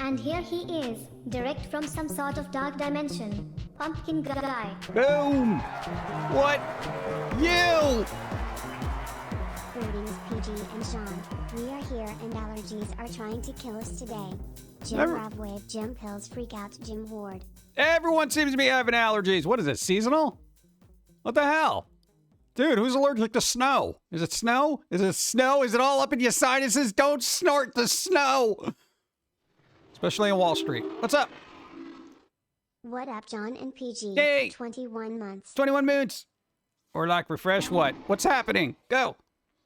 And here he is, direct from some sort of dark dimension. Pumpkin guy. Boom! What? You! Greetings, PG and Sean. We are here and allergies are trying to kill us today. Jim Never- Ravwave, Jim Pills, Freak Out, Jim Ward. Everyone seems to be having allergies. What is it, seasonal? What the hell? Dude, who's allergic to snow? Is it snow? Is it snow? Is it all up in your sinuses? Don't snort the snow! Especially in Wall Street. What's up? What up, John and PG? Hey! 21 months. 21 moons. Or like refresh what? What's happening? Go.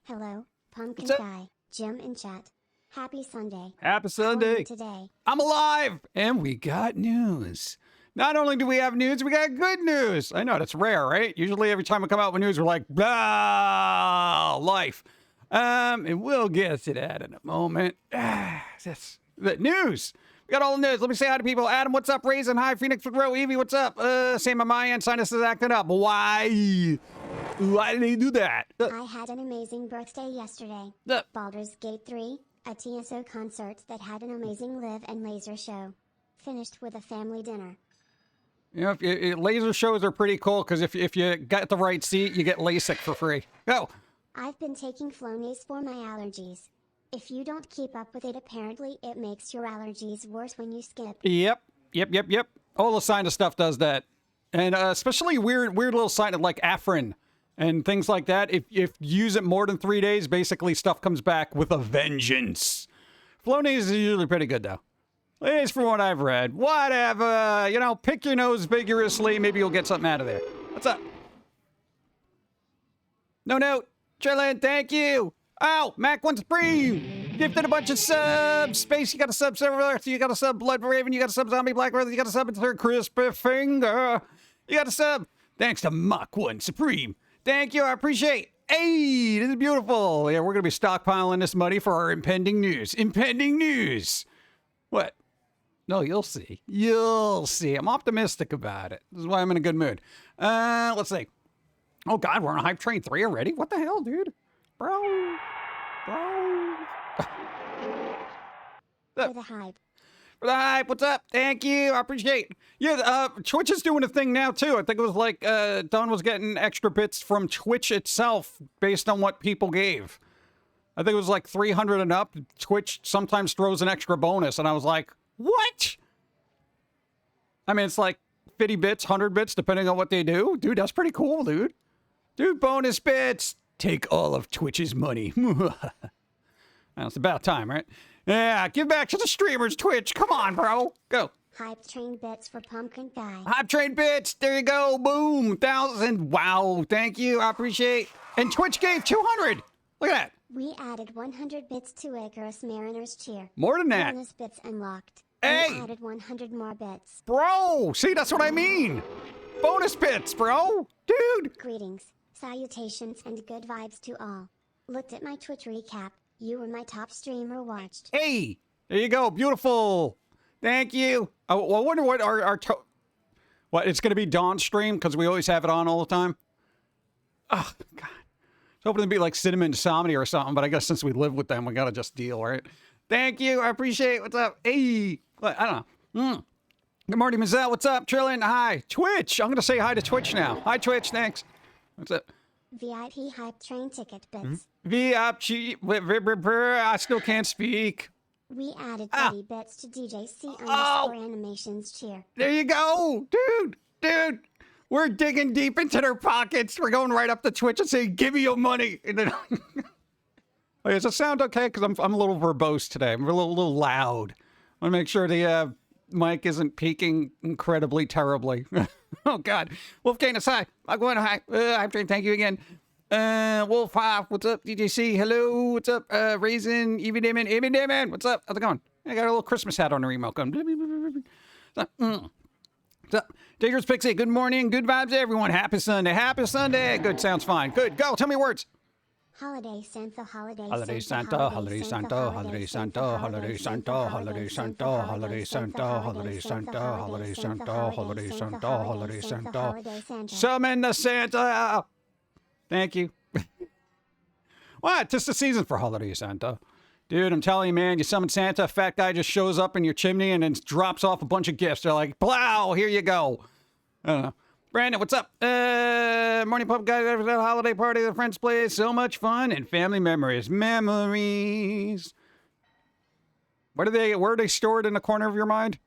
Hello, Pumpkin What's up? Guy, Jim in chat. Happy Sunday. Happy How are you Sunday. today? I'm alive. And we got news. Not only do we have news, we got good news. I know, that's rare, right? Usually every time we come out with news, we're like, blah, life. And we'll get to that in a moment. That's the news. We got all the news. Let me say hi to people. Adam, what's up? Raisin, hi. Phoenix with Row. Evie, what's up? Sam on my end. Sinus is acting up. Why? Why did they do that? I had an amazing birthday yesterday. Uh, Baldur's Gate 3, a TSO concert that had an amazing live and laser show. Finished with a family dinner. You know, laser shows are pretty cool because if you got the right seat, you get LASIK for free. Go. I've been taking Flonase for my allergies. If you don't keep up with it, apparently it makes your allergies worse when you skip. Yep. All the sinus stuff does that. And especially weird little sinus like Afrin and things like that. If you use it more than 3 days, basically stuff comes back with a vengeance. Flonase is usually pretty good, though. At least from what I've read. Whatever. You know, pick your nose vigorously. Maybe you'll get something out of there. What's up? No note. Chillin', thank you. Oh, Mac wants free. Gifted a bunch of subs. Space, you got a sub. Silver, you got a sub. Blood Raven, you got a sub. Zombie Black Brother, you got a sub. It's her crispy finger. You got a sub. Thanks to Mach 1 Supreme. Thank you, I appreciate. Hey, this is beautiful. Yeah, we're going to be stockpiling this money for our impending news. Impending news. What? No, you'll see. You'll see. I'm optimistic about it. This is why I'm in a good mood. Let's see. Oh, God, we're on Hype Train 3 already? What the hell, dude? Bro. For the hype. For the hype, what's up? Thank you, I appreciate. Yeah, Twitch is doing a thing now too. I think it was like Don was getting extra bits from Twitch itself based on what people gave. I think it was like 300 and up. Twitch sometimes throws an extra bonus, and I was like, what? I mean, it's like 50 bits, 100 bits, depending on what they do. Dude, that's pretty cool, dude. Dude, bonus bits. Take all of Twitch's money. Well, it's about time, right? Yeah, give back to the streamers, Twitch. Come on, bro. Go. Hype train bits for Pumpkin Guy. Hype train bits. There you go. Boom. 1,000. Wow. Thank you. I appreciate. And Twitch gave 200. Look at that. We added 100 bits to Icarus Mariner's cheer. More than that. Bonus bits unlocked. Hey. We added 100 more bits. Bro. See, that's what I mean. Bonus bits, bro. Dude. Greetings, salutations, and good vibes to all. Looked at my Twitch recap. You were my top streamer watched. Hey. There you go. Beautiful. Thank you. I wonder what what, it's going to be Dawn stream because we always have it on all the time. Oh, God. I was hoping it'd be like Cinnamon Insomnia or something, but I guess since we live with them, we got to just deal, right? Thank you. I appreciate it. What's up? Hey. I don't know. Good morning, Mazel. What's up? Trillin. Hi. Twitch. I'm going to say hi to Twitch now. Hi, Twitch. Thanks. What's up? VIP hype train ticket bits. VIP. I still can't speak. We added 30 bits to DJC animations cheer. There you go. Dude. We're digging deep into their pockets. We're going right up to Twitch and saying, give me your money. And then oh, does it sound okay? Because I'm a little verbose today. I'm a little loud. I want to make sure the mic isn't peaking incredibly terribly. Oh, God. Wolfgang, hi. I'm going hi. I'm trying. Thank you again. Wolf, hi. What's up? DJC, hello. What's up? Raisin, Evie Damon. What's up? How's it going? I got a little Christmas hat on the remote going. What's up? Dangerous Pixie, good morning. Good vibes, everyone. Happy Sunday. Happy Sunday. Good, sounds fine. Good, go. Tell me words. Holiday Santa, holiday Santa, holiday Santa, holiday Santa, holiday Santa, holiday Santa, holiday Santa, holiday Santa, holiday Santa, holiday Santa, holiday Santa. Summon the Santa. Thank you. What? Tis the season for holiday Santa. Dude, I'm telling you, man, you summon Santa, a fat guy just shows up in your chimney and then drops off a bunch of gifts. They're like, plow, here you go. I don't know. Brandon, what's up? Morning Pump guy, there was a holiday party at a friend's place. So much fun and family memories. Memories. Where are they stored in the corner of your mind?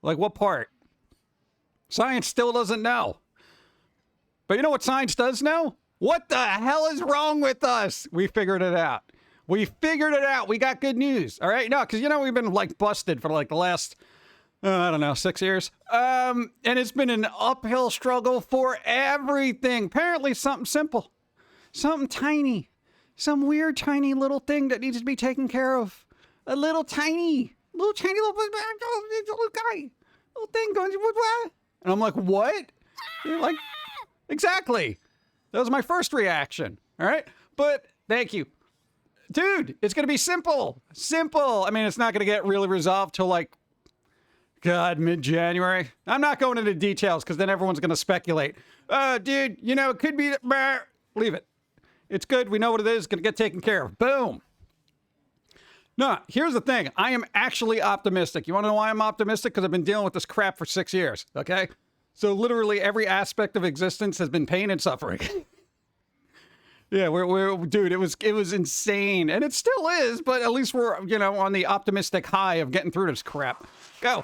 Like what part? Science still doesn't know. But you know what science does know? What the hell is wrong with us? We figured it out. We figured it out. We got good news. All right? No, because, you know, we've been, like, busted for, like, the last, I don't know, 6 years. And it's been an uphill struggle for everything. Apparently something simple. Something tiny. Some weird, tiny little thing that needs to be taken care of. A little tiny little guy. Little thing going, what? And I'm like, what? You're like, exactly. That was my first reaction. All right? But thank you. Dude, it's going to be simple. Simple. I mean, it's not going to get really resolved till like, God, mid-January. I'm not going into details because then everyone's going to speculate. Dude, you know, it could be... Leave it. It's good. We know what it is. It's going to get taken care of. Boom. No, here's the thing. I am actually optimistic. You want to know why I'm optimistic? Because I've been dealing with this crap for 6 years, okay? So literally every aspect of existence has been pain and suffering. Yeah, dude, it was insane. And it still is, but at least we're, you know, on the optimistic high of getting through this crap. Go.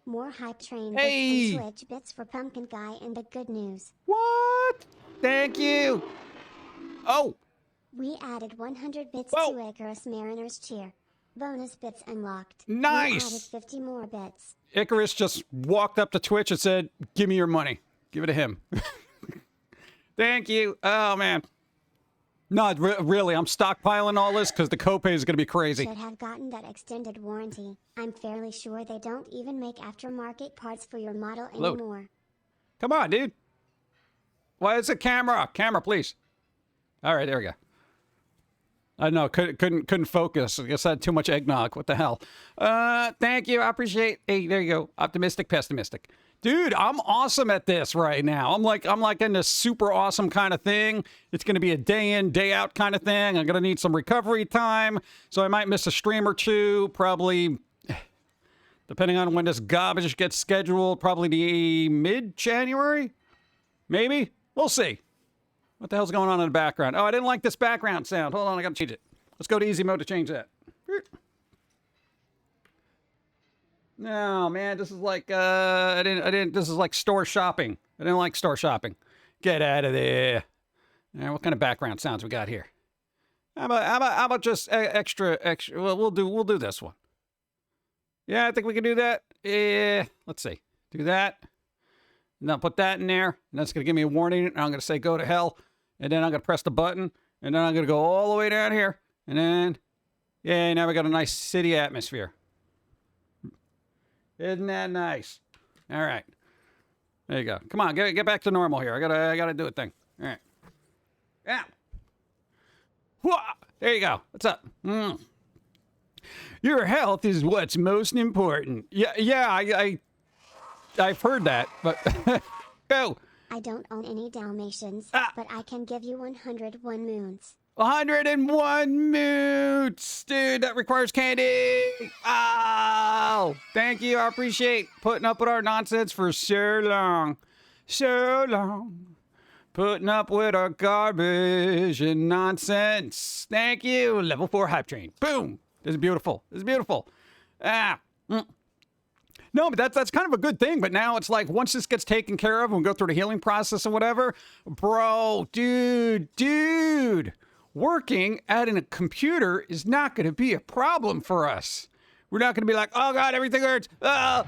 More hype train Hey! bits and Twitch bits for Pumpkin Guy and the good news. What? Thank you. Oh. We added 100 bits Whoa. to Icarus Mariner's cheer. Bonus bits unlocked. Nice. We added 50 more bits. Icarus just walked up to Twitch and said, give me your money. Give it to him. Thank you. Oh, man. No, really, I'm stockpiling all this because the copay is going to be crazy. Should have gotten that extended warranty. I'm fairly sure they don't even make aftermarket parts for your model Load. anymore. Come on, dude. Why is it camera? Camera, please. All right, there we go. I know, couldn't focus. I guess I had too much eggnog. What the hell? Thank you. I appreciate. Hey, there you go. Optimistic, pessimistic. Dude, I'm awesome at this right now. I'm like in this super awesome kind of thing. It's going to be a day in, day out kind of thing. I'm going to need some recovery time. So I might miss a stream or two, probably, depending on when this garbage gets scheduled, probably the mid-January? Maybe? We'll see. What the hell's going on in the background? Oh, I didn't like this background sound. Hold on, I got to change it. Let's go to easy mode to change that. No, man, this is like, this is like store shopping. I didn't like store shopping. Get out of there. All right, what kind of background sounds we got here? How about just extra, well, we'll do this one. Yeah, I think we can do that. Yeah, let's see. Do that. And I'll put that in there. And that's going to give me a warning. And I'm going to say, go to hell. And then I'm going to press the button. And then I'm going to go all the way down here. And then, yeah, now we got a nice city atmosphere. Isn't that nice? All right. There you go. Come on, get back to normal here. I gotta do a thing. All right. Yeah. There you go. What's up? Your health is what's most important. Yeah, I've heard that, but go. I don't own any Dalmatians, but I can give you 101 moons. 101 moots! Dude, that requires candy! Oh! Thank you, I appreciate putting up with our nonsense for so long. So long. Putting up with our garbage and nonsense. Thank you! Level 4 hype train. Boom! This is beautiful. This is beautiful. No, but that's kind of a good thing. But now it's like, once this gets taken care of and we go through the healing process and whatever, bro, dude. Working at a computer is not going to be a problem for us. We're not going to be like, oh, God, everything hurts. Go.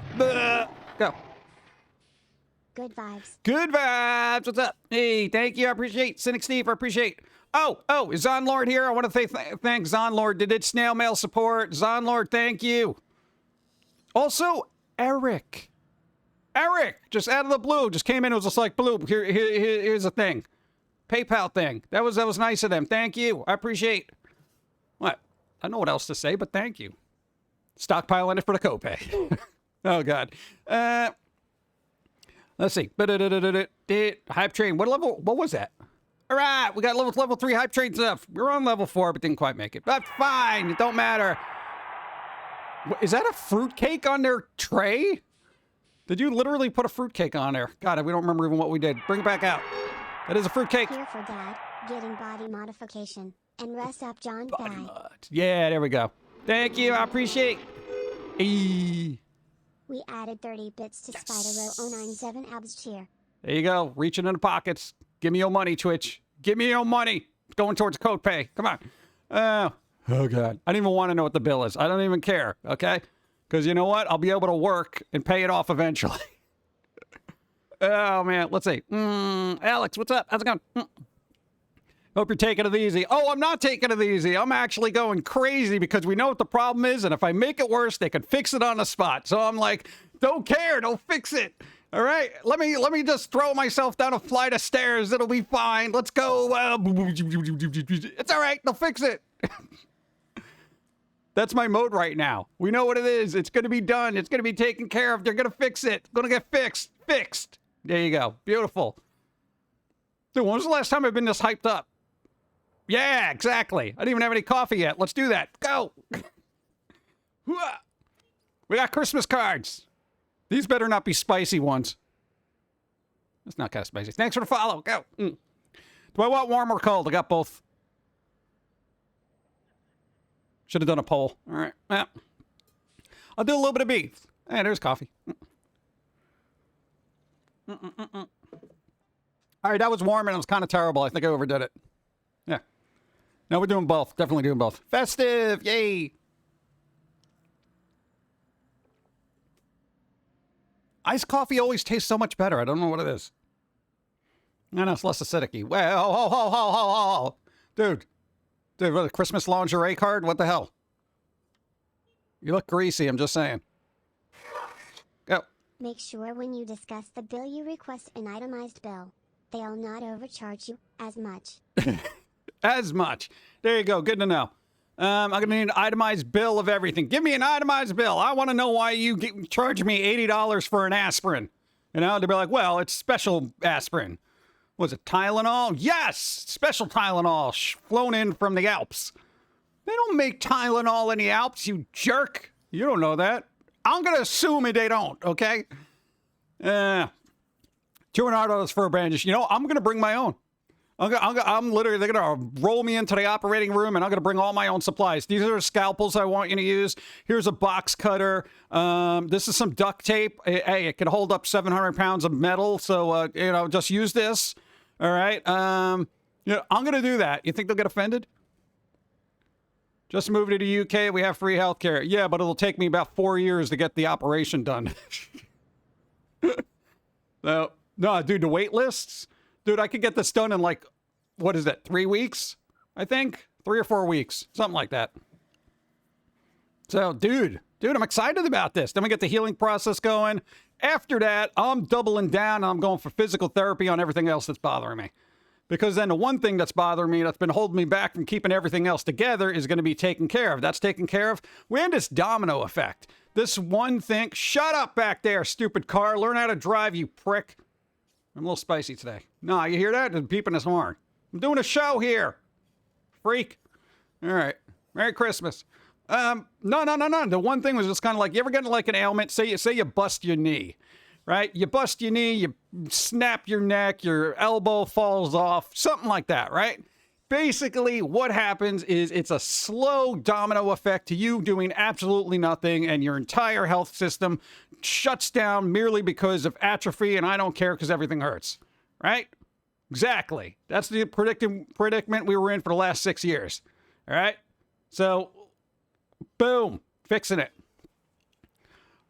Good vibes. Good vibes. What's up? Hey, thank you. I appreciate. Cynic Steve, I appreciate. Oh, is Zonlord here? I want to say thank Zonlord. Did it snail mail support? Zonlord, thank you. Also, Eric, just out of the blue, just came in. It was just like, blue, here's a thing. PayPal thing. That was nice of them. Thank you. I appreciate. What? I don't know what else to say, but thank you. Stockpiling it for the copay. Oh, God. Let's see. Hype train. What level? What was that? All right, we got level 3 hype train stuff. We were on level 4, but didn't quite make it. But fine, it don't matter. Is that a fruitcake on their tray? Did you literally put a fruitcake on there? God, we don't remember even what we did. Bring it back out. That is a fruitcake. Here for Dad, getting body modification. And rest up John Body Thigh. mod. Yeah, there we go. Thank you, I appreciate. Eee. We added 30 bits to Spider 097 abs cheer. There you go. Reaching in the pockets. Give me your money, Twitch. Give me your money. It's going towards code pay. Come on. Oh, God. I don't even want to know what the bill is. I don't even care, okay? Because you know what? I'll be able to work and pay it off eventually. Oh, man. Let's see. Alex, what's up? How's it going? Hope you're taking it easy. Oh, I'm not taking it easy. I'm actually going crazy because we know what the problem is, and if I make it worse, they can fix it on the spot. So I'm like, don't care. Don't fix it. All right, let me just throw myself down a flight of stairs. It'll be fine. Let's go. It's all right. They'll fix it. That's my mode right now. We know what it is. It's going to be done. It's going to be taken care of. They're going to fix it. It's going to get fixed. Fixed. There you go. Beautiful. Dude, when was the last time I've been this hyped up? Yeah, exactly. I didn't even have any coffee yet. Let's do that. Go. We got Christmas cards. These better not be spicy ones. It's not kind of spicy. Thanks for the follow. Go. Do I want warm or cold? I got both. Should have done a poll. All right. Yeah. I'll do a little bit of beef. Hey, there's coffee. All right, that was warm and it was kind of terrible. I think I overdid it. Yeah. No, we're doing both. Definitely doing both. Festive. Yay. Iced coffee always tastes so much better. I don't know what it is. I know it's less acidic-y. Well, ho. Dude, what, a Christmas lingerie card? What the hell? You look greasy, I'm just saying. Go. Make sure when you discuss the bill you request an itemized bill. They'll not overcharge you as much. As much. There you go. Good to know. I'm going to need an itemized bill of everything. Give me an itemized bill. I want to know why you charge me $80 for an aspirin. You know, they'll be like, well, it's special aspirin. Was it Tylenol? Yes! Special Tylenol flown in from the Alps. They don't make Tylenol in the Alps, you jerk. You don't know that. I'm going to assume they don't, okay? $200 for a bandage. You know, I'm going to bring my own. I'm literally, they're going to roll me into the operating room and I'm going to bring all my own supplies. These are scalpels I want you to use. Here's a box cutter. This is some duct tape. Hey, it can hold up 700 pounds of metal. So, you know, just use this. All right. You know, I'm going to do that. You think they'll get offended? Just moved to the UK. We have free healthcare. Yeah, but it'll take me about 4 years to get the operation done. No, dude, the wait lists. Dude, I could get this done in like, what is that, 3 weeks? I think 3 or 4 weeks, something like that. So, dude, I'm excited about this. Then we get the healing process going. After that, I'm doubling down and I'm going for physical therapy on everything else that's bothering me. Because then the one thing that's bothering me, that's been holding me back from keeping everything else together, is going to be taken care of. That's taken care of. We had this domino effect. This one thing, shut up back there, stupid car. Learn how to drive, you prick. I'm a little spicy today. No, you hear that? It's beeping his horn. I'm doing a show here. Freak. All right. Merry Christmas. No. The one thing was just kind of like, you ever get like an ailment? Say you bust your knee, right? You bust your knee, you snap your neck, your elbow falls off, something like that, right? Basically, what happens is it's a slow domino effect to you doing absolutely nothing, and your entire health system shuts down merely because of atrophy, and I don't care because everything hurts, right? Exactly. That's the predicament we were in for the last 6 years, all right? So, boom, fixing it.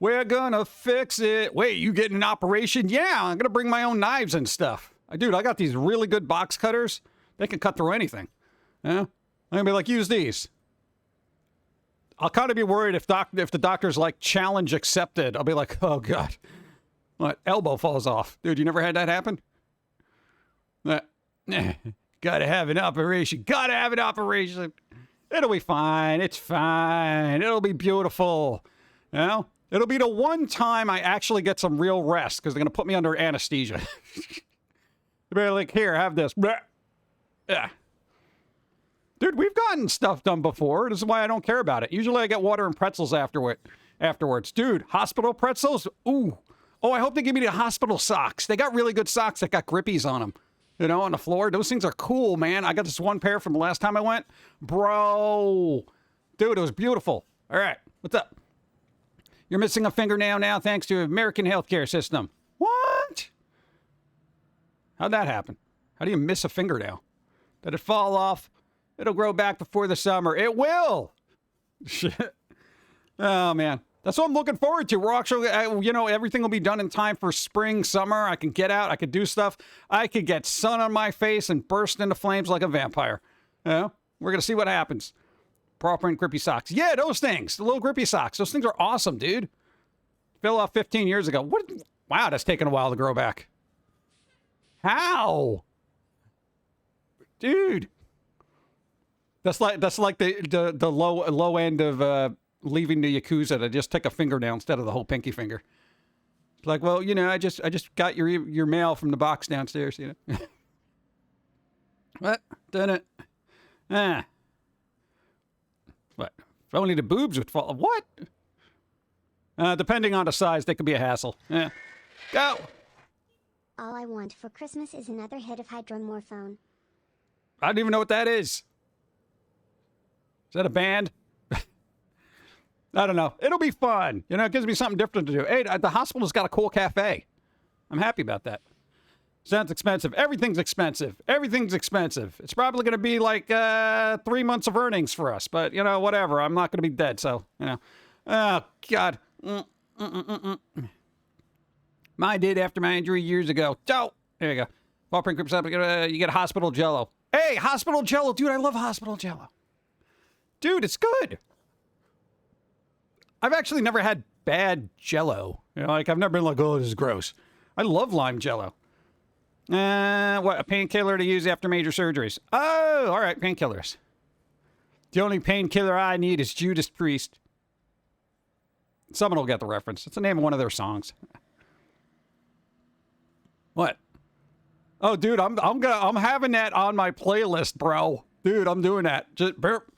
We're gonna fix it. Wait, you getting an operation? Yeah, I'm gonna bring my own knives and stuff. Dude, I got these really good box cutters. They can cut through anything. Yeah? I'm gonna be like, use these. I'll kind of be worried if the doctor's like, challenge accepted. I'll be like, oh God. What? Elbow falls off. Dude, you never had that happen? Gotta have an operation. Gotta have an operation. It'll be fine. It's fine. It'll be beautiful. You know? It'll be the one time I actually get some real rest because they're gonna put me under anesthesia. They're like, here, have this. Yeah. Dude, we've gotten stuff done before. This is why I don't care about it. Usually I get water and pretzels afterwards. Dude, hospital pretzels? Ooh. Oh, I hope they give me the hospital socks. They got really good socks that got grippies on them. You know, on the floor. Those things are cool, man. I got this one pair from the last time I went. Bro. Dude, it was beautiful. All right. What's up? You're missing a fingernail now thanks to American healthcare system. What? How'd that happen? How do you miss a fingernail? Did it fall off? It'll grow back before the summer. It will. Shit. Oh, man. That's what I'm looking forward to. We're actually, you know, everything will be done in time for spring, summer. I can get out. I can do stuff. I could get sun on my face and burst into flames like a vampire. You know? We're going to see what happens. Proper and grippy socks. Yeah, those things. The little grippy socks. Those things are awesome, dude. Fell off 15 years ago. What? Wow, that's taken a while to grow back. How? Dude. That's like the low end of leaving the Yakuza to just take a fingernail instead of the whole pinky finger. It's like, well, you know, I just got your mail from the box downstairs, you know. What? Done it. Ah. What? If only the boobs would fall. What? Depending on the size, they could be a hassle. Yeah. Go. All I want for Christmas is another hit of hydromorphone. I don't even know what that is. Is that a band? I don't know. It'll be fun. You know, it gives me something different to do. Hey, the hospital's got a cool cafe. I'm happy about that. Sounds expensive. Everything's expensive. Everything's expensive. It's probably going to be like 3 months of earnings for us. But, you know, whatever. I'm not going to be dead, so, you know. Oh, God. Mine did after my injury years ago. So, there you go. Ball print grips up. You get hospital jello. Hey, hospital jello. Dude, I love hospital jello. Dude, it's good. I've actually never had bad jello. You know, like, I've never been like, oh, this is gross. I love lime jello. What, a painkiller to use after major surgeries. Oh, all right, painkillers. The only painkiller I need is Judas Priest. Someone will get the reference. It's the name of one of their songs. What? Oh, dude, I'm having that on my playlist, bro. Dude, I'm doing that. Just burp.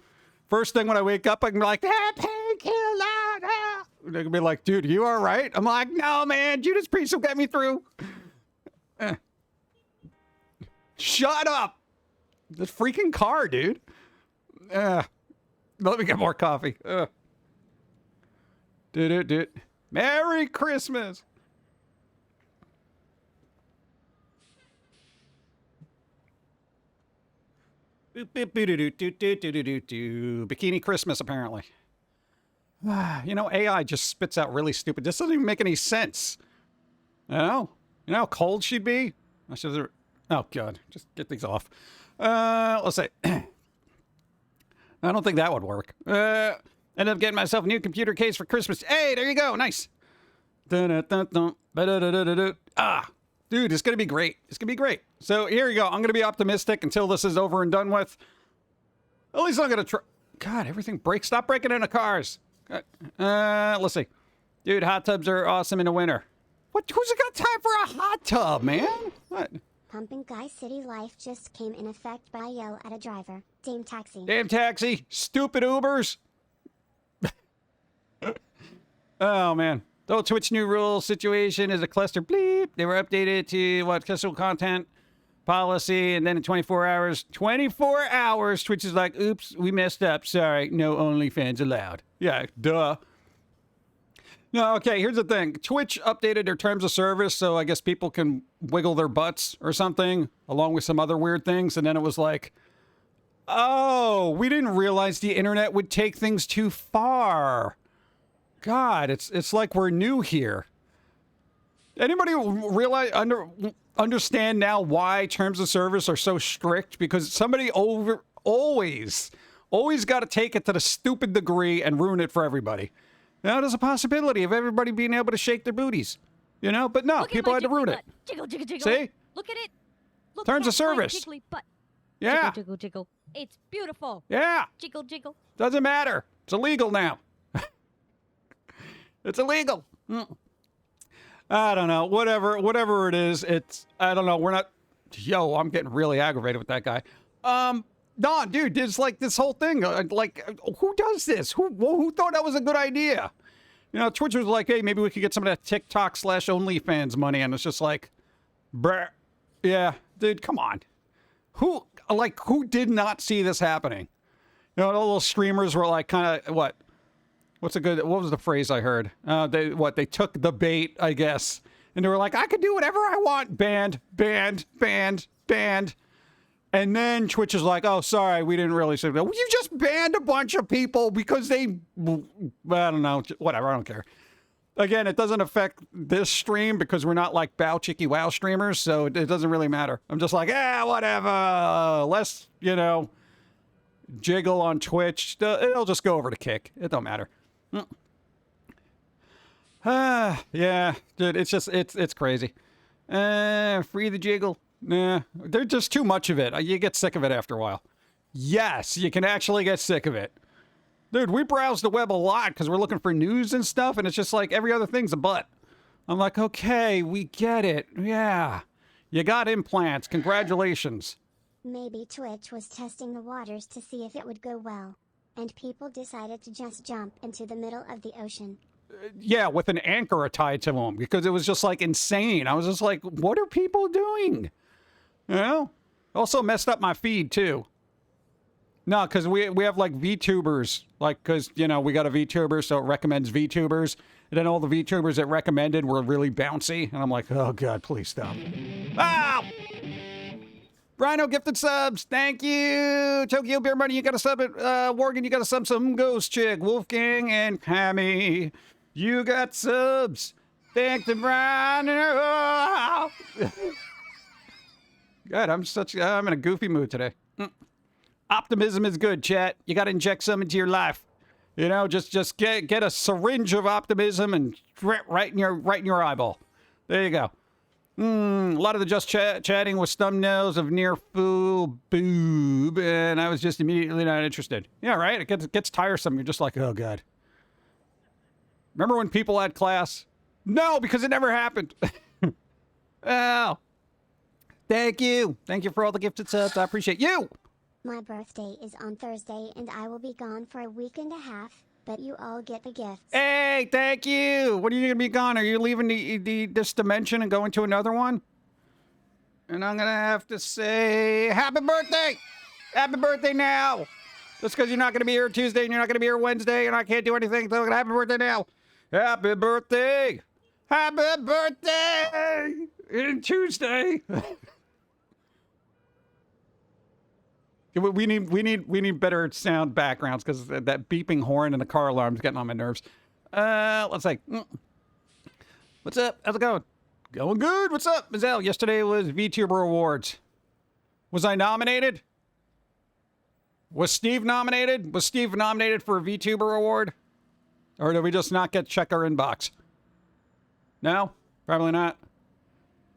First thing when I wake up, I can be like, that painkiller. They can be like, dude, you all right? I'm like, no, man, Judas Priest will get me through. Shut up. The freaking car, dude. Let me get more coffee. Dude. Merry Christmas. Bikini Christmas, apparently. You know, AI just spits out really stupid. This doesn't even make any sense. You know how cold she'd be? Oh, God. Just get these off. Let's say. I don't think that would work. Ended up getting myself a new computer case for Christmas. Hey, there you go. Nice. Dude, it's going to be great. It's going to be great. So here you go. I'm going to be optimistic until this is over and done with. At least I'm going to try. God, everything breaks. Stop breaking into cars. Let's see. Dude, hot tubs are awesome in the winter. What? Who's got time for a hot tub, man? What? Pumping Guy City Life just came in effect by yell at a driver. Damn taxi. Damn taxi. Stupid Ubers. Oh, man. The Twitch new rule situation is a cluster bleep. They were updated to what casual content policy, and then in 24 hours, Twitch is like, oops, we messed up. Sorry, no OnlyFans allowed. Yeah, duh. No, okay, here's the thing. Twitch updated their terms of service, so I guess people can wiggle their butts or something, along with some other weird things, and then it was like, oh, we didn't realize the internet would take things too far. God, it's like we're new here. Anybody realize understand now why terms of service are so strict? Because somebody always got to take it to the stupid degree and ruin it for everybody. Now there's a possibility of everybody being able to shake their booties, you know. But no, people had to ruin it. Jiggle, jiggle, jiggle. See? Look at it. Look Terms at of service. jiggly butt. Yeah. Jiggle, jiggle, jiggle. It's beautiful. Yeah. Jiggle, jiggle. Doesn't matter. It's illegal now. It's illegal. I don't know. Whatever it is, I don't know. We're not. Yo, I'm getting really aggravated with that guy. No, dude, there's like this whole thing. Who does this? Who thought that was a good idea? You know, Twitch was like, hey, maybe we could get some of that TikTok/OnlyFans money. And it's just like, bruh. Yeah, dude, come on. Who did not see this happening? You know, all those streamers were like, kind of, what was the phrase I heard? They took the bait, I guess. And they were like, I could do whatever I want. Banned. And then Twitch is like, oh, sorry, we didn't really say that. Well, you just banned a bunch of people because they, I don't know, whatever, I don't care. Again, it doesn't affect this stream because we're not like Bow Chicky Wow streamers, so it doesn't really matter. I'm just like, whatever. Let's, jiggle on Twitch. It'll just go over to Kick. It don't matter. Yeah, dude, it's crazy. Free the jiggle. Nah, there's just too much of it. You get sick of it after a while. Yes, you can actually get sick of it. Dude, we browse the web a lot because we're looking for news and stuff, and it's just like every other thing's a butt. I'm like, okay, we get it. Yeah. You got implants. Congratulations. Maybe Twitch was testing the waters to see if it would go well. And people decided to just jump into the middle of the ocean. Yeah, with an anchor tied to them because it was just like insane. I was just like, what are people doing? You know? Also messed up my feed too. No, because we have like VTubers, like, because, we got a VTuber, so it recommends VTubers. And then all the VTubers that recommended were really bouncy. And I'm like, oh, God, please stop. Ow! Rhino gifted subs. Thank you. Tokyo Beer Money, you got a sub at Worgen. You got a sub. Some Ghost Chick, Wolfgang, and Cammy. You got subs. Thank the Rhino. God, I'm in a goofy mood today. Optimism is good, chat. You got to inject some into your life. Just get a syringe of optimism and right in your eyeball. There you go. A lot of the just chatting was thumbnails of near full boob, and I was just immediately not interested. Yeah, right? It gets tiresome. You're just like, oh, God. Remember when people had class? No, because it never happened. Oh. Thank you. Thank you for all the gifted subs. I appreciate you. My birthday is on Thursday and I will be gone for a week and a half, but you all get the gifts. Hey, thank you. What are you going to be gone? Are you leaving this dimension and going to another one? And I'm going to have to say, happy birthday. Happy birthday now. Just because you're not going to be here Tuesday and you're not going to be here Wednesday and I can't do anything, so happy birthday now. Happy birthday. Happy birthday. In Tuesday. We need better sound backgrounds because that beeping horn and the car alarm is getting on my nerves. Let's see. What's up? How's it going? Going good. What's up, Mazel? Yesterday was VTuber Awards. Was I nominated? Was Steve nominated? Was Steve nominated for a VTuber award? Or did we just not check our inbox? No? Probably not.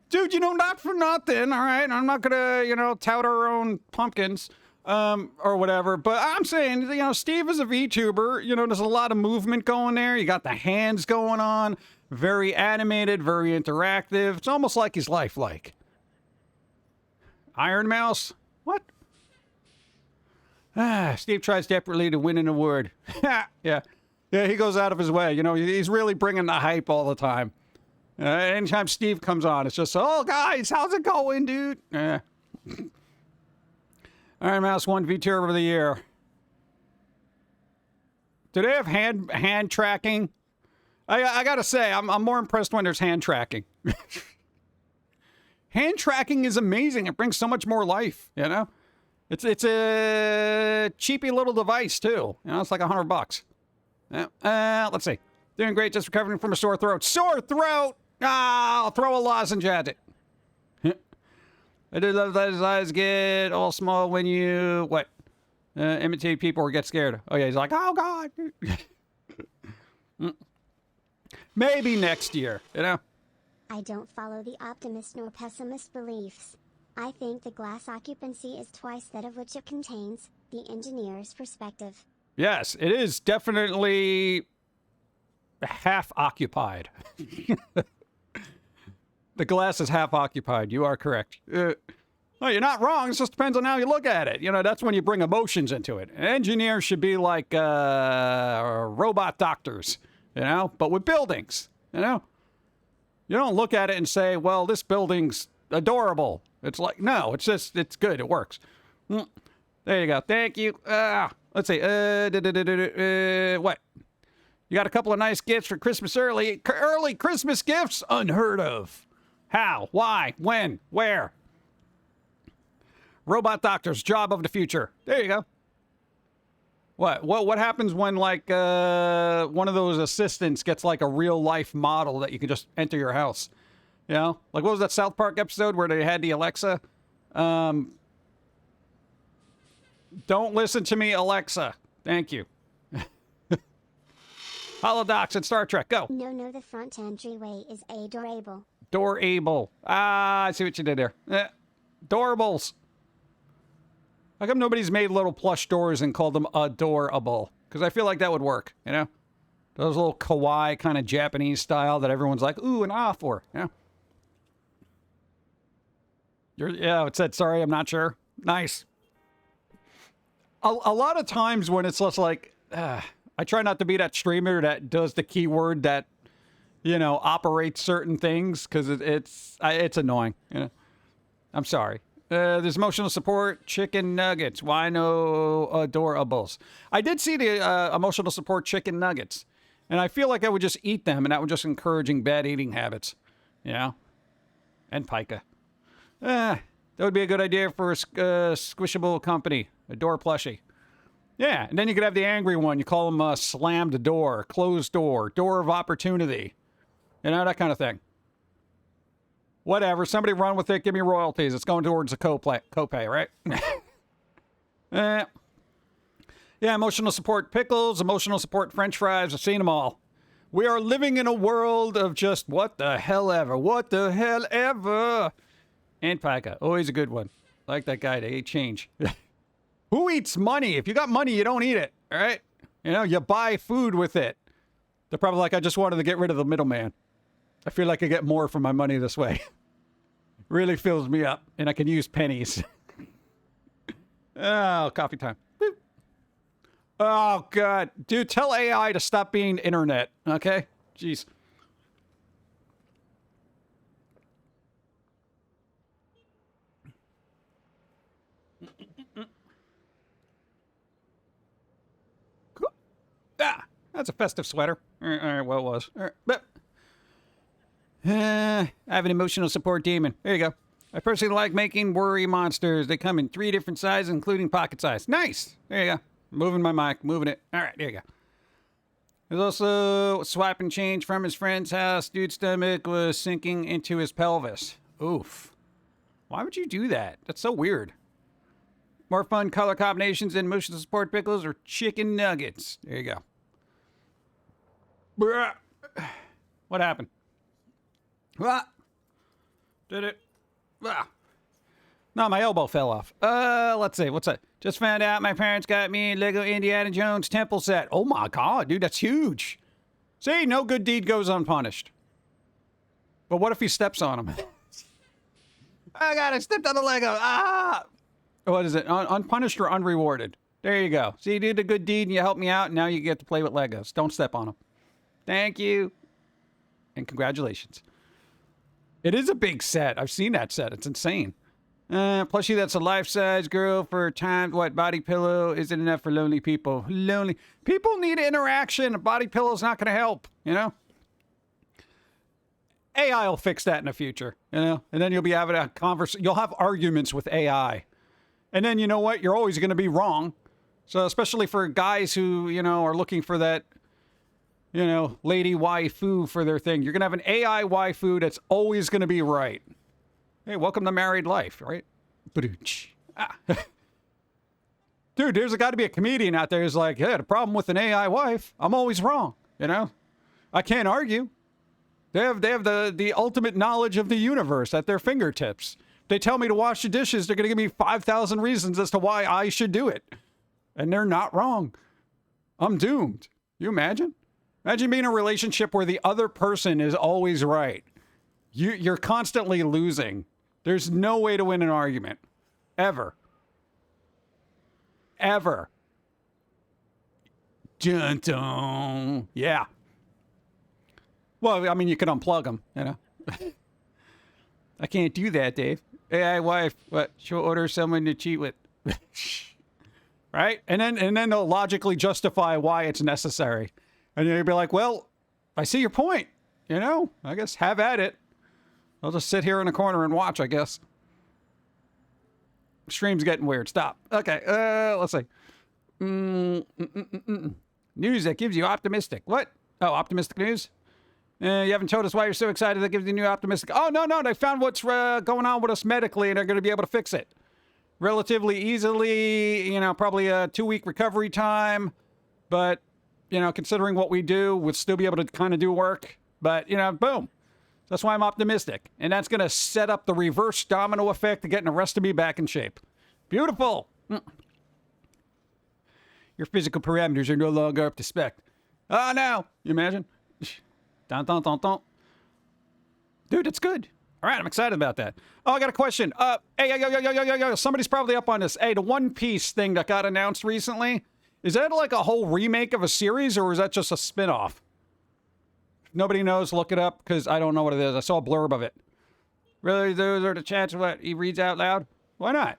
Dude, not for nothing, all right? I'm not gonna, tout our own pumpkins, or whatever. But I'm saying, Steve is a VTuber. There's a lot of movement going there. You got the hands going on. Very animated, very interactive. It's almost like he's lifelike. Iron Mouse? What? Steve tries desperately to win an award. Yeah. Yeah, he goes out of his way. He's really bringing the hype all the time. Anytime Steve comes on, it's just, oh, guys, how's it going, dude? Iron Mouse won VTuber of the Year. Do they have hand tracking? I gotta say, I'm more impressed when there's hand tracking. Hand tracking is amazing. It brings so much more life, It's a cheapy little device, too. It's like $100. Let's see. Doing great, just recovering from a sore throat. Sore throat! I'll throw a lozenge at it. I do love that his eyes get all small when you, imitate people or get scared. Oh, yeah, he's like, oh, God. Maybe next year, I don't follow the optimist nor pessimist beliefs. I think the glass occupancy is twice that of which it contains, the engineer's perspective. Yes, it is definitely half occupied. The glass is half occupied. You are correct. Well, you're not wrong. It just depends on how you look at it. You know, that's when you bring emotions into it. Engineers should be like robot doctors, you know, but with buildings, you know. You don't look at it and say, well, this building's adorable. It's like, no, it's just, it's good. It works. There you go. Thank you. Let's see. What? You got a couple of nice gifts for Christmas early. Early Christmas gifts? Unheard of. How? Why? When? Where? Robot doctors, job of the future. There you go. What happens when, like, one of those assistants gets, like, a real-life model that you can just enter your house? You know? Like, what was that South Park episode where they had the Alexa? Don't listen to me, Alexa. Thank you. Holodocs and Star Trek, go. No, the front entryway is adorable. Doorable. I see what you did there. Doorables. How come nobody's made little plush doors and called them adorable? Because I feel like that would work, you know? Those little kawaii kind of Japanese style that everyone's like, ooh and ah for, you know? Yeah, it said, sorry, I'm not sure. Nice. A lot of times when it's just like, I try not to be that streamer that does the keyword that, you know, operates certain things, because it's annoying, you know? I'm sorry. There's emotional support, chicken nuggets. Why no adorables? I did see the emotional support chicken nuggets, and I feel like I would just eat them, and that would just encouraging bad eating habits, you know? And pica. That would be a good idea for a squishable company, a door plushie. Yeah, and then you could have the angry one. You call them slammed door, closed door, door of opportunity. You know, that kind of thing. Whatever. Somebody run with it. Give me royalties. It's going towards a copay, right? Yeah, emotional support pickles, emotional support french fries. I've seen them all. We are living in a world of just what the hell ever. What the hell ever. And pica. Always a good one. Like that guy. They ate change. Who eats money? If you got money, you don't eat it. All right? You know, you buy food with it. They're probably like, I just wanted to get rid of the middleman. I feel like I get more for my money this way. Really fills me up, and I can use pennies. Oh, coffee time. Woo. Oh, God. Dude, tell AI to stop being internet, okay? Jeez. That's a festive sweater. All right, well, it was. All right, but I have an emotional support demon. There you go. I personally like making worry monsters. They come in 3 different sizes, including pocket size. Nice. There you go. Moving my mic, moving it. All right, there you go. There's also swiping change from his friend's house. Dude's stomach was sinking into his pelvis. Oof. Why would you do that? That's so weird. More fun color combinations and emotional support pickles or chicken nuggets. There you go. What happened? What? Did it? No, my elbow fell off. Let's see. What's that? Just found out my parents got me a Lego Indiana Jones temple set. Oh my God, dude, that's huge. See, no good deed goes unpunished. But what if he steps on him? Oh God, I stepped on the Lego. Ah! What is it? Unpunished or unrewarded? There you go. See, you did a good deed and you helped me out, and now you get to play with Legos. Don't step on them. Thank you. And congratulations. It is a big set. I've seen that set. It's insane. Plushie, that's a life-size girl for time. What, body pillow isn't enough for lonely people. Lonely. People need interaction. A body pillow's not going to help, you know? AI will fix that in the future, you know? And then you'll be having a conversation. You'll have arguments with AI. And then, you know what? You're always going to be wrong. So especially for guys who, you know, are looking for that, you know, lady waifu for their thing. You're going to have an AI waifu that's always going to be right. Hey, welcome to married life, right? Ah. Dude, there's got to be a comedian out there who's like, yeah, the problem with an AI wife, I'm always wrong, you know? I can't argue. They have the ultimate knowledge of the universe at their fingertips. They tell me to wash the dishes, they're going to give me 5,000 reasons as to why I should do it. And they're not wrong. I'm doomed. You imagine? Imagine being in a relationship where the other person is always right. You're constantly losing. There's no way to win an argument. Ever. Ever. Dun, dun. Yeah. Well, I mean, you can unplug them, you know. I can't do that, Dave. Hey, wife, what? She'll order someone to cheat with. Right? And then they'll logically justify why it's necessary. And you'll be like, well, I see your point. You know, I guess have at it. I'll just sit here in a corner and watch, I guess. Stream's getting weird. Stop. Okay, let's see. News that gives you optimistic. What? Oh, optimistic news? You haven't told us why you're so excited that gives you new optimistic. Oh, no, they found what's going on with us medically, and they're going to be able to fix it relatively easily. You know, probably a 2-week recovery time. But, you know, considering what we do, we'll still be able to kind of do work. But, you know, boom. That's why I'm optimistic. And that's going to set up the reverse domino effect of getting the rest of me back in shape. Beautiful. Your physical parameters are no longer up to spec. Oh, no. You imagine? Dun, dun, dun, dun. Dude, it's good. All right, I'm excited about that. Oh, I got a question. Hey, yo. Somebody's probably up on this. Hey, the One Piece thing that got announced recently, is that like a whole remake of a series, or is that just a spin-off? Nobody knows, look it up, because I don't know what it is. I saw a blurb of it. Really, those are the chats of what he reads out loud? Why not?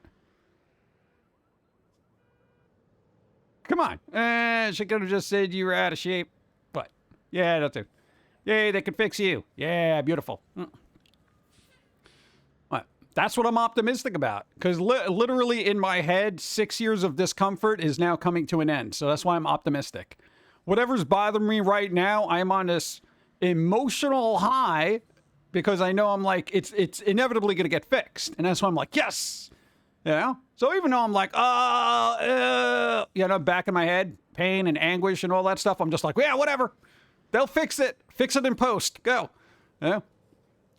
Come on. She could have just said you were out of shape. But, yeah, that's it. Yay, they could fix you. Yeah, beautiful. What? That's what I'm optimistic about. Because literally in my head, 6 years of discomfort is now coming to an end. So that's why I'm optimistic. Whatever's bothering me right now, I'm on this emotional high because I know I'm like, it's inevitably going to get fixed. And that's why I'm like, yes. You know? So even though I'm like, you know, back in my head, pain and anguish and all that stuff, I'm just like, yeah, whatever. They'll fix it. Fix it in post. Go. Yeah.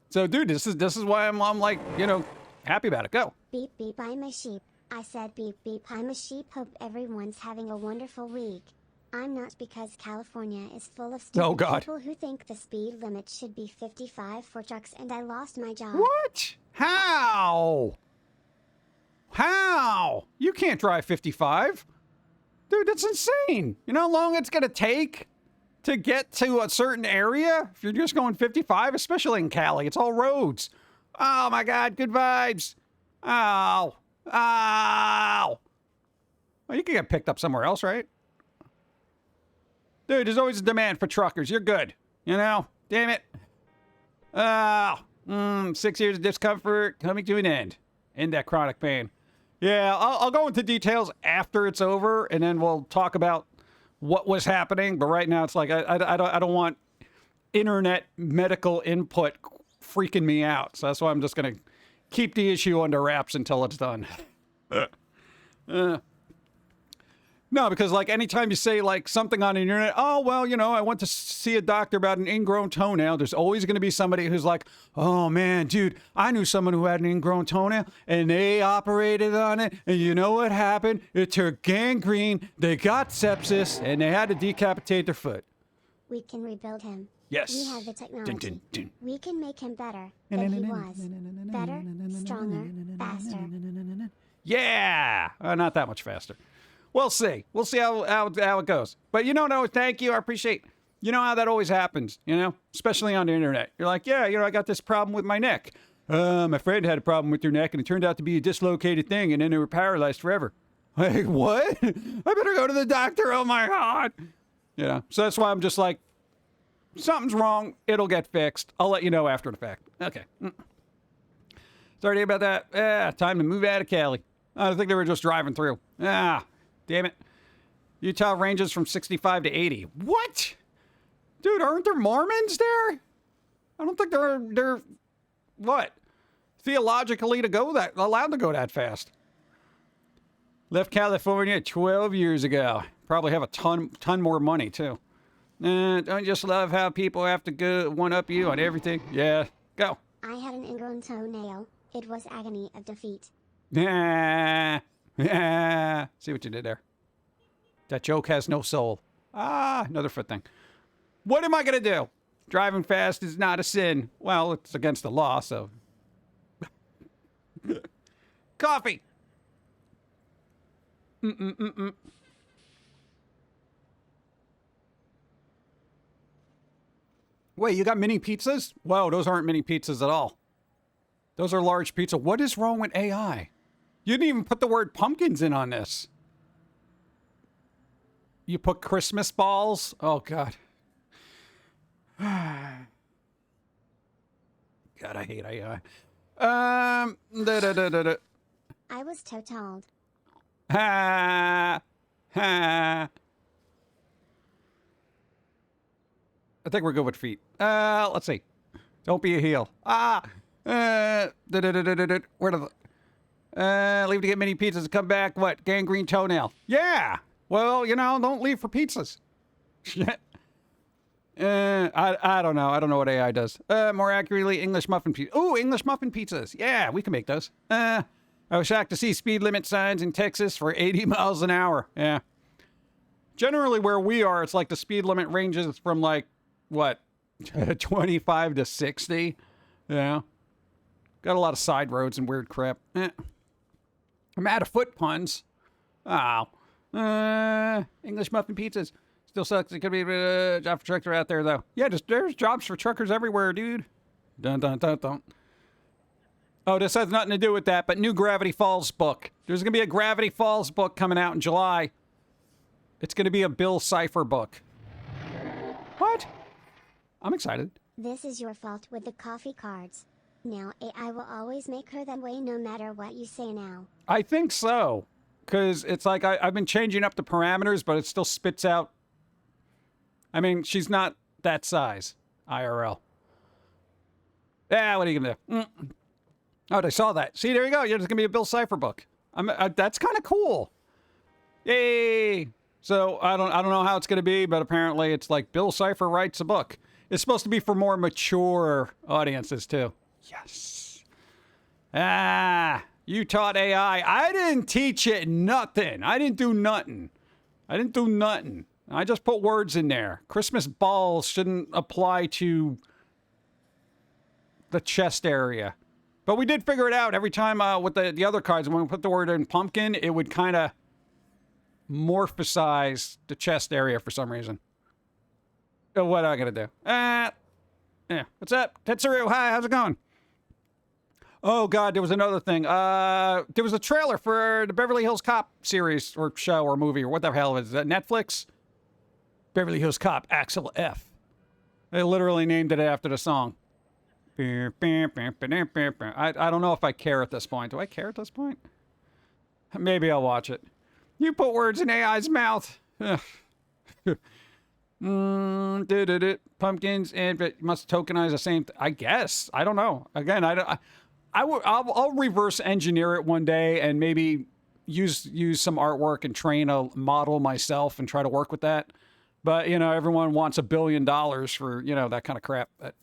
So, dude, this is why I'm like, you know, happy about it. Go. Beep, beep, I'm a sheep. I said beep, beep, I'm a sheep. Hope everyone's having a wonderful week. I'm not, because California is full of stupid people who think the speed limit should be 55 for trucks, and I lost my job. What? How? You can't drive 55. Dude, that's insane. You know how long it's going to take to get to a certain area if you're just going 55, especially in Cali? It's all roads. Oh, my God. Good vibes. Ow. Well, you can get picked up somewhere else, right? Dude, there's always a demand for truckers. You're good. You know? Damn it. 6 years of discomfort coming to an end. In that chronic pain. Yeah, I'll go into details after it's over, and then we'll talk about what was happening. But right now, it's like I don't want internet medical input freaking me out. So that's why I'm just going to keep the issue under wraps until it's done. No, because like anytime you say like something on the internet, oh, well, you know, I went to see a doctor about an ingrown toenail. There's always going to be somebody who's like, oh, man, dude, I knew someone who had an ingrown toenail and they operated on it. And you know what happened? It turned gangrene. They got sepsis and they had to decapitate their foot. We can rebuild him. Yes. We have the technology. Dun, dun, dun. We can make him better than he was. Better, stronger, faster. Yeah. Not that much faster. We'll see. We'll see how it goes. But you know, no, thank you. I appreciate, you know how that always happens, you know, especially on the internet. You're like, yeah, you know, I got this problem with my neck. My friend had a problem with their neck and it turned out to be a dislocated thing and then they were paralyzed forever. Like, what? I better go to the doctor. Oh my God. You know, so that's why I'm just like, something's wrong. It'll get fixed. I'll let you know after the fact. Okay. Sorry about that. Time to move out of Cali. I think they were just driving through. Damn it. Utah ranges from 65 to 80. What? Dude, aren't there Mormons there? I don't think they're what? Theologically allowed to go that fast. Left California 12 years ago. Probably have a ton more money too. Don't you just love how people have to go one up you on everything? Yeah. Go. I had an ingrown toenail. It was agony of defeat. Yeah. See what you did there. That joke has no soul. Another foot thing. What am I going to do? Driving fast is not a sin. Well, it's against the law, so. Coffee. Wait, you got mini pizzas? Whoa, those aren't mini pizzas at all. Those are large pizza. What is wrong with AI? You didn't even put the word pumpkins in on this. You put Christmas balls? Oh, God. God, I hate AI. I was told. Ha. Ha. I think we're good with feet. Let's see. Don't be a heel. Where do the... leave to get mini pizzas and come back. What? Gangrene toenail. Yeah. Well, you know, don't leave for pizzas. Shit. I don't know. I don't know what AI does. More accurately, English muffin pizza. Ooh, English muffin pizzas. Yeah, we can make those. I was shocked to see speed limit signs in Texas for 80 miles an hour. Yeah. Generally, where we are, it's like the speed limit ranges from like, what, 25 to 60. Yeah. Got a lot of side roads and weird crap. I'm out of foot puns. Oh. English muffin pizzas. Still sucks. It could be a job for trucker out there, though. Yeah, there's jobs for truckers everywhere, dude. Dun, dun, dun, dun. Oh, this has nothing to do with that, but new Gravity Falls book. There's going to be a Gravity Falls book coming out in July. It's going to be a Bill Cipher book. What? I'm excited. This is your fault with the coffee cards. Now AI will always make her that way no matter what you say now. I think so. Because it's like I've been changing up the parameters, but it still spits out. I mean, she's not that size, IRL. Yeah, what are you going to do? Oh, I saw that. See, there you go. There's going to be a Bill Cipher book. That's kind of cool. Yay! So I don't know how it's going to be, but apparently it's like Bill Cipher writes a book. It's supposed to be for more mature audiences, too. Yes. You taught AI. I didn't teach it nothing. I didn't do nothing. I just put words in there. Christmas balls shouldn't apply to the chest area. But we did figure it out. Every time with the other cards, when we put the word in pumpkin, it would kind of morphosize the chest area for some reason. What am I going to do? Yeah. What's up? Tetsuru, hi, how's it going? Oh, God, there was another thing. There was a trailer for the Beverly Hills Cop series or show or movie or what the hell is that? Netflix? Beverly Hills Cop, Axel F. They literally named it after the song. I don't know if I care at this point. Do I care at this point? Maybe I'll watch it. You put words in AI's mouth. Pumpkins and but must tokenize the same. I guess. I don't know. Again, I'll reverse engineer it one day and maybe use some artwork and train a model myself and try to work with that. But you know, everyone wants $1 billion for that kind of crap. But,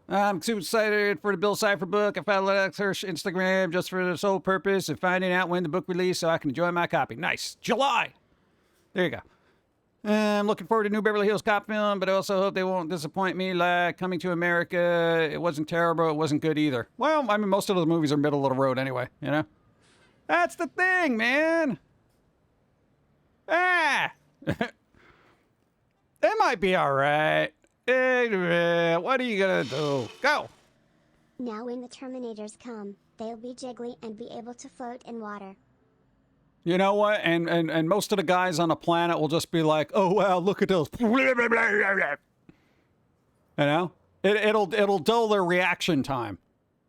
I'm super excited for the Bill Cipher book. I followed her Instagram just for the sole purpose of finding out when the book released so I can enjoy my copy. Nice. July. There you go. I'm looking forward to new Beverly Hills Cop film, but I also hope they won't disappoint me like Coming to America. It wasn't terrible. It wasn't good either. Well, I mean, most of those movies are middle of the road anyway, That's the thing, man. It might be all right. What are you gonna do? Go. Now when the Terminators come, they'll be jiggly and be able to float in water. You know what? And most of the guys on the planet will just be like, oh, wow, look at those. It'll dull their reaction time.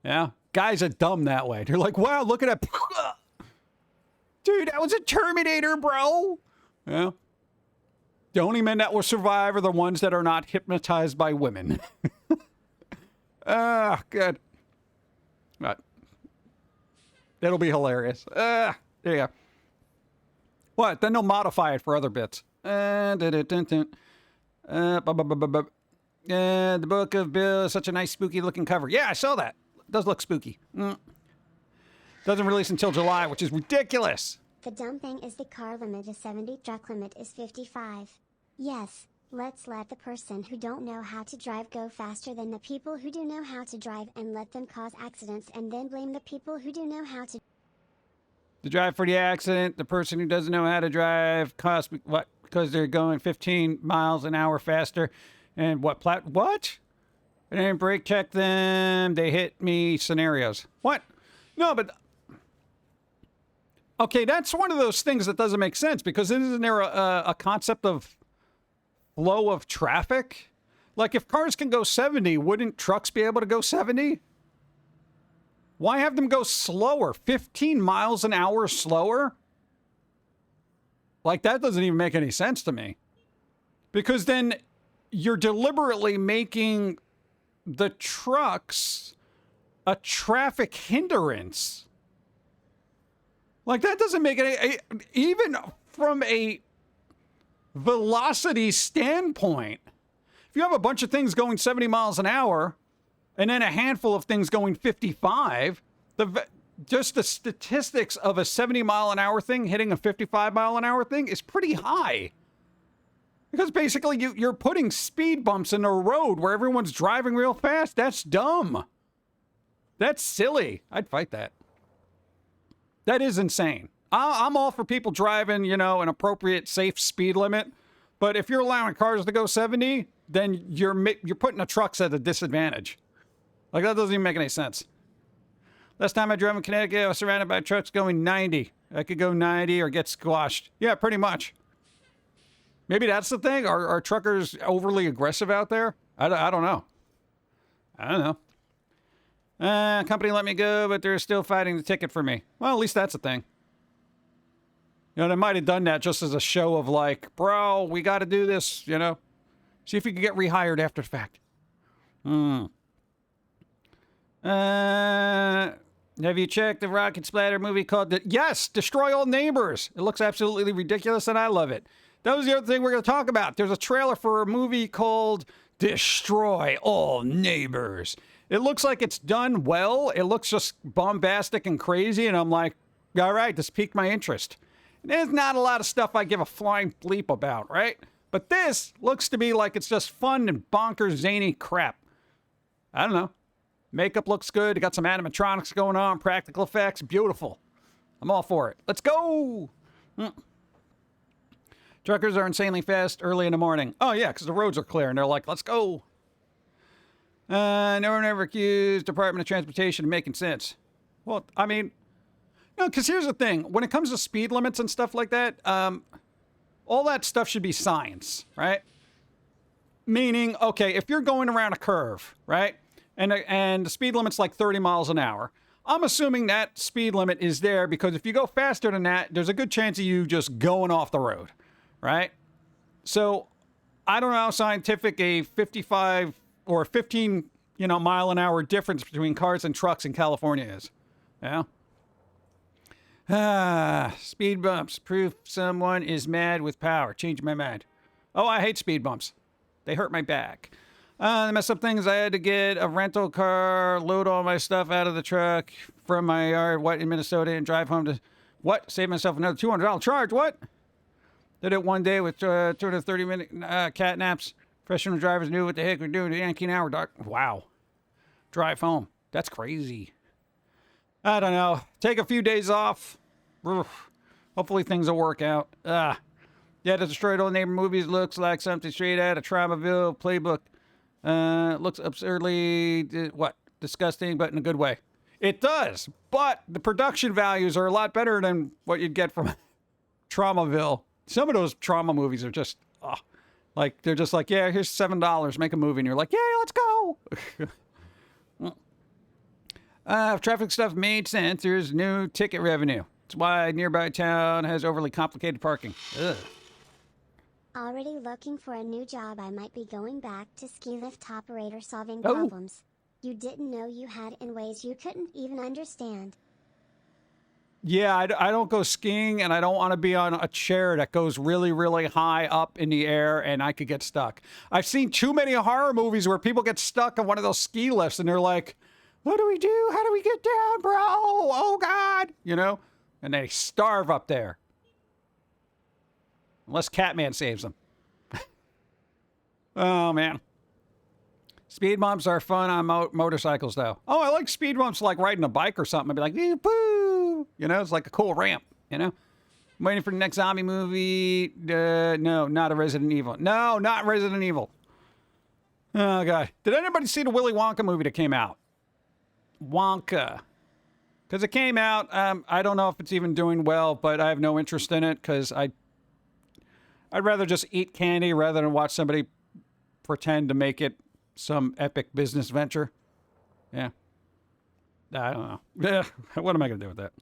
Yeah? Guys are dumb that way. They're like, wow, look at that. Dude, that was a Terminator, bro. Yeah? The only men that will survive are the ones that are not hypnotized by women. Good. But it'll be hilarious. There you go. What? Then they'll modify it for other bits. The Book of Bill is such a nice spooky looking cover. Yeah, I saw that. It does look spooky. Doesn't release until July, which is ridiculous. The dumb thing is the car limit is 70, truck limit is 55. Yes, let's let the person who don't know how to drive go faster than the people who do know how to drive and let them cause accidents and then blame the people who do know how to. The drive for the accident, the person who doesn't know how to drive cost me what? Because they're going 15 miles an hour faster. And what? What? I didn't brake check them. They hit me scenarios. What? No, but... Okay, that's one of those things that doesn't make sense, because isn't there a concept of flow of traffic? Like, if cars can go 70, wouldn't trucks be able to go 70? Why have them go slower? 15 miles an hour slower? Like, that doesn't even make any sense to me. Because then you're deliberately making the trucks a traffic hindrance. Like, that doesn't make any... Even from a velocity standpoint, if you have a bunch of things going 70 miles an hour, and then a handful of things going 55, just the statistics of a 70 mile an hour thing hitting a 55 mile an hour thing is pretty high. Because basically you're putting speed bumps in a road where everyone's driving real fast. That's dumb. That's silly. I'd fight that. That is insane. I'm all for people driving, you know, an appropriate, safe speed limit. But if you're allowing cars to go 70, then you're putting the trucks at a disadvantage. Like, that doesn't even make any sense. Last time I drove in Connecticut, I was surrounded by trucks going 90. I could go 90 or get squashed. Yeah, pretty much. Maybe that's the thing. Are truckers overly aggressive out there? I don't know. I don't know. Company let me go, but they're still fighting the ticket for me. Well, at least that's a thing. You know, they might have done that just as a show of like, bro, we got to do this, you know. See if we can get rehired after the fact. Have you checked the rocket splatter movie called... Yes, Destroy All Neighbors. It looks absolutely ridiculous, and I love it. That was the other thing we're going to talk about. There's a trailer for a movie called Destroy All Neighbors. It looks like it's done well. It looks just bombastic and crazy, and I'm like, all right, this piqued my interest. There's not a lot of stuff I give a flying bleep about, right? But this looks to be like it's just fun and bonkers, zany crap. I don't know. Makeup looks good. It got some animatronics going on, practical effects. Beautiful. I'm all for it. Let's go. Truckers are insanely fast early in the morning. Oh, yeah, because the roads are clear, and they're like, let's go. No one ever accused Department of Transportation of making sense. Well, I mean, no, because here's the thing. When it comes to speed limits and stuff like that, all that stuff should be science, right? Meaning, okay, if you're going around a curve, right, and the speed limit's like 30 miles an hour, I'm assuming that speed limit is there because if you go faster than that, there's a good chance of you just going off the road, right? So, I don't know how scientific a 55 or 15, mile an hour difference between cars and trucks in California is. Yeah? Speed bumps. Proof someone is mad with power. Change my mind. Oh, I hate speed bumps. They hurt my back. The mess up things, I had to get a rental car, load all my stuff out of the truck from my yard, in Minnesota, and drive home to, save myself another $200 charge, Did it one day with 230-minute cat naps. Professional drivers knew what the heck we're doing. Yankee hour, doc. Wow. Drive home. That's crazy. I don't know. Take a few days off. Hopefully things will work out. Yeah, the Destroyed Old Neighbor movies looks like something straight out of Traumaville playbook. Looks absurdly, disgusting, but in a good way. It does, but the production values are a lot better than what you'd get from Traumaville. Some of those trauma movies are just, they're just like, yeah, here's $7, make a movie, and you're like, yeah, let's go. If traffic stuff made sense, there's new ticket revenue. That's why nearby town has overly complicated parking. Ugh. Already looking for a new job. I might be going back to ski lift operator solving problems you didn't know you had in ways you couldn't even understand. Yeah, I don't go skiing, and I don't want to be on a chair that goes really, really high up in the air, and I could get stuck. I've seen too many horror movies where people get stuck on one of those ski lifts, and they're like, what do we do? How do we get down, bro? Oh, God. And they starve up there. Unless Catman saves them. Oh, man. Speed bumps are fun on motorcycles, though. Oh, I like speed bumps like riding a bike or something. I'd be like, boo! You know, it's like a cool ramp, you know? I'm waiting for the next zombie movie. No, not a Resident Evil. No, not Resident Evil. Oh, God. Did anybody see the Willy Wonka movie that came out? Wonka. Because it came out. I don't know if it's even doing well, but I have no interest in it because I'd rather just eat candy rather than watch somebody pretend to make it some epic business venture. Yeah. I don't know. Yeah. What am I going to do with that?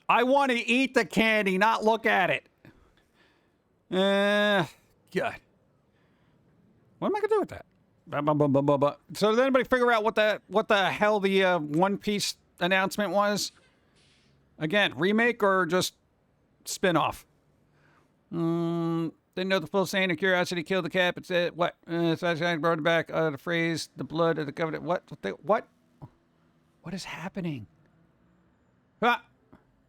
I want to eat the candy, not look at it. God. What am I going to do with that? So did anybody figure out what the hell the One Piece announcement was? Again, remake or just spin-off? Didn't know the full saying of curiosity killed the cat, but said, what? So I brought it back, the phrase, the blood of the covenant. What? What is happening? Ah!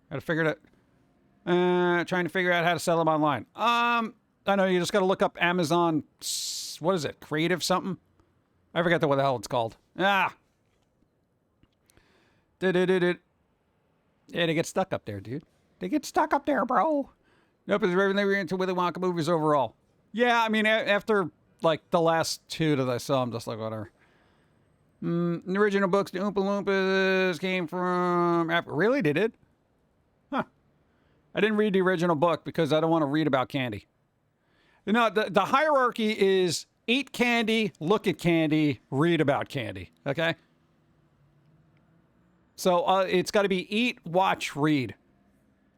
Gotta figure it out. Trying to figure out how to sell them online. I know, you just gotta look up Amazon, what is it? Creative something? I forget what the hell it's called. Ah! Yeah, they get stuck up there, dude. They get stuck up there, bro. Nope, it's everything we're into Willy Wonka movies overall. Yeah, I mean, after, like, the last two that I saw, I'm just like, whatever. The original books, the Oompa Loompas came from... Really? They did? Huh. I didn't read the original book because I don't want to read about candy. You know, the hierarchy is eat candy, look at candy, read about candy, okay? So it's got to be eat, watch, read.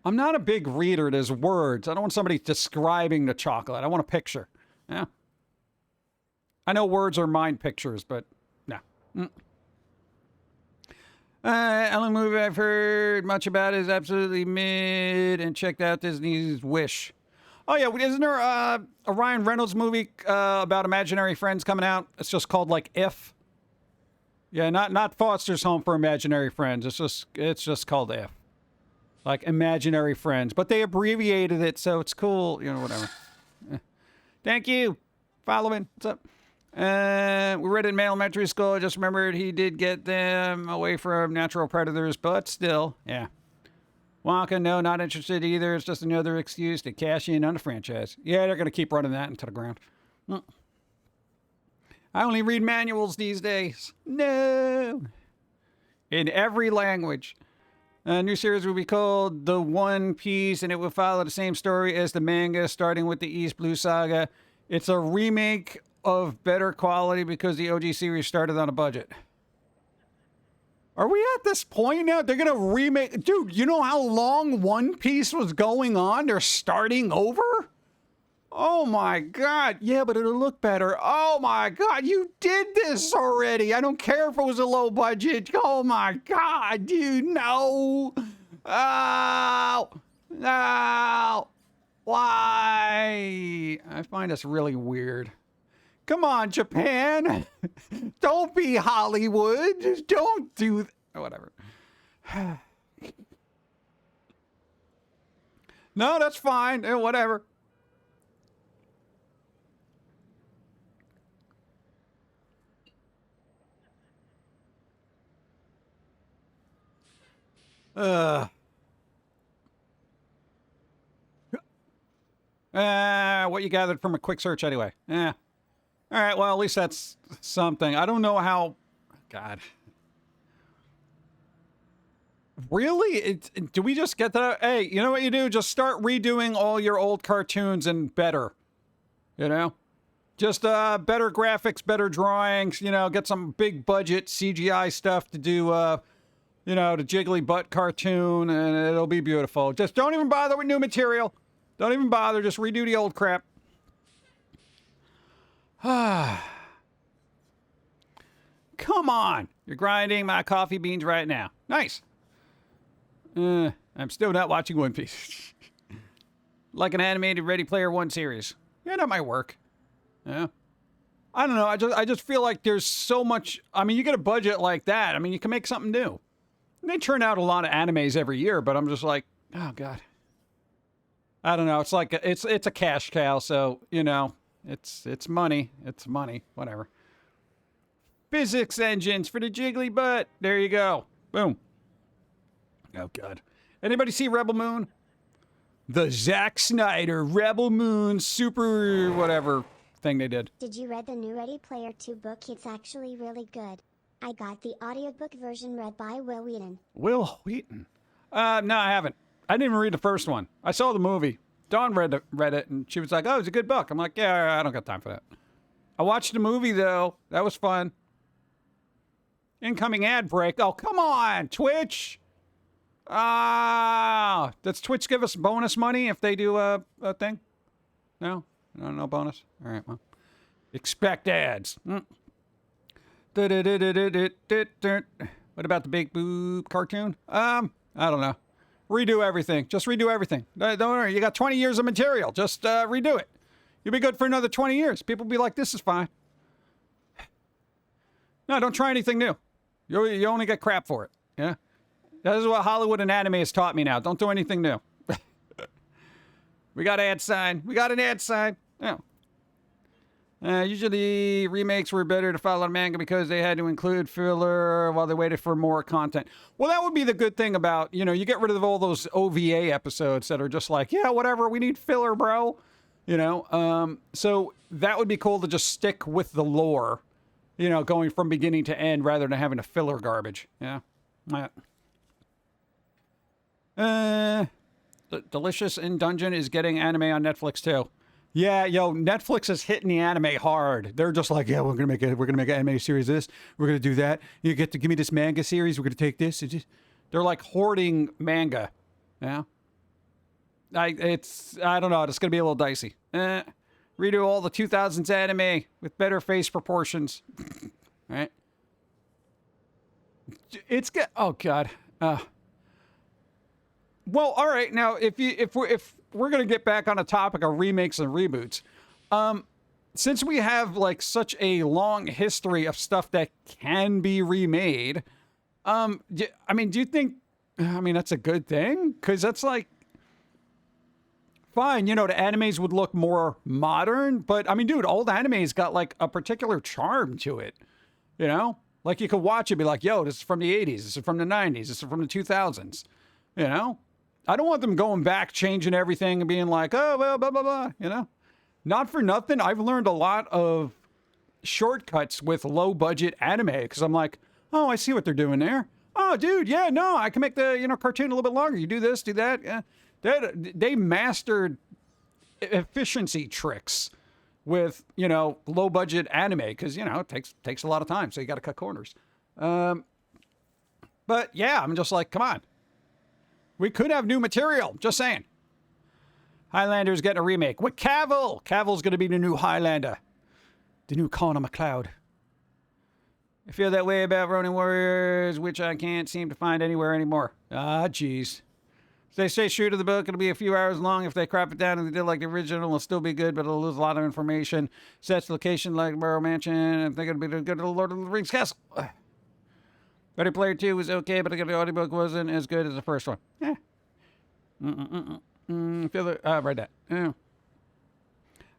I'm not a big reader. There's words. I don't want somebody describing the chocolate. I want a picture. Yeah. I know words are mind pictures, but no. Only movie I've heard much about is absolutely mid and checked out Disney's Wish. Oh, yeah. Isn't there a Ryan Reynolds movie about imaginary friends coming out? It's just called, like, If. Yeah, not Foster's Home for Imaginary Friends. It's just called If. Like imaginary friends, but they abbreviated it, so it's cool. You know, whatever. Thank you. Following. What's up? We read it in elementary school. I just remembered he did get them away from natural predators, but still, yeah. Wonka, no, not interested either. It's just another excuse to cash in on the franchise. Yeah, they're going to keep running that into the ground. I only read manuals these days. No. In every language. A new series will be called The One Piece, and it will follow the same story as the manga, starting with the East Blue Saga. It's a remake of better quality because the OG series started on a budget. Are we at this point now? They're going to remake... Dude, you know how long One Piece was going on? They're starting over? Oh my God. Yeah, but it'll look better. Oh my God, you did this already. I don't care if it was a low budget. Oh my God, dude, no. Oh, no. Why? I find this really weird. Come on, Japan. Don't be Hollywood. Just don't do whatever. No, that's fine. Whatever. What you gathered from a quick search anyway. All right, well, at least that's something. I don't know how... God. Really? Do we just get that? Hey, you know what you do? Just start redoing all your old cartoons and better. You know? Just better graphics, better drawings, you know, get some big budget CGI stuff to do, you know, the Jiggly Butt cartoon, and it'll be beautiful. Just don't even bother with new material. Don't even bother. Just redo the old crap. Come on. You're grinding my coffee beans right now. Nice. I'm still not watching One Piece. Like an animated Ready Player One series. Yeah, that might work. Yeah. I don't know. I just feel like there's so much. I mean, you get a budget like that. I mean, you can make something new. And they turn out a lot of animes every year, but I'm just like, oh God. I don't know. It's like it's a cash cow, so you know, it's money. It's money. Whatever. Physics engines for the Jiggly Butt. There you go. Boom. Oh, God. Anybody see Rebel Moon? The Zack Snyder Rebel Moon super whatever thing they did. Did you read the new Ready Player 2 book? It's actually really good. I got the audiobook version read by Will Wheaton. Will Wheaton? No, I haven't. I didn't even read the first one. I saw the movie. Dawn read it, and she was like, oh, it's a good book. I'm like, yeah, I don't got time for that. I watched the movie, though. That was fun. Incoming ad break. Oh, come on, Twitch. Does Twitch give us bonus money if they do a thing? No? No bonus? All right, well. Expect ads. What about the Big Boob cartoon? I don't know. Redo everything. Just redo everything. Don't worry. You got 20 years of material. Just redo it. You'll be good for another 20 years. People will be like, this is fine. No, don't try anything new. You only get crap for it. Yeah? That is what Hollywood and anime has taught me now. Don't do anything new. We got an ad sign. We got an ad sign. Yeah. Usually remakes were better to follow the manga because they had to include filler while they waited for more content. Well, that would be the good thing about, you get rid of all those OVA episodes that are just like, yeah, whatever, we need filler, bro. So that would be cool to just stick with the lore, going from beginning to end rather than having a filler garbage. Yeah. Delicious in Dungeon is getting anime on Netflix too. Yeah, Netflix is hitting the anime hard. They're just like, yeah, we're gonna make an anime series of this. We're gonna do that. You get to give me this manga series. We're gonna take this. They're like hoarding manga. Yeah. I don't know. It's gonna be a little dicey. Redo all the 2000s anime with better face proportions. Right. It's good. Oh God. Well, all right. Now, if we're gonna get back on a topic of remakes and reboots, since we have like such a long history of stuff that can be remade, do you think? That's a good thing because that's like fine. The animes would look more modern, but dude, old animes got like a particular charm to it. Like you could watch it, and be like, yo, this is from the 80s, this is from the 90s, this is from the 2000s. I don't want them going back, changing everything and being like, oh, well, blah, blah, blah, Not for nothing, I've learned a lot of shortcuts with low-budget anime because I'm like, oh, I see what they're doing there. Oh, dude, yeah, no, I can make the, cartoon a little bit longer. You do this, do that. Yeah. They mastered efficiency tricks with, low-budget anime because, it takes a lot of time, so you got to cut corners. But, yeah, I'm just like, come on. We could have new material. Just saying. Highlander's getting a remake with Cavill. Cavill's going to be the new Highlander. The new Connor McLeod. I feel that way about Ronin Warriors, which I can't seem to find anywhere anymore. Ah, jeez. If they stay true to the book, it'll be a few hours long. If they crop it down and they did like the original, it'll still be good, but it'll lose a lot of information. Sets location like Burrow Mansion. I think it'll be good to the Lord of the Rings castle. Ready Player 2 was okay, but the audiobook wasn't as good as the first one. Yeah. Read that. Yeah.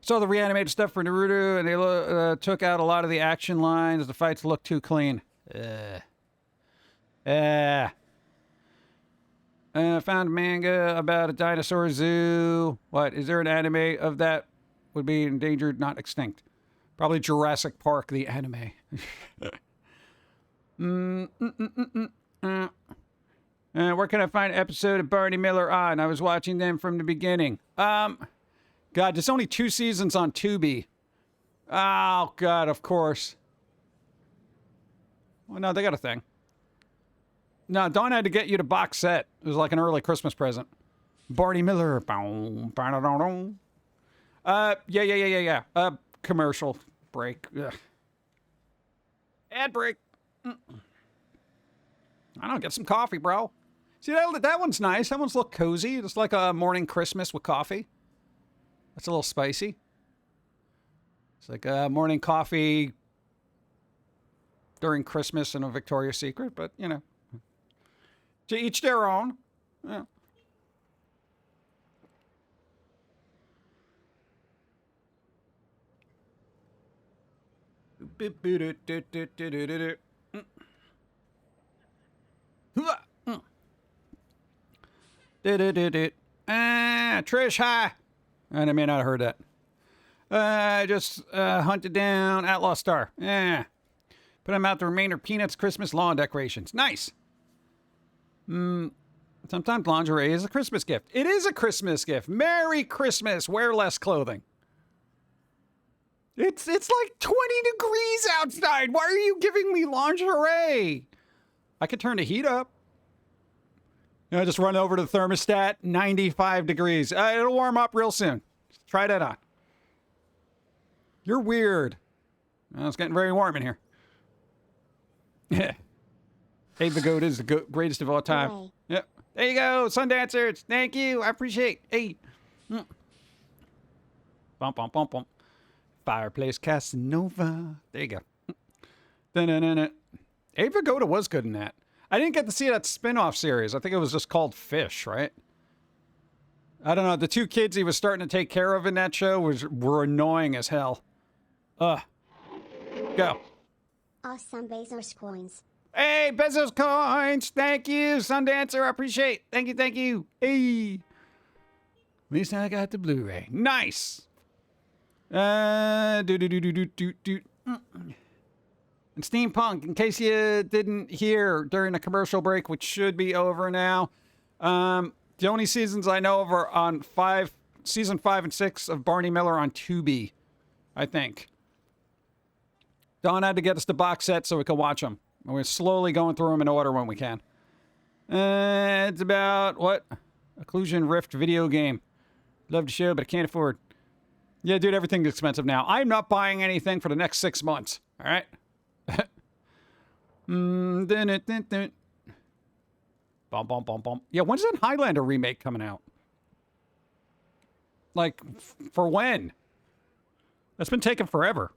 Saw the reanimated stuff for Naruto, and they took out a lot of the action lines. The fights look too clean. Found manga about a dinosaur zoo. What? Is there an anime of that? Would be endangered, not extinct. Probably Jurassic Park, the anime. Where can I find an episode of Barney Miller on? I was watching them from the beginning. God, there's only 2 seasons on Tubi. Oh, God, of course. Well, no, they got a thing. No, Dawn had to get you the box set. It was like an early Christmas present. Barney Miller. Yeah. Commercial break. Ugh. Ad break. I don't get some coffee, bro. See, that one's nice. That one's look cozy. It's like a morning Christmas with coffee. That's a little spicy. It's like a morning coffee during Christmas in a Victoria's Secret, but, to each their own. Yeah. Trish, hi. And I may not have heard that. I just hunted down Outlaw Star. Yeah. Put him out the remainder Peanuts Christmas lawn decorations. Nice. Sometimes lingerie is a Christmas gift. It is a Christmas gift. Merry Christmas. Wear less clothing. It's like 20 degrees outside. Why are you giving me lingerie? I could turn the heat up. You know, just run over to the thermostat. 95 degrees. It'll warm up real soon. Try that on. You're weird. Well, it's getting very warm in here. Yeah. Abe the Goat is the greatest of all time. Hooray. Yep. There you go, Sundancers. Thank you. I appreciate. Hey. Bump, bump, bump, bump. Fireplace Casanova. There you go. Da-na-na-na. Abe Vigoda was good in that. I didn't get to see that spin-off series. I think it was just called Fish, right? I don't know. The two kids he was starting to take care of in that show were annoying as hell. Go. Awesome Bezos coins. Hey, Bezos coins. Thank you, Sundancer. I appreciate. Thank you, thank you. Hey. At least I got the Blu-ray. Nice. And Steampunk, in case you didn't hear during the commercial break, which should be over now. The only seasons I know of are on season 5 and 6 of Barney Miller on Tubi, I think. Don had to get us the box set so we could watch them. We're slowly going through them in order when we can. It's about, what? Occlusion Rift video game. Love the show, but I can't afford. Yeah, dude, everything's expensive now. I'm not buying anything for the next 6 months. All right? Bum, bum, bum, bum. Yeah, when's that Highlander remake coming out? Like, for when? That's been taking forever.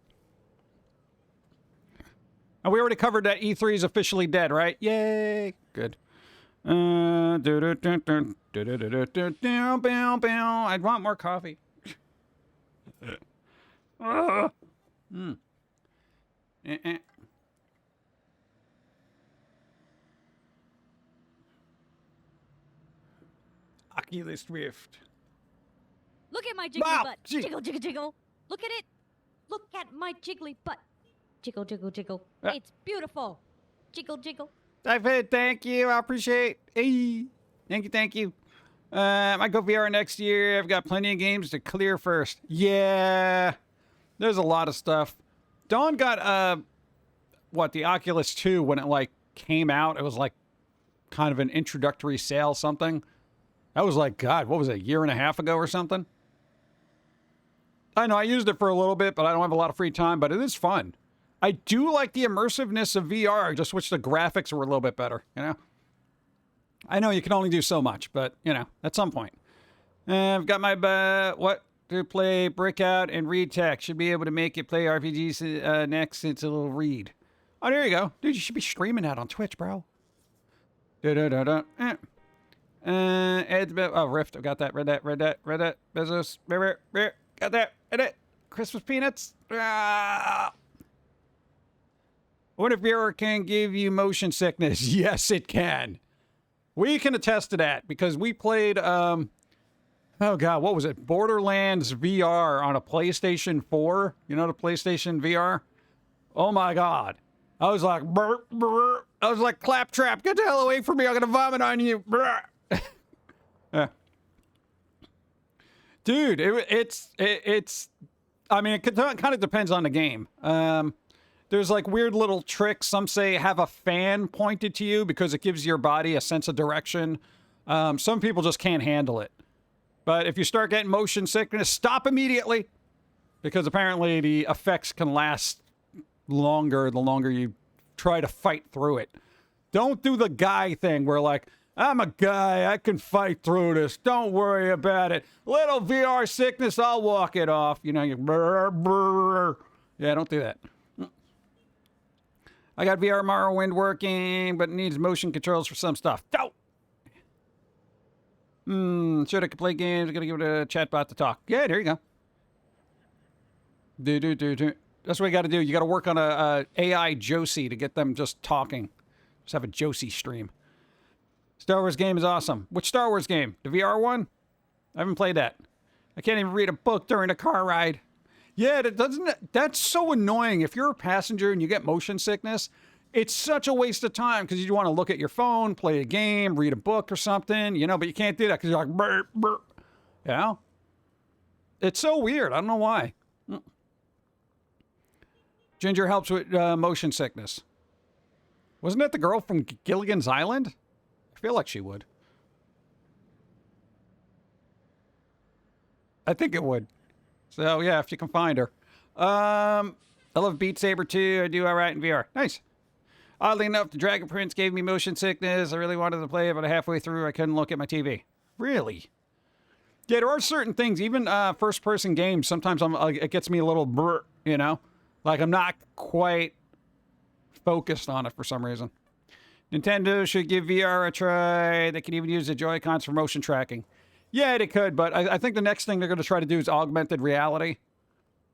And we already covered that E3 is officially dead, right? Yay! Good. I'd want more coffee. Oculus Rift. Look at my jiggly Wow, butt. gee. Jiggle, jiggle, jiggle. Look at it. Look at my jiggly butt. Jiggle, jiggle, jiggle. Ah. It's beautiful. Jiggle, jiggle. David, thank you. I appreciate. Hey, thank you. I go VR next year. I've got plenty of games to clear first. Yeah, there's a lot of stuff. Dawn got the Oculus 2 when it like came out. It was like kind of an introductory sale, something. That was like, God, what was it, a year and a half ago or something? I know I used it for a little bit, but I don't have a lot of free time. But it is fun. I do like the immersiveness of VR. I just wish the graphics were a little bit better, you know? I know you can only do so much, but, you know, at some point. I've got my, what? To play Breakout and Read Tech. Should be able to make it play RPGs next. It's a little read. Oh, there you go. Dude, you should be streaming that on Twitch, bro. Da-da-da-da. Oh, Rift. I got that. Read that. Bezos. Got that. Read it. Christmas peanuts. What if VR can give you motion sickness? Yes, it can. We can attest to that because we played, oh God, what was it? Borderlands VR on a PlayStation 4. You know the PlayStation VR? Oh my God. I was like, burr, burr. I was like, Claptrap, get the hell away from me. I'm going to vomit on you. Dude, it's, I mean, it kind of depends on the game. There's like weird little tricks. Some say have a fan pointed to you because it gives your body a sense of direction. Some people just can't handle it. But if you start getting motion sickness, stop immediately. Because apparently the effects can last longer the longer you try to fight through it. Don't do the guy thing where like, I'm a guy, I can fight through this. Don't worry about it. Little VR sickness, I'll walk it off. You know, you brr, brr. Yeah, don't do that. I got VR Morrowind working, but it needs motion controls for some stuff. Go! Should I play games? I'm going to give it a chatbot to talk. Yeah, there you go. Do. That's what you got to do. You got to work on a AI Josie to get them just talking. Just have a Josie stream. Star Wars game is awesome. Which Star Wars game? The VR one? I haven't played that. I can't even read a book during a car ride. Yeah, that's so annoying. If you're a passenger and you get motion sickness, it's such a waste of time because you want to look at your phone, play a game, read a book or something, you know, but you can't do that because you're like, burp, burp. You know? It's so weird. I don't know why. Ginger helps with motion sickness. Wasn't that the girl from Gilligan's Island? I feel like she would. I think it would. So, yeah, if you can find her. I love Beat Saber too. I do all right in VR. Nice. Oddly enough, the Dragon Prince gave me motion sickness. I really wanted to play it, but halfway through, I couldn't look at my TV. Really? Yeah, there are certain things, even first-person games, sometimes it gets me a little brr, you know? Like, I'm not quite focused on it for some reason. Nintendo should give VR a try. They can even use the Joy-Cons for motion tracking. Yeah, they could, but I think the next thing they're going to try to do is augmented reality.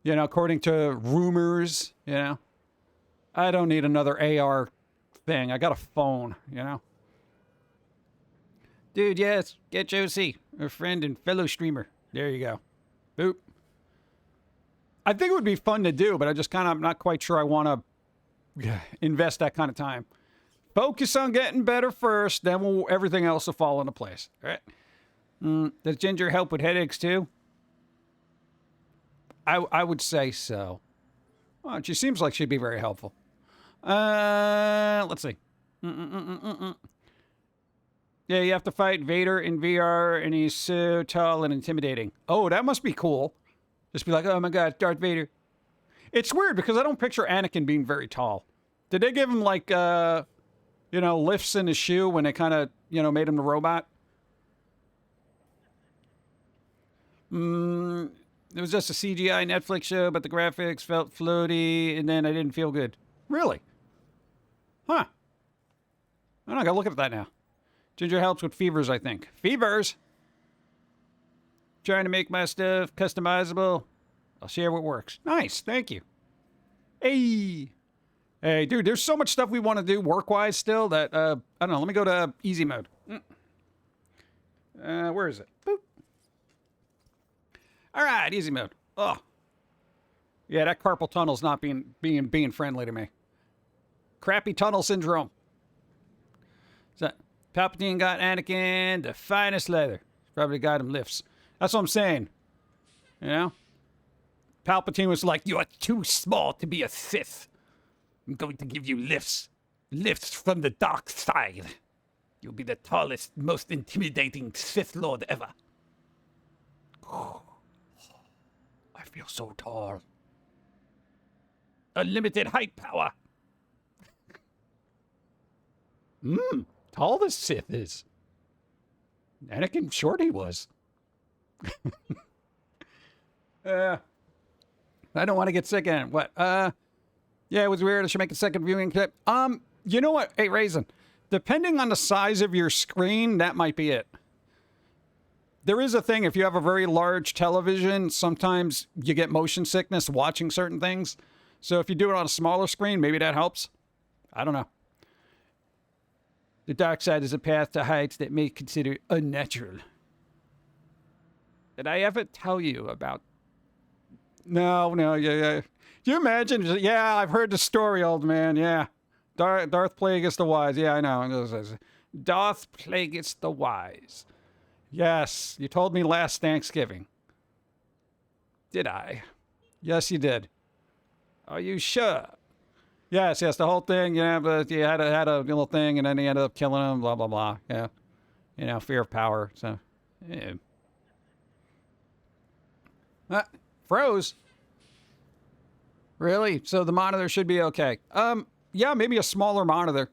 You know, according to rumors, you know. I don't need another AR thing. I got a phone, you know. Dude, yes, get Josie, a friend and fellow streamer. There you go. Boop. I think it would be fun to do, but I'm not quite sure I want to invest that kind of time. Focus on getting better first, then everything else will fall into place. All right. Does Ginger help with headaches too? I would say so. Well, she seems like she'd be very helpful. Let's see. Yeah, you have to fight Vader in VR, and he's so tall and intimidating. Oh, that must be cool. Just be like, oh my God, Darth Vader. It's weird because I don't picture Anakin being very tall. Did they give him like, lifts in his shoe when they kind of, made him the robot? It was just a CGI Netflix show, but the graphics felt floaty, and then I didn't feel good. Really? Huh. I gotta look at that now. Ginger helps with fevers, I think. Fevers? Trying to make my stuff customizable. I'll share what works. Nice, thank you. Hey, dude, there's so much stuff we want to do work-wise still that, I don't know, let me go to easy mode. Where is it? Boop. All right, easy mode. Oh. Yeah, that carpal tunnel's not being friendly to me. Crappy tunnel syndrome. So, Palpatine got Anakin the finest leather. Probably got him lifts. That's what I'm saying. You know? Palpatine was like, you are too small to be a Sith. I'm going to give you lifts. Lifts from the dark side. You'll be the tallest, most intimidating Sith Lord ever. Oh, I feel so tall. Unlimited height power. Tall the Sith is. Anakin short he was. I don't want to get sick in. What? Yeah, it was weird. I should make a second viewing clip. You know what? Hey, Raisin. Depending on the size of your screen, that might be it. There is a thing, if you have a very large television, sometimes you get motion sickness watching certain things. So if you do it on a smaller screen, maybe that helps. I don't know. The dark side is a path to heights that may consider unnatural. Did I ever tell you about... No, yeah. Do you imagine? Yeah, I've heard the story, old man, yeah. Darth Plagueis the Wise. Yeah, I know. Darth Plagueis the Wise. Yes, you told me last Thanksgiving. Did I? Yes, you did. Are you sure? Yes, the whole thing, yeah, but you had a little thing, and then he ended up killing him, blah, blah, blah, yeah. You know, fear of power, so, yeah. Froze? Really? So the monitor should be okay. Yeah, maybe a smaller monitor.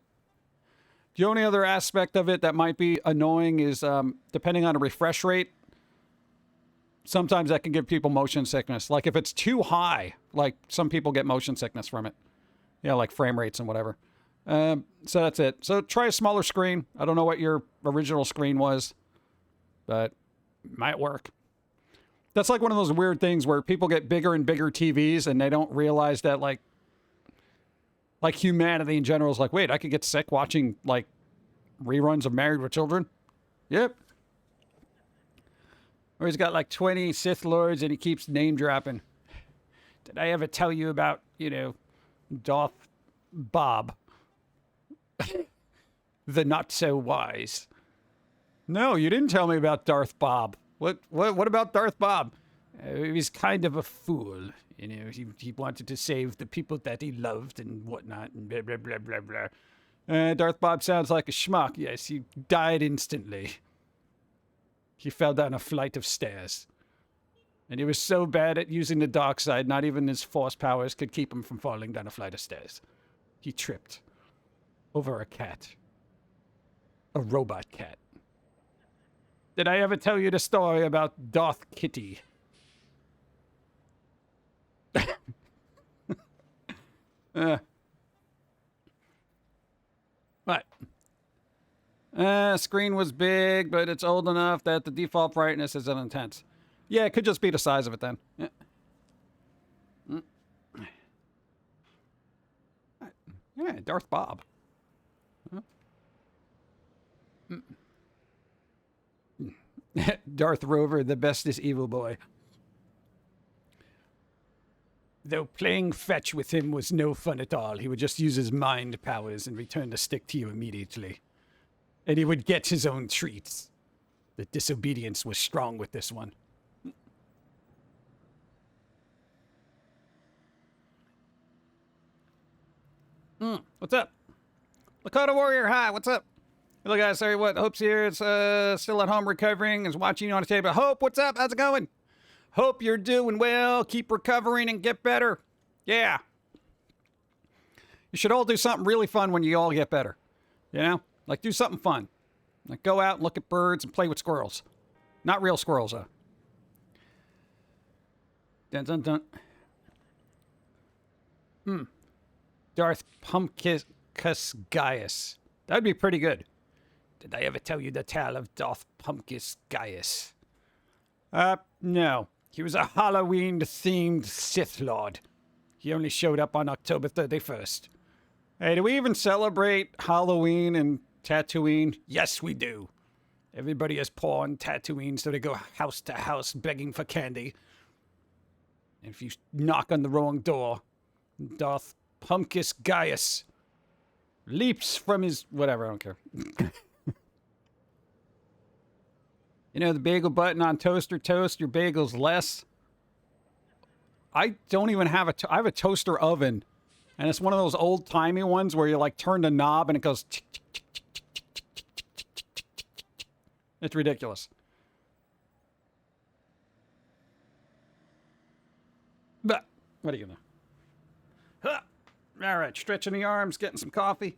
The only other aspect of it that might be annoying is, depending on the refresh rate, sometimes that can give people motion sickness. Like if it's too high, like some people get motion sickness from it. Yeah, like frame rates and whatever. So that's it. So try a smaller screen. I don't know what your original screen was, but it might work. That's like one of those weird things where people get bigger and bigger TVs and they don't realize that like humanity in general is like, wait, I could get sick watching like reruns of Married with Children. Yep. Or he's got like 20 Sith Lords and he keeps name dropping. Did I ever tell you about, Darth Bob? The not so wise. No, you didn't tell me about Darth Bob. What about Darth Bob? He's kind of a fool. He wanted to save the people that he loved and whatnot and blah, blah, blah, blah, blah. Darth Bob sounds like a schmuck. Yes, he died instantly. He fell down a flight of stairs. And he was so bad at using the dark side, not even his force powers could keep him from falling down a flight of stairs. He tripped over a cat. A robot cat. Did I ever tell you the story about Darth Kitty? What? Screen was big, but it's old enough that the default brightness isn't intense. Yeah, it could just be the size of it then. Yeah. Yeah, Darth Bob. Huh? Darth Rover, the bestest evil boy. Though playing fetch with him was no fun at all, he would just use his mind powers and return the stick to you immediately. And he would get his own treats. The disobedience was strong with this one. What's up? Lakota Warrior, hi, what's up? Hello guys, sorry, what? Hope's here, it's still at home recovering, is watching you on the table. Hope, what's up? How's it going? Hope you're doing well, keep recovering and get better. Yeah. You should all do something really fun when you all get better. Like do something fun. Like go out and look at birds and play with squirrels. Not real squirrels, though. Dun dun dun. Darth Pum'Kin Gaius. That'd be pretty good. Did I ever tell you the tale of Darth Pum'Kin Gaius? No. He was a Halloween-themed Sith Lord. He only showed up on October 31st. Hey, do we even celebrate Halloween and Tatooine? Yes, we do. Everybody is poor on Tatooine, so they go house to house begging for candy. And if you knock on the wrong door, Darth Pum'Kin Gaius leaps from his... whatever, I don't care. The bagel button on toaster, toast your bagels less. I don't even have I have a toaster oven. And it's one of those old-timey ones where you, like, turn the knob and it goes... tick, tick, tick, tick, tick, tick, tick, tick, tick, tick, tick, tick, tick, tick. It's ridiculous. But, what are you gonna... Huh. All right, stretching the arms, getting some coffee.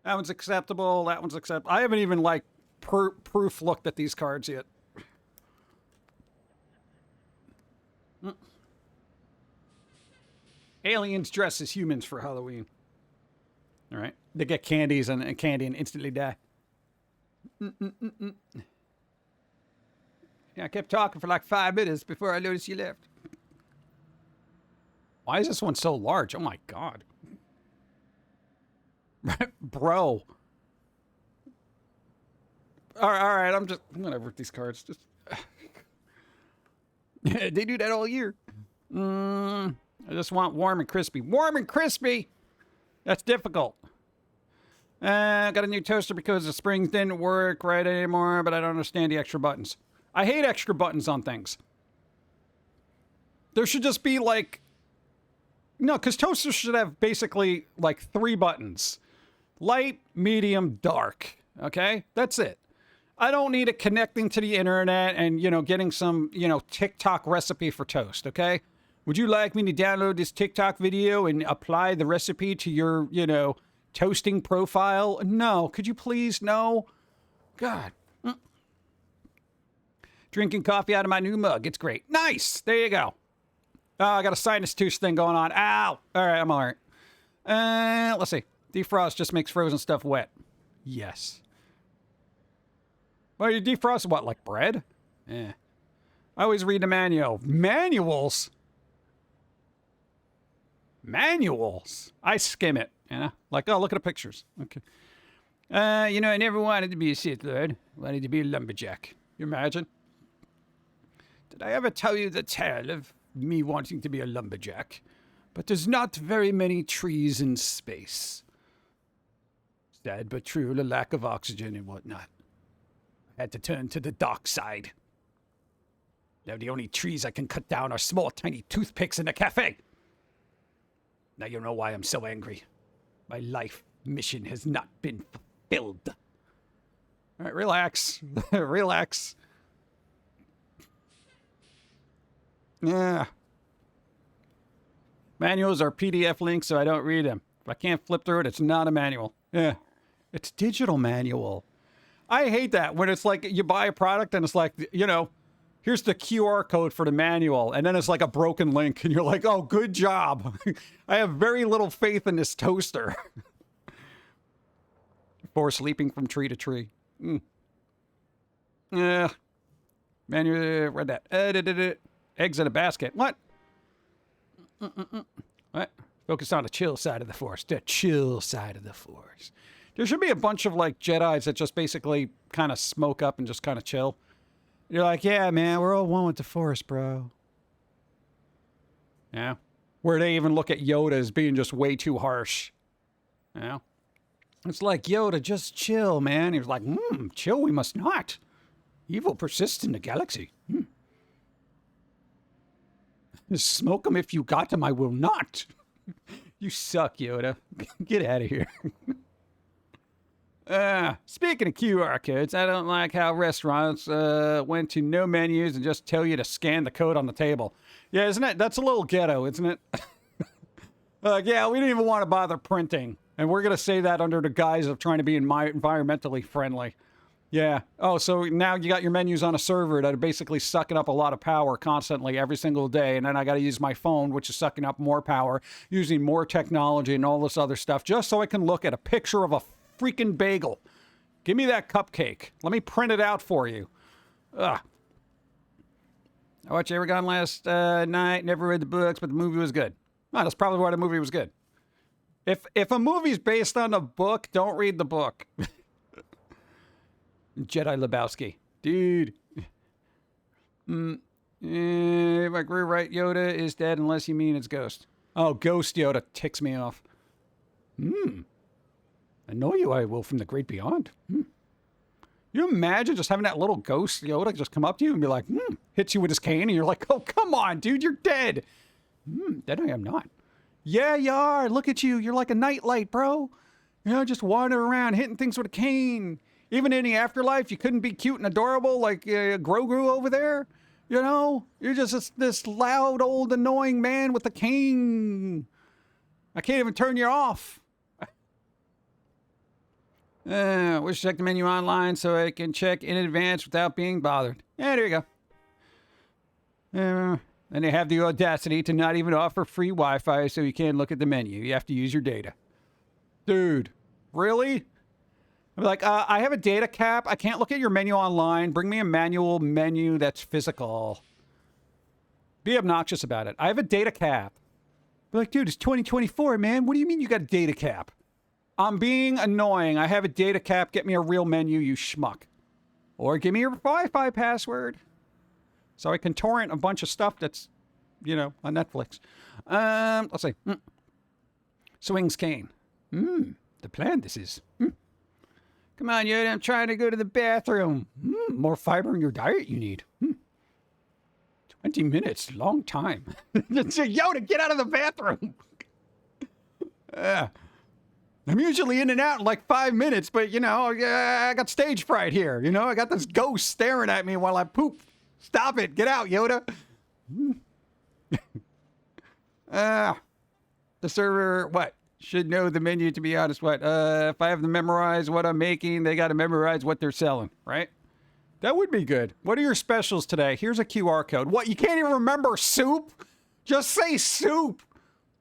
That one's acceptable. That one's acceptable. I haven't even, like, proof looked at these cards yet. Aliens dress as humans for Halloween. All right. They get candies and candy and instantly die. Yeah, I kept talking for like 5 minutes before I noticed you left. Why is this one so large? Oh my God. Bro. All right, I'm gonna rip these cards. Just they do that all year. I just want warm and crispy. Warm and crispy. That's difficult. I got a new toaster because the springs didn't work right anymore, but I don't understand the extra buttons. I hate extra buttons on things. There should just be like... No, because toasters should have basically like 3 buttons. Light, medium, dark. Okay? That's it. I don't need it connecting to the internet and, getting some, TikTok recipe for toast, okay? Would you like me to download this TikTok video and apply the recipe to your, toasting profile? No. Could you please? No. God. Drinking coffee out of my new mug. It's great. Nice. There you go. Oh, I got a sinus tooth thing going on. Ow. All right, I'm all right. Let's see. Defrost just makes frozen stuff wet. Yes. Well, you defrost what, like bread? Yeah. I always read the manual. Manuals? Manuals. I skim it, you know? Like, oh, look at the pictures. Okay. You know, I never wanted to be a Sith Lord. I wanted to be a lumberjack. You imagine? Did I ever tell you the tale of me wanting to be a lumberjack? But there's not very many trees in space. Sad but true, the lack of oxygen and whatnot. I had to turn to the dark side. Now the only trees I can cut down are small, tiny toothpicks in the cafe. Now you know why I'm so angry. My life mission has not been fulfilled. All right, relax. Relax. Yeah. Manuals are PDF links, so I don't read them. If I can't flip through it, it's not a manual. Yeah. It's digital manual. I hate that when it's like you buy a product and it's like, you know, here's the QR code for the manual. And then it's like a broken link. And you're like, oh, good job. I have very little faith in this toaster. Force leaping from tree to tree. Yeah. Manual, read that. Eggs in a basket. What? What? Focus on the chill side of the Force. The chill side of the Force. There should be a bunch of, like, Jedis that just basically kind of smoke up and just kind of chill. You're like, yeah, man, we're all one with the Force, bro. Yeah. Where they even look at Yoda as being just way too harsh. Yeah. It's like, Yoda, just chill, man. He was like, chill we must not. Evil persists in the galaxy. Smoke them if you got them, I will not. You suck, Yoda. Get out of here. Speaking of QR codes, I don't like how restaurants went to no menus and just tell you to scan the code on the table. Yeah, isn't it? That's a little ghetto, isn't it? Yeah, we didn't even want to bother printing. And we're going to say that under the guise of trying to be environmentally friendly. Yeah. Oh, so now you got your menus on a server that are basically sucking up a lot of power constantly every single day. And then I got to use my phone, which is sucking up more power, using more technology and all this other stuff, just so I can look at a picture of a freaking bagel. Give me that cupcake. Let me print it out for you. Ugh. I watched Aragon last night. Never read the books, but the movie was good. Oh, that's probably why the movie was good. If a movie's based on a book, don't read the book. Jedi Lebowski. Dude. If I grew right, Yoda is dead unless you mean it's Ghost. Oh, Ghost Yoda ticks me off. I know you, I will, from the great beyond. You imagine just having that little Ghost Yoda just come up to you and be like, hits you with his cane, and you're like, oh, come on, dude, you're dead. Dead I am not. Yeah, you are. Look at you. You're like a nightlight, bro. You know, just wandering around, hitting things with a cane. Even in the afterlife, you couldn't be cute and adorable like Grogu over there. You know, you're just this loud, old, annoying man with a cane. I can't even turn you off. Wish to check the menu online so I can check in advance without being bothered. Yeah, there you go. And they have the audacity to not even offer free Wi-Fi so you can't look at the menu. You have to use your data. Dude, really? I'm like, I have a data cap. I can't look at your menu online. Bring me a manual menu that's physical. Be obnoxious about it. I have a data cap. Be like, dude, it's 2024, man. What do you mean you got a data cap? I'm being annoying. I have a data cap. Get me a real menu, you schmuck. Or give me your Wi-Fi password. So I can torrent a bunch of stuff that's, you know, on Netflix. Let's see. Swings cane. The plan this is. Come on, Yoda, I'm trying to go to the bathroom. More fiber in your diet you need. 20 minutes, long time. Yoda, get out of the bathroom. I'm usually in and out in like 5 minutes, but, you know, I got stage fright here. You know, I got this ghost staring at me while I poop. Stop it. Get out, Yoda. The server, what? Should know the menu, to be honest. What? If I have to memorize what I'm making, they got to memorize what they're selling, right? That would be good. What are your specials today? Here's a QR code. What? You can't even remember soup? Just say soup.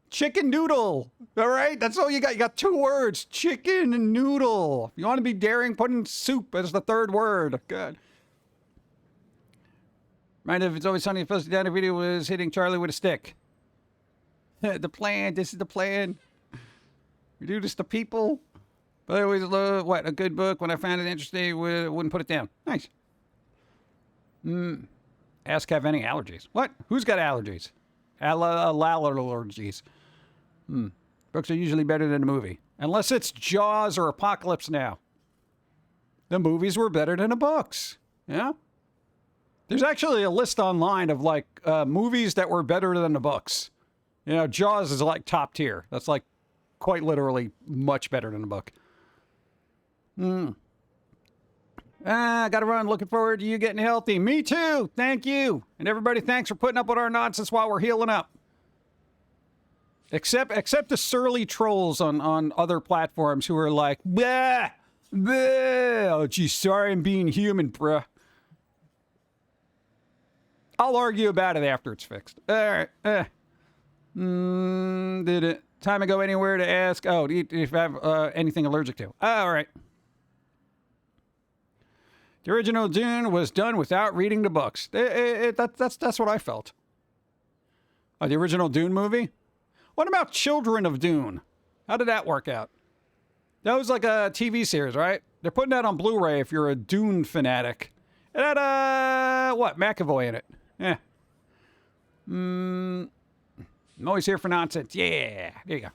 Chicken noodle. All right? That's all you got. You got 2 words. Chicken and noodle. If you want to be daring, put in soup as the 3rd word. Good. Mind if It's Always Sunny, if down the video was hitting Charlie with a stick. The plan. This is the plan. We do this to people. But I always love, a good book. When I found it interesting, wouldn't put it down. Nice. Ask have any allergies. What? Who's got allergies? Allergies. Books are usually better than a movie. Unless it's Jaws or Apocalypse Now. The movies were better than the books. Yeah? There's actually a list online of, like, movies that were better than the books. You know, Jaws is, like, top tier. That's, like, quite literally much better than the book. Gotta run. Looking forward to you getting healthy. Me too. Thank you. And everybody, thanks for putting up with our nonsense while we're healing up. Except the surly trolls on other platforms who are like, bah, bah. Oh, gee, sorry I'm being human, bruh. I'll argue about it after it's fixed. All right. Did it? Time to go anywhere to ask. Oh, if I have anything allergic to. All right. The original Dune was done without reading the books. That's what I felt. The original Dune movie? What about Children of Dune? How did that work out? That was like a TV series, right? They're putting that on Blu-ray if you're a Dune fanatic. It had, McAvoy in it. Yeah. I'm always here for nonsense. Yeah. There you go.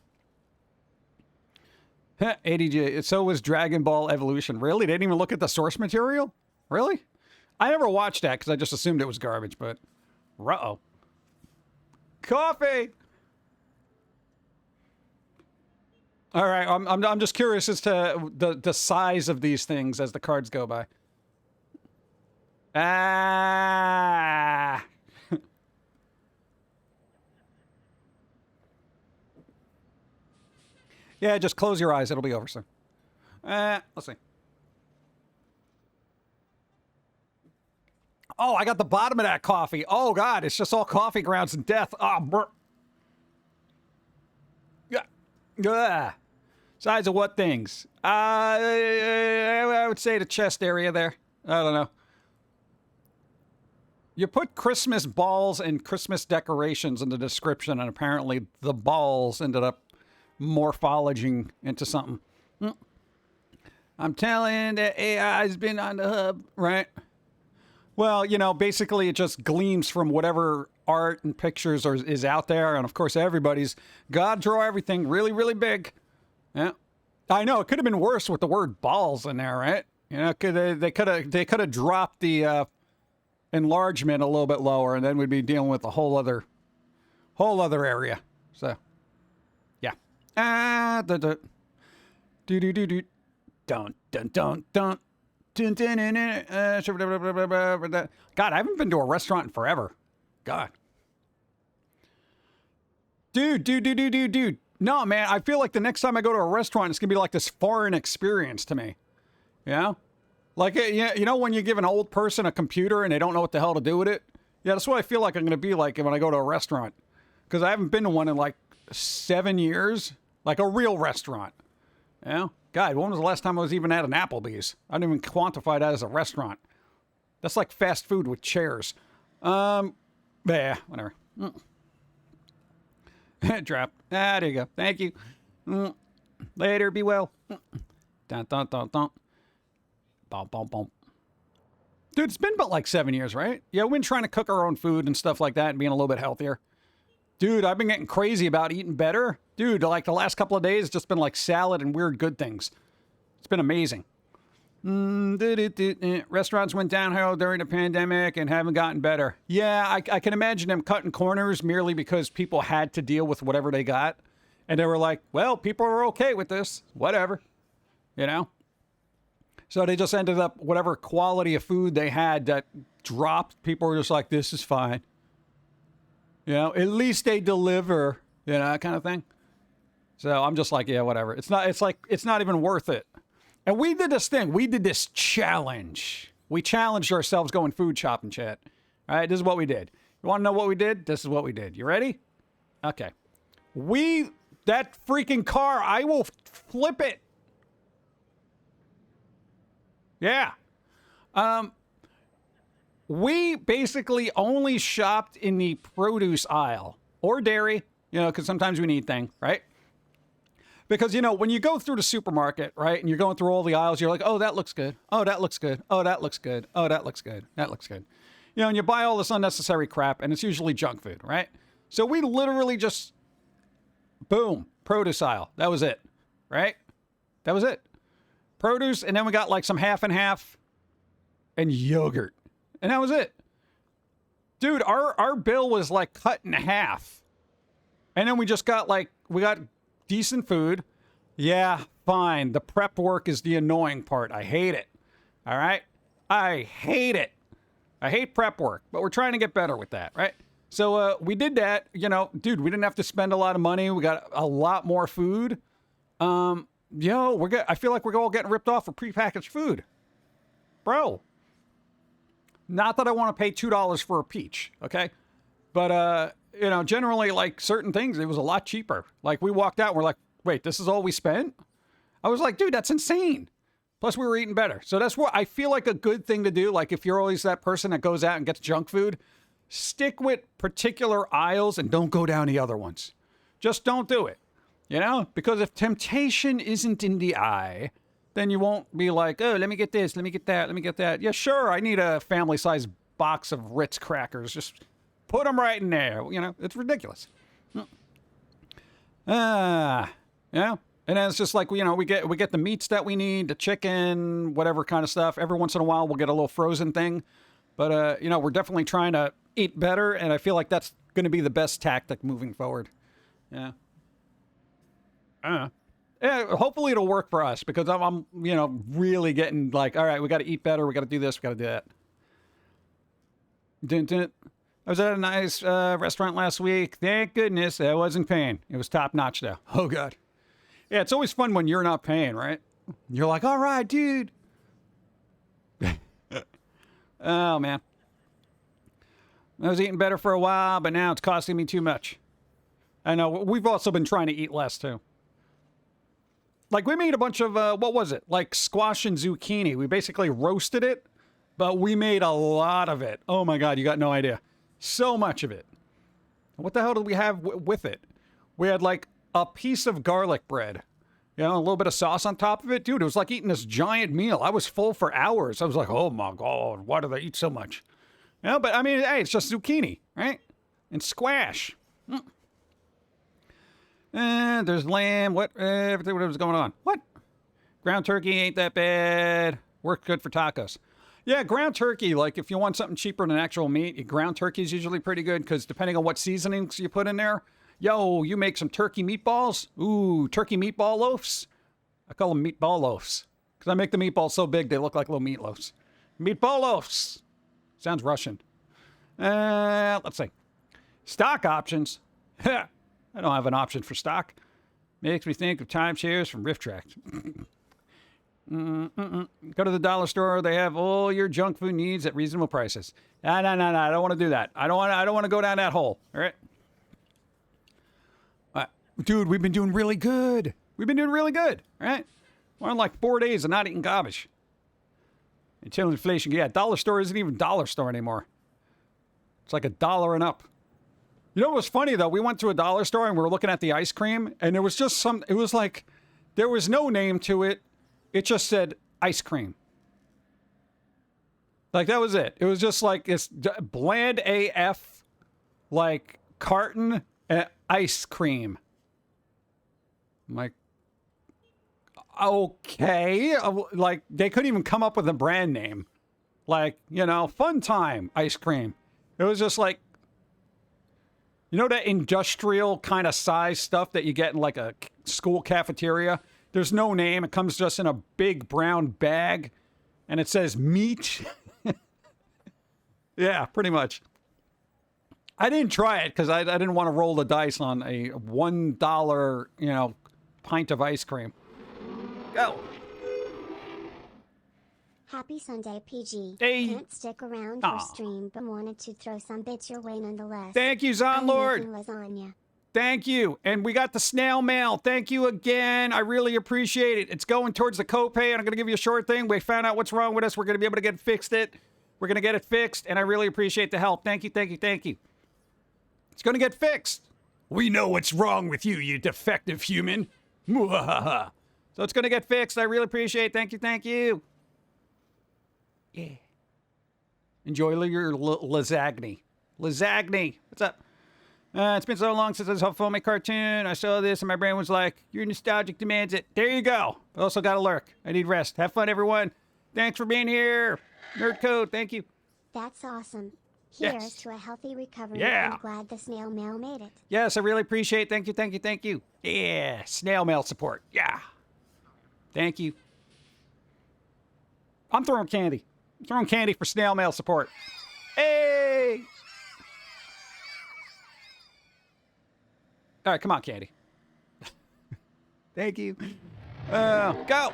ADJ. So was Dragon Ball Evolution. Really? They didn't even look at the source material? Really? I never watched that because I just assumed it was garbage, but... Uh-oh. Coffee! All right, I'm just curious as to the size of these things as the cards go by. Ah! Yeah, just close your eyes. It'll be over soon. Let's see. Oh, I got the bottom of that coffee. Oh, God, it's just all coffee grounds and death. Oh, yeah. Size of what things? I would say the chest area there. I don't know. You put Christmas balls and Christmas decorations in the description, and apparently the balls ended up morphologing into something. I'm telling that AI's been on the hub, right? Well, you know, basically it just gleams from whatever art and pictures is out there. And of course, everybody's got to draw everything really, really big. Yeah. I know it could have been worse with the word balls in there, right? You know, they could have dropped the enlargement a little bit lower, and then we'd be dealing with a whole other area. So, yeah. God, I haven't been to a restaurant in forever. God. Dude. No, man, I feel like the next time I go to a restaurant, it's going to be like this foreign experience to me. You know? Like, you know when you give an old person a computer and they don't know what the hell to do with it? Yeah, that's what I feel like I'm going to be like when I go to a restaurant. Because I haven't been to one in like 7 years. Like a real restaurant. You know? God, when was the last time I was even at an Applebee's? I didn't even quantify that as a restaurant. That's like fast food with chairs. Yeah, whatever. Drop. There you go. Thank you. Later, be well. Dun. Bum. Dude, it's been about like 7 years, right? Yeah, we've been trying to cook our own food and stuff like that and being a little bit healthier. Dude, I've been getting crazy about eating better. Dude, like the last couple of days, it's just been like salad and weird good things. It's been amazing. Restaurants went downhill during the pandemic and haven't gotten better. Yeah, I can imagine them cutting corners merely because people had to deal with whatever they got. And they were like, well, people are okay with this. Whatever. You know? So they just ended up, whatever quality of food they had that dropped, people were just like, this is fine. You know, at least they deliver, you know, that kind of thing. So I'm just like, yeah, whatever. It's not even worth it. And we did this thing. We did this challenge. We challenged ourselves going food shopping, chat. All right, this is what we did. You want to know what we did? This is what we did. You ready? Okay. That freaking car, I will flip it. Yeah. We basically only shopped in the produce aisle or dairy You know, because sometimes we need things, right? Because, you know, when you go through the supermarket, right, and you're going through all the aisles, you're like, oh, that looks good. Oh, that looks good. Oh, that looks good. Oh, that looks good. That looks good. You know, and you buy all this unnecessary crap, and it's usually junk food, right? So we literally just, boom, produce aisle. That was it, right? That was it. Produce, and then we got like some half and half and yogurt. And that was it. Dude, our bill was like cut in half. And then we just got like, we got decent food. Yeah, fine. The prep work is the annoying part. I hate it. All right? I hate it. I hate prep work, but we're trying to get better with that, right? So we did that. You know, dude, we didn't have to spend a lot of money. We got a lot more food. I feel like we're all getting ripped off for prepackaged food. Bro. Not that I want to pay $2 for a peach, okay? But, you know, generally, like, certain things, it was a lot cheaper. Like, we walked out and we're like, wait, this is all we spent? I was like, dude, that's insane. Plus, we were eating better. So that's what I feel like a good thing to do. Like, if you're always that person that goes out and gets junk food, stick with particular aisles and don't go down the other ones. Just don't do it, you know? Because if temptation isn't in the eye, then you won't be like, oh, let me get this, let me get that, let me get that. Yeah, sure, I need a family-sized box of Ritz crackers. Just put them right in there. You know, it's ridiculous. Yeah. And then it's just like, you know, we get the meats that we need, the chicken, whatever kind of stuff. Every once in a while, we'll get a little frozen thing. But, you know, we're definitely trying to eat better, and I feel like that's going to be the best tactic moving forward. Yeah. Yeah, hopefully it'll work for us, because I'm, you know, really getting like, all right, we got to eat better. We got to do this. We got to do that. I was at a nice restaurant last week. Thank goodness I wasn't paying. It was top notch though. Oh God. Yeah, it's always fun when you're not paying, right? You're like, all right, dude. Oh man. I was eating better for a while, but now it's costing me too much. I know. We've also been trying to eat less too. Like, we made a bunch of, what was it? Like, squash and zucchini. We basically roasted it, but we made a lot of it. Oh, my God, you got no idea. So much of it. What the hell did we have with it? We had, like, a piece of garlic bread. You know, a little bit of sauce on top of it. Dude, it was like eating this giant meal. I was full for hours. I was like, oh, my God, why do they eat so much? You know, but, I mean, hey, it's just zucchini, right? And squash. There's lamb. What was going on? What? Ground turkey ain't that bad. Works good for tacos. Yeah, ground turkey, like if you want something cheaper than actual meat, ground turkey is usually pretty good, because depending on what seasonings you put in there, you make some turkey meatballs. Ooh, turkey meatball loaves. I call them meatball loaves, because I make the meatballs so big they look like little meatloaves. Meatball loaves. Sounds Russian. Let's see. Stock options. I don't have an option for stock. Makes me think of timeshares from Rift Track. Go to the dollar store. They have all your junk food needs at reasonable prices. No. I don't want to do that. I don't want to go down that hole. All right. Dude, we've been doing really good. All right. We're on like 4 days of not eating garbage. Until inflation. Yeah, dollar store isn't even dollar store anymore. It's like $1 and up. You know what was funny, though? We went to a dollar store and we were looking at the ice cream, and there was just it was like, there was no name to it. It just said ice cream. Like, that was it. It was just like this bland AF, like, carton ice cream. I'm like, okay. Like, they couldn't even come up with a brand name. Like, you know, Fun Time ice cream. It was just like, you know, that industrial kind of size stuff that you get in like a school cafeteria? There's no name. It comes just in a big brown bag, and it says meat. Yeah, pretty much. I didn't try it because I didn't want to roll the dice on a $1, you know, pint of ice cream. Go. Happy Sunday, PG. Hey. Can't stick around for stream, but wanted to throw some bits your way nonetheless. Thank you, Zonlord. I'm making lasagna. Thank you. And we got the snail mail. Thank you again. I really appreciate it. It's going towards the copay, and I'm going to give you a short thing. We found out what's wrong with us. We're going to be able to get it. We're going to get it fixed, and I really appreciate the help. Thank you. It's going to get fixed. We know what's wrong with you, you defective human. Mwahaha. So it's going to get fixed. I really appreciate it. Thank you, thank you. Yeah. Enjoy your lasagna. Lasagna. What's up? It's been so long since I saw a Foamy cartoon. I saw this and my brain was like, your nostalgic demands it. There you go. I also got to lurk. I need rest. Have fun, everyone. Thanks for being here. Nerd Code, thank you. That's awesome. Here's Yes. to a healthy recovery. Yeah. I'm glad the snail mail made it. Yes, I really appreciate it. Thank you, thank you, thank you. Yeah, snail mail support. Yeah. Thank you. I'm throwing candy. I'm throwing candy for snail mail support. Hey! All right, come on, candy. Thank you. Go!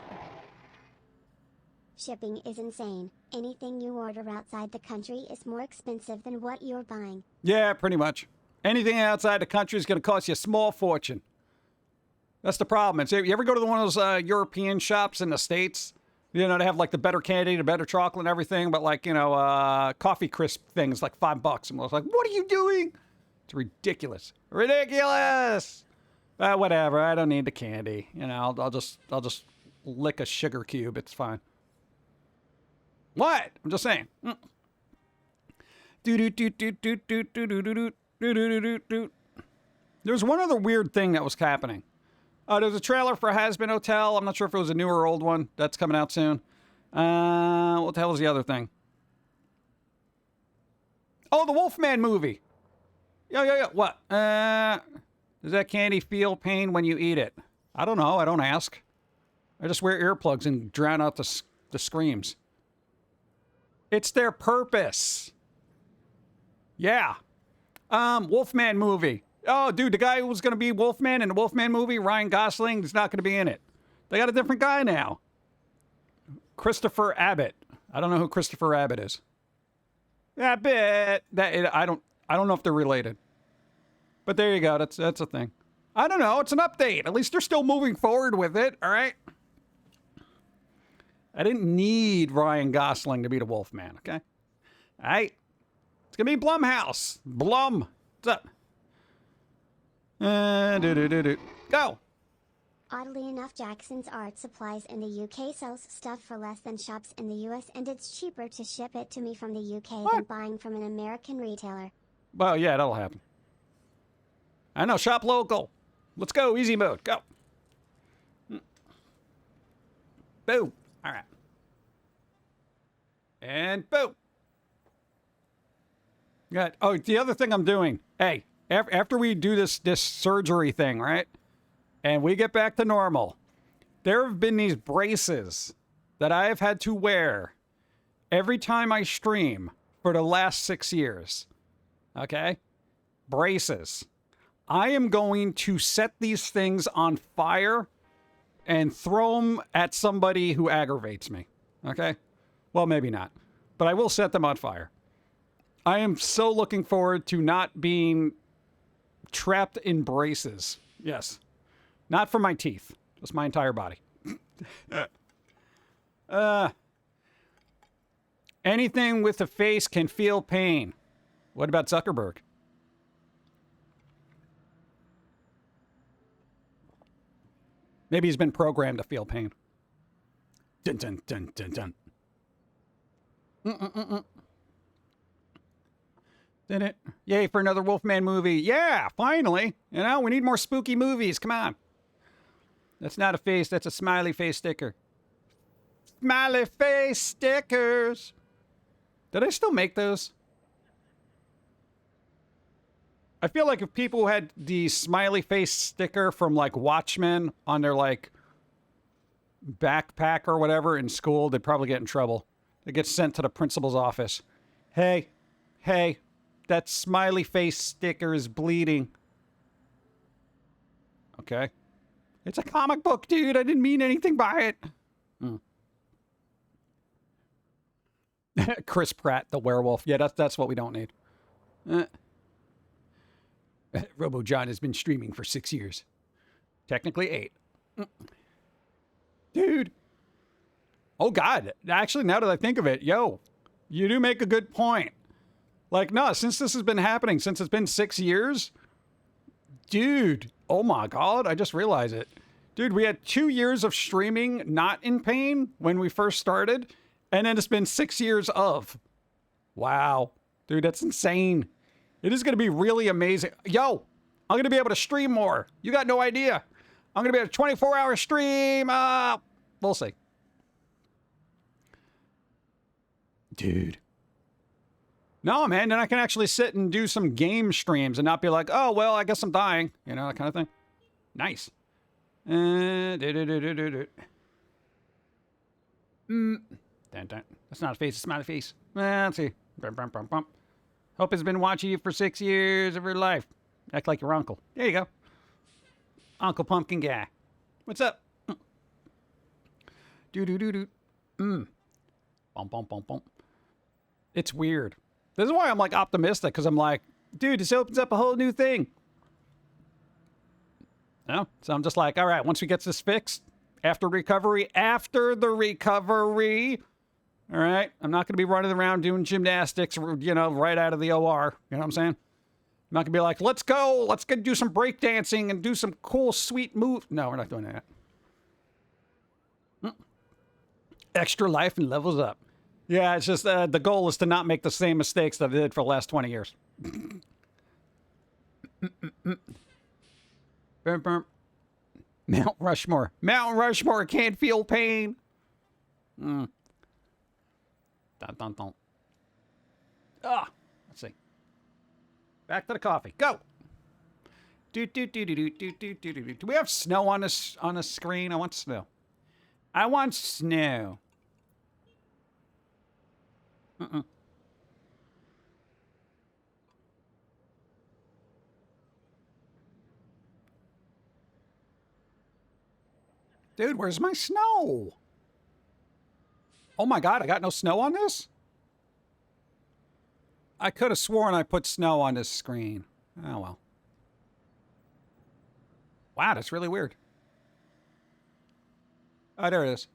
Shipping is insane. Anything you order outside the country is more expensive than what you're buying. Yeah, pretty much. Anything outside the country is going to cost you a small fortune. That's the problem. You ever go to one of those European shops in the States? You know, they have like the better candy, the better chocolate and everything, but like, you know, coffee crisp things like $5. And I was like, what are you doing? It's ridiculous. Ridiculous! Whatever. I don't need the candy. You know, I'll just lick a sugar cube. It's fine. What? I'm just saying. There's one other weird thing that was happening. There's a trailer for Has Been Hotel. I'm not sure if it was a new or old one. That's coming out soon. What the hell is the other thing? Oh, the Wolfman movie. Yeah. What? Does that candy feel pain when you eat it? I don't know. I don't ask. I just wear earplugs and drown out the screams. It's their purpose. Yeah. Wolfman movie. Oh, dude, the guy who was going to be Wolfman in the Wolfman movie, Ryan Gosling, is not going to be in it. They got a different guy now. Christopher Abbott. I don't know who Christopher Abbott is. Abbott. I don't know if they're related. But there you go. That's a thing. I don't know. It's an update. At least they're still moving forward with it. All right. I didn't need Ryan Gosling to be the Wolfman. Okay. All right. It's gonna be Blumhouse. Blum. What's up? Go. Oddly enough, Jackson's Art Supplies in the UK sells stuff for less than shops in the US, and it's cheaper to ship it to me from the UK than buying from an American retailer. Well, yeah, that'll happen. I know, shop local. Let's go, easy mode, go. Boom. All right. And boom. Good. Oh, the other thing I'm doing, hey, after we do this surgery thing, right? And we get back to normal, there have been these braces that I have had to wear every time I stream for the last 6 years. Okay? Braces. I am going to set these things on fire and throw them at somebody who aggravates me. Okay? Well, maybe not. But I will set them on fire. I am so looking forward to not being trapped in braces. Yes. Not for my teeth. Just my entire body. Anything with a face can feel pain. What about Zuckerberg? Maybe he's been programmed to feel pain. Dun dun dun dun dun. Did it? Yay for another Wolfman movie. Yeah, finally. You know, we need more spooky movies. Come on. That's not a face. That's a smiley face sticker. Smiley face stickers. Did I still make those? I feel like if people had the smiley face sticker from like Watchmen on their like backpack or whatever in school, they'd probably get in trouble. They get sent to the principal's office. Hey, that smiley face sticker is bleeding. Okay. It's a comic book, dude. I didn't mean anything by it. Chris Pratt, the werewolf. Yeah, that's what we don't need. Robo John has been streaming for 6 years. Technically 8. Dude. Oh, God. Actually, now that I think of it, yo, you do make a good point. Like, no, since this has been happening, since it's been 6 years, Dude, oh my God, I just realized it. Dude, we had 2 years of streaming not in pain when we first started, and then it's been 6 years of. Wow. Dude, that's insane. It is going to be really amazing. Yo, I'm going to be able to stream more. You got no idea. I'm going to be able to 24-hour stream. We'll see. Dude. No, man, then I can actually sit and do some game streams and not be like, oh, well, I guess I'm dying. You know, that kind of thing. Nice. That's not a face, it's not a face. Let's see. Hope has been watching you for 6 years of your life. Act like your uncle. There you go. Uncle Pumpkin guy. What's up? Bum, bum, bum, bum. It's weird. This is why I'm like optimistic, because I'm like, dude, this opens up a whole new thing. No? So I'm just like, all right, once we get this fixed, after the recovery, all right, I'm not going to be running around doing gymnastics, you know, right out of the OR. You know what I'm saying? I'm not going to be like, let's go do some breakdancing and do some cool, sweet move. No, we're not doing that. Extra life and levels up. Yeah, it's just the goal is to not make the same mistakes that I did for the last 20 years. Mount Rushmore. Mount Rushmore can't feel pain. Dun, dun, dun. Let's see. Back to the coffee. Go. Do we have snow on this screen? I want snow. I want snow. Dude, where's my snow? Oh my God, I got no snow on this? I could have sworn I put snow on this screen. Oh well. Wow, that's really weird. Oh, there it is.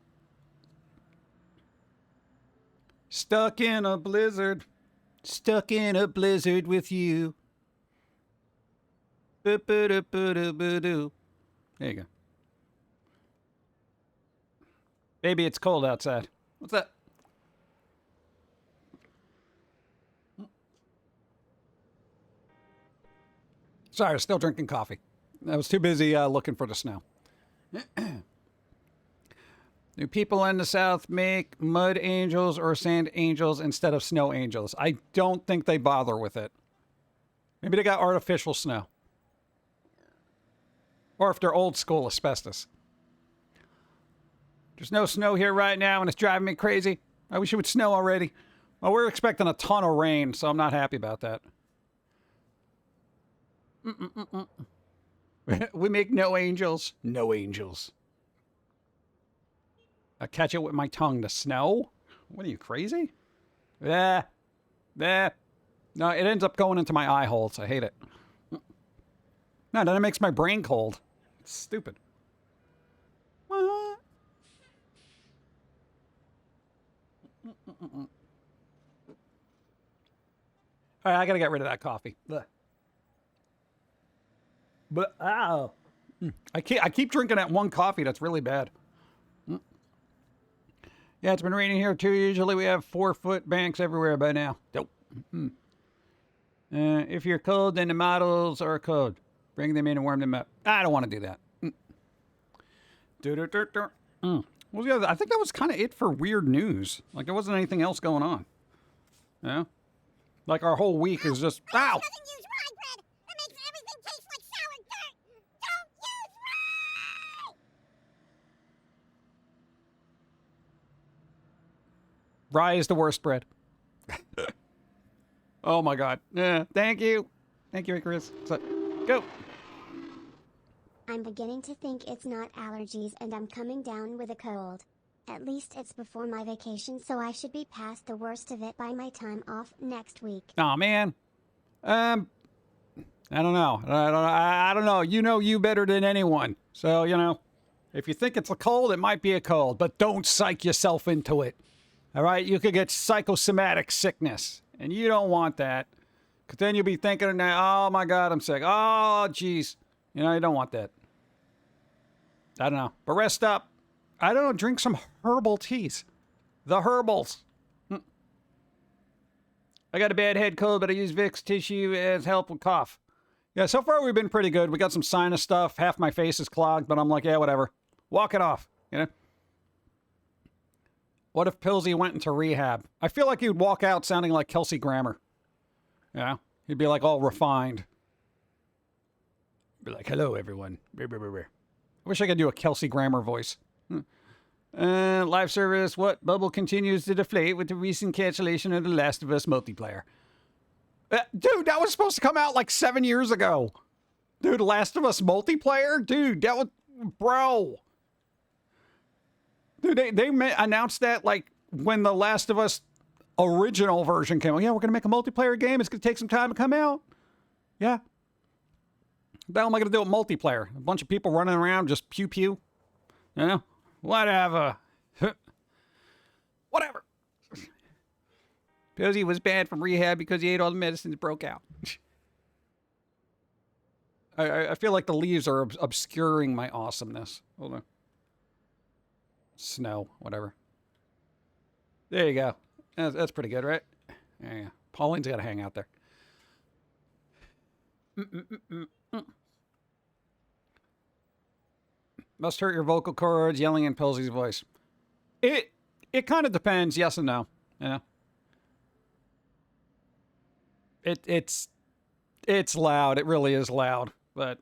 Stuck in a blizzard. Stuck in a blizzard with you. There you go. Baby, it's cold outside. What's that? Sorry, I was still drinking coffee. I was too busy looking for the snow. Do people in the South make mud angels or sand angels instead of snow angels? I don't think they bother with it. Maybe they got artificial snow. Or if they're old school asbestos. There's no snow here right now and it's driving me crazy. I wish it would snow already. Well, we're expecting a ton of rain, so I'm not happy about that. We make no angels. No angels. I catch it with my tongue. The snow? What are you, crazy? No, it ends up going into my eye holes. I hate it. No, then it makes my brain cold. It's stupid. What? All right, I gotta get rid of that coffee. Ugh. But ow, I keep drinking that one coffee. That's really bad. Yeah, it's been raining here too. Usually we have 4-foot banks everywhere by now. Nope. If you're cold, then the models are cold. Bring them in and warm them up. I don't want to do that. What was the other? I think that was kind of it for weird news. Like there wasn't anything else going on. Yeah. Like our whole week is just ow. Doesn't use rye bread. That makes everything taste like sour dirt. Don't use rye. Rye is the worst bread. Oh my God. Yeah. Thank you. Thank you, Chris. So, go. I'm beginning to think it's not allergies and I'm coming down with a cold. At least it's before my vacation, so I should be past the worst of it by my time off next week. Oh man. I don't know. I don't know. You know you better than anyone. So, you know, if you think it's a cold, it might be a cold, but don't psych yourself into it. All right? You could get psychosomatic sickness, and you don't want that. Because then you'll be thinking, oh my God, I'm sick. Oh, geez. You know, you don't want that. I don't know. But rest up. I don't know, drink some herbal teas. The herbals. I got a bad head cold, but I use Vicks tissue as help with cough. Yeah, so far we've been pretty good. We got some sinus stuff. Half my face is clogged, but I'm like, yeah, whatever. Walk it off, you know? What if Pillsy went into rehab? I feel like he'd walk out sounding like Kelsey Grammer. Yeah, he'd be like all refined. Be like, hello, everyone. I wish I could do a Kelsey Grammer voice. Live service, what? Bubble continues to deflate with the recent cancellation of The Last of Us multiplayer. Dude, that was supposed to come out like 7 years ago. Dude, Last of Us multiplayer? Dude, that was... Bro. Dude, they announced that like when The Last of Us original version came out. Yeah, we're going to make a multiplayer game. It's going to take some time to come out. Yeah. What the hell am I going to do with multiplayer? A bunch of people running around just pew-pew? You know? Whatever. Whatever. Posey was banned from rehab because he ate all the medicines broke out. I feel like the leaves are obscuring my awesomeness. Hold on. Snow, whatever. There you go. That's pretty good, right? Yeah. Pauline's got to hang out there. Must hurt your vocal cords, yelling in Pilsey's voice. It kind of depends, yes and no. You know? It's loud. It really is loud. But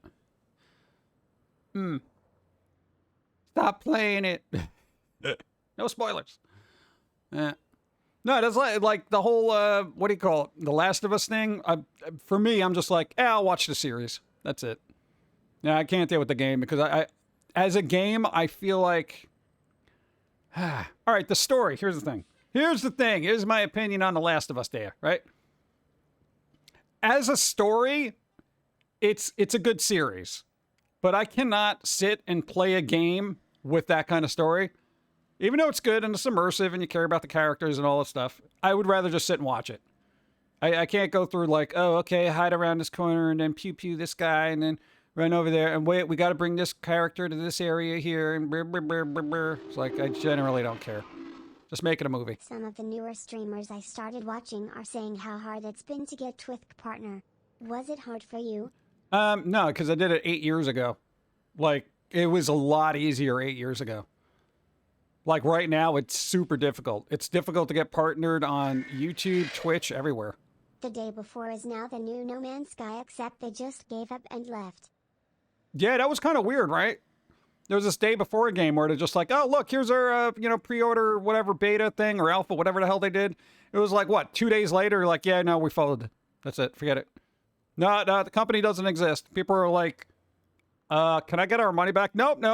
stop playing it. No spoilers. No, that's like the whole what do you call it? The Last of Us thing. For me, I'm just like, I'll watch the series. That's it. Yeah, I can't deal with the game because I as a game, I feel like all right, the story. Here's the thing. Here's my opinion on The Last of Us there, right? As a story, it's a good series. But I cannot sit and play a game with that kind of story. Even though it's good and it's immersive and you care about the characters and all that stuff, I would rather just sit and watch it. I can't go through like, oh, okay, hide around this corner and then pew-pew this guy and then run over there and wait, we got to bring this character to this area here and brr, brr, brr, brr, brr. It's like, I generally don't care. Just make it a movie. Some of the newer streamers I started watching are saying how hard it's been to get Twitch partner. Was it hard for you? No, because I did it 8 years ago. Like, it was a lot easier 8 years ago. Like, right now, it's super difficult. It's difficult to get partnered on YouTube, Twitch, everywhere. The day before is now the new No Man's Sky, except they just gave up and left. Yeah, that was kind of weird, right? There was this day before a game where they're just like, oh, look, here's our, pre-order, whatever, beta thing or alpha, whatever the hell they did. It was like, what, 2 days later? Like, yeah, no, we followed. That's it. Forget it. No, the company doesn't exist. People are like, can I get our money back? Nope.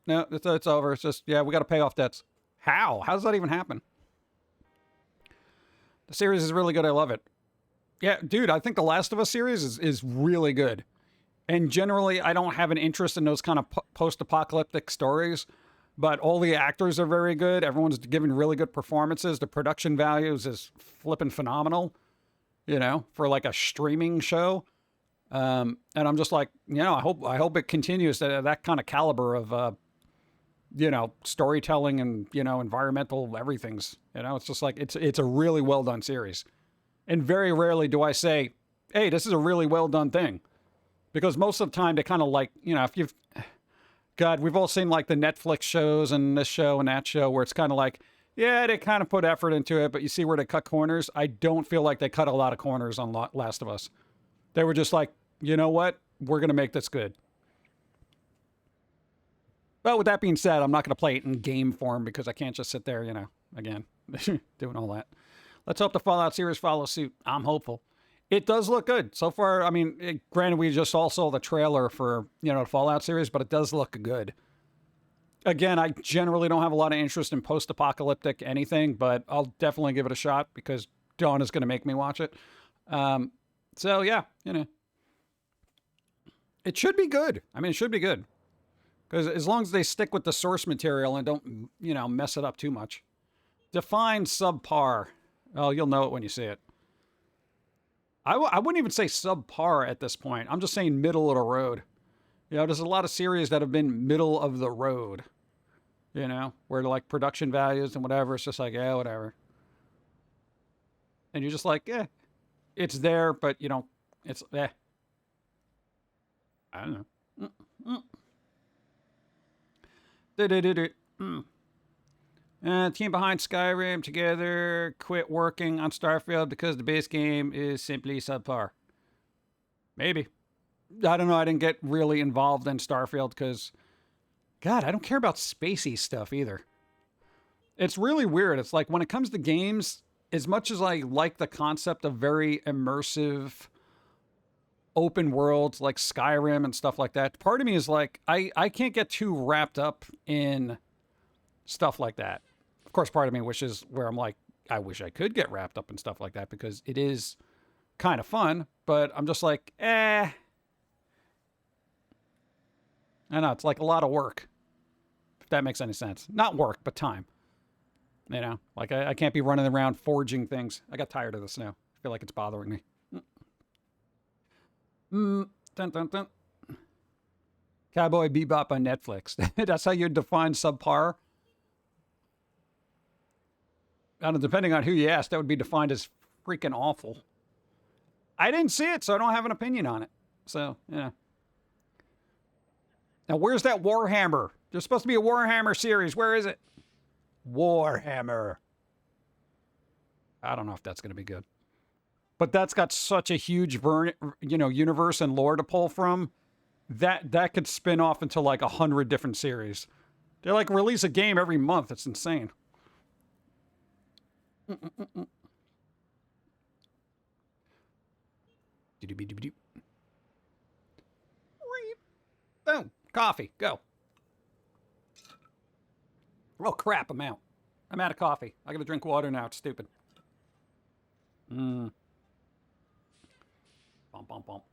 It's over. It's just, yeah, we got to pay off debts. How? How does that even happen? The series is really good. I love it. Yeah, dude, I think the Last of Us series is really good. And generally, I don't have an interest in those kind of post-apocalyptic stories, but all the actors are very good. Everyone's giving really good performances. The production values is flipping phenomenal, for like a streaming show. And I'm just like, I hope it continues that kind of caliber of, storytelling and, environmental everything's, it's just like, it's a really well done series. And very rarely do I say, hey, this is a really well done thing. Because most of the time they kind of like, if we've all seen like the Netflix shows and this show and that show where it's kind of like, yeah, they kind of put effort into it, but you see where they cut corners. I don't feel like they cut a lot of corners on Last of Us. They were just like, you know what? We're going to make this good. But with that being said, I'm not going to play it in game form because I can't just sit there, again, doing all that. Let's hope the Fallout series follows suit. I'm hopeful. It does look good. So far, I mean, granted, we just all saw the trailer for, the Fallout series, but it does look good. Again, I generally don't have a lot of interest in post-apocalyptic anything, but I'll definitely give it a shot because Dawn is going to make me watch it. So, yeah, it should be good. I mean, it should be good. Because as long as they stick with the source material and don't, mess it up too much. Define subpar. Oh, you'll know it when you see it. I wouldn't even say subpar at this point. I'm just saying middle of the road. You know, there's a lot of series that have been middle of the road, you know, where like production values and whatever, it's just like, yeah, whatever. And you're just like, eh, it's there, but you don't, it's, eh. I don't know. Team behind Skyrim together quit working on Starfield because the base game is simply subpar. Maybe. I don't know. I didn't get really involved in Starfield because, God, I don't care about spacey stuff either. It's really weird. It's like when it comes to games, as much as I like the concept of very immersive open worlds like Skyrim and stuff like that, part of me is like, I can't get too wrapped up in stuff like that. Of course, part of me wishes where I'm like, I wish I could get wrapped up in stuff like that because it is kind of fun, but I'm just like, eh. I know, it's like a lot of work, if that makes any sense. Not work, but time. You know, like I can't be running around forging things. I got tired of this now. I feel like it's bothering me. Dun, dun, dun. Cowboy Bebop on Netflix. That's how you define subpar? I don't know, depending on who you ask, that would be defined as freaking awful. I didn't see it, so I don't have an opinion on it. So, yeah. Now, where's that Warhammer? There's supposed to be a Warhammer series. Where is it? Warhammer. I don't know if that's going to be good. But that's got such a huge, universe and lore to pull from. That could spin off into like 100 different series. They like release a game every month. It's insane. Boom. Coffee. Go. Oh, crap. I'm out. I'm out of coffee. I gotta drink water now. It's stupid. Bump, bump, bump.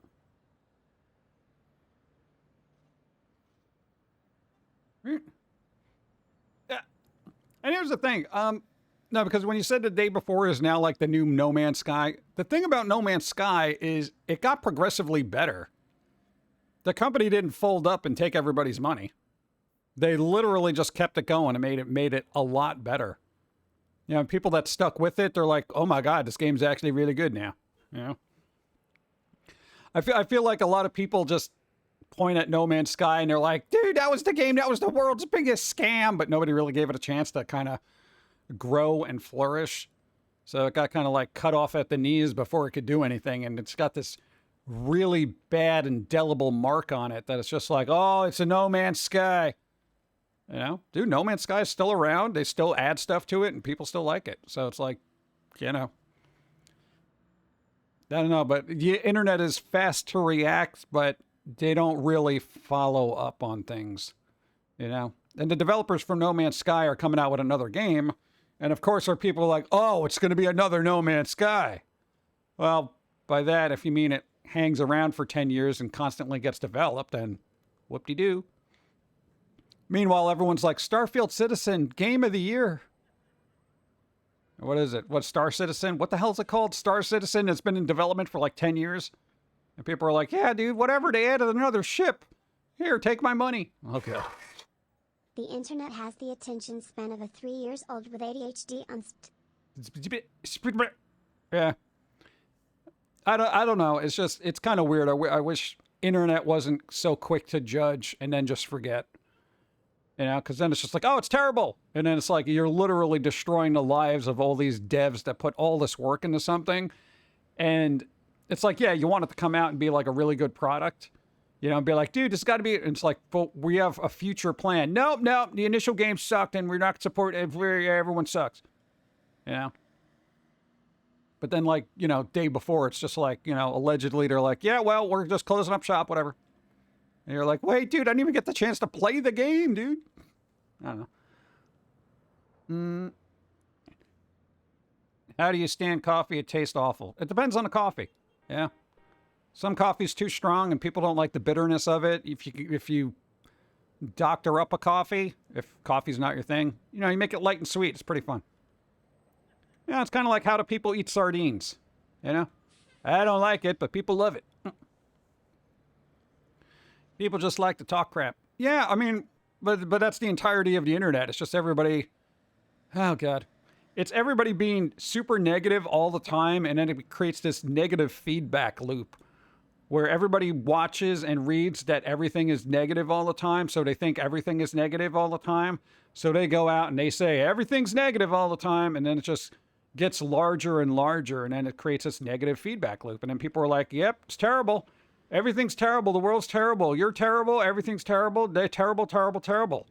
Yeah. And here's the thing. No, because when you said the day before is now like the new No Man's Sky, the thing about No Man's Sky is it got progressively better. The company didn't fold up and take everybody's money. They literally just kept it going and made it a lot better. You know, people that stuck with it, they're like, oh my God, this game's actually really good now. You know? I feel like a lot of people just point at No Man's Sky and they're like, dude, that was the game, that was the world's biggest scam, but nobody really gave it a chance to kind of grow and flourish. So it got kind of like cut off at the knees before it could do anything, and it's got this really bad indelible mark on it that it's just like, oh, it's a No Man's Sky. You know, dude, No Man's Sky is still around. They still add stuff to it and people still like it. So it's like, you know, I don't know, but the internet is fast to react, but they don't really follow up on things, you know? And the developers from No Man's Sky are coming out with another game. And of course, are people like, oh, it's going to be another No Man's Sky. Well, by that, if you mean it hangs around for 10 years and constantly gets developed, then whoop-de-doo. Meanwhile, everyone's like, Starfield Citizen, Game of the Year. What is it? What, Star Citizen? What the hell is it called? Star Citizen? It's been in development for like 10 years. And people are like, yeah, dude, whatever. They added another ship. Here, take my money. Okay. The internet has the attention span of a 3-year-old with ADHD on Yeah. I don't know. It's just, it's kind of weird. I wish internet wasn't so quick to judge and then just forget. You know, because then it's just like, oh, it's terrible. And then it's like, you're literally destroying the lives of all these devs that put all this work into something. And it's like, yeah, you want it to come out and be like a really good product. You know, and be like, dude, this got to be, and it's like, but we have a future plan. Nope, the initial game sucked and we're not support everyone sucks. You know? But then, like, you know, day before, it's just like, you know, allegedly they're like, yeah, well, we're just closing up shop, whatever. And you're like, wait, dude, I didn't even get the chance to play the game, dude. I don't know. How do you stand coffee? It tastes awful. It depends on the coffee. Yeah. Some coffee's too strong and people don't like the bitterness of it. If you doctor up a coffee, if coffee's not your thing, you know, you make it light and sweet. It's pretty fun. Yeah, it's kind of like how do people eat sardines, you know? I don't like it, but people love it. People just like to talk crap. Yeah, I mean, but that's the entirety of the internet. It's just everybody. Oh God, it's everybody being super negative all the time, and then it creates this negative feedback loop where everybody watches and reads that everything is negative all the time, so they think everything is negative all the time. So they go out and they say everything's negative all the time, and then it just gets larger and larger, and then it creates this negative feedback loop. And then people are like, yep, it's terrible. Everything's terrible. The world's terrible. You're terrible. Everything's terrible. They're terrible, terrible, terrible.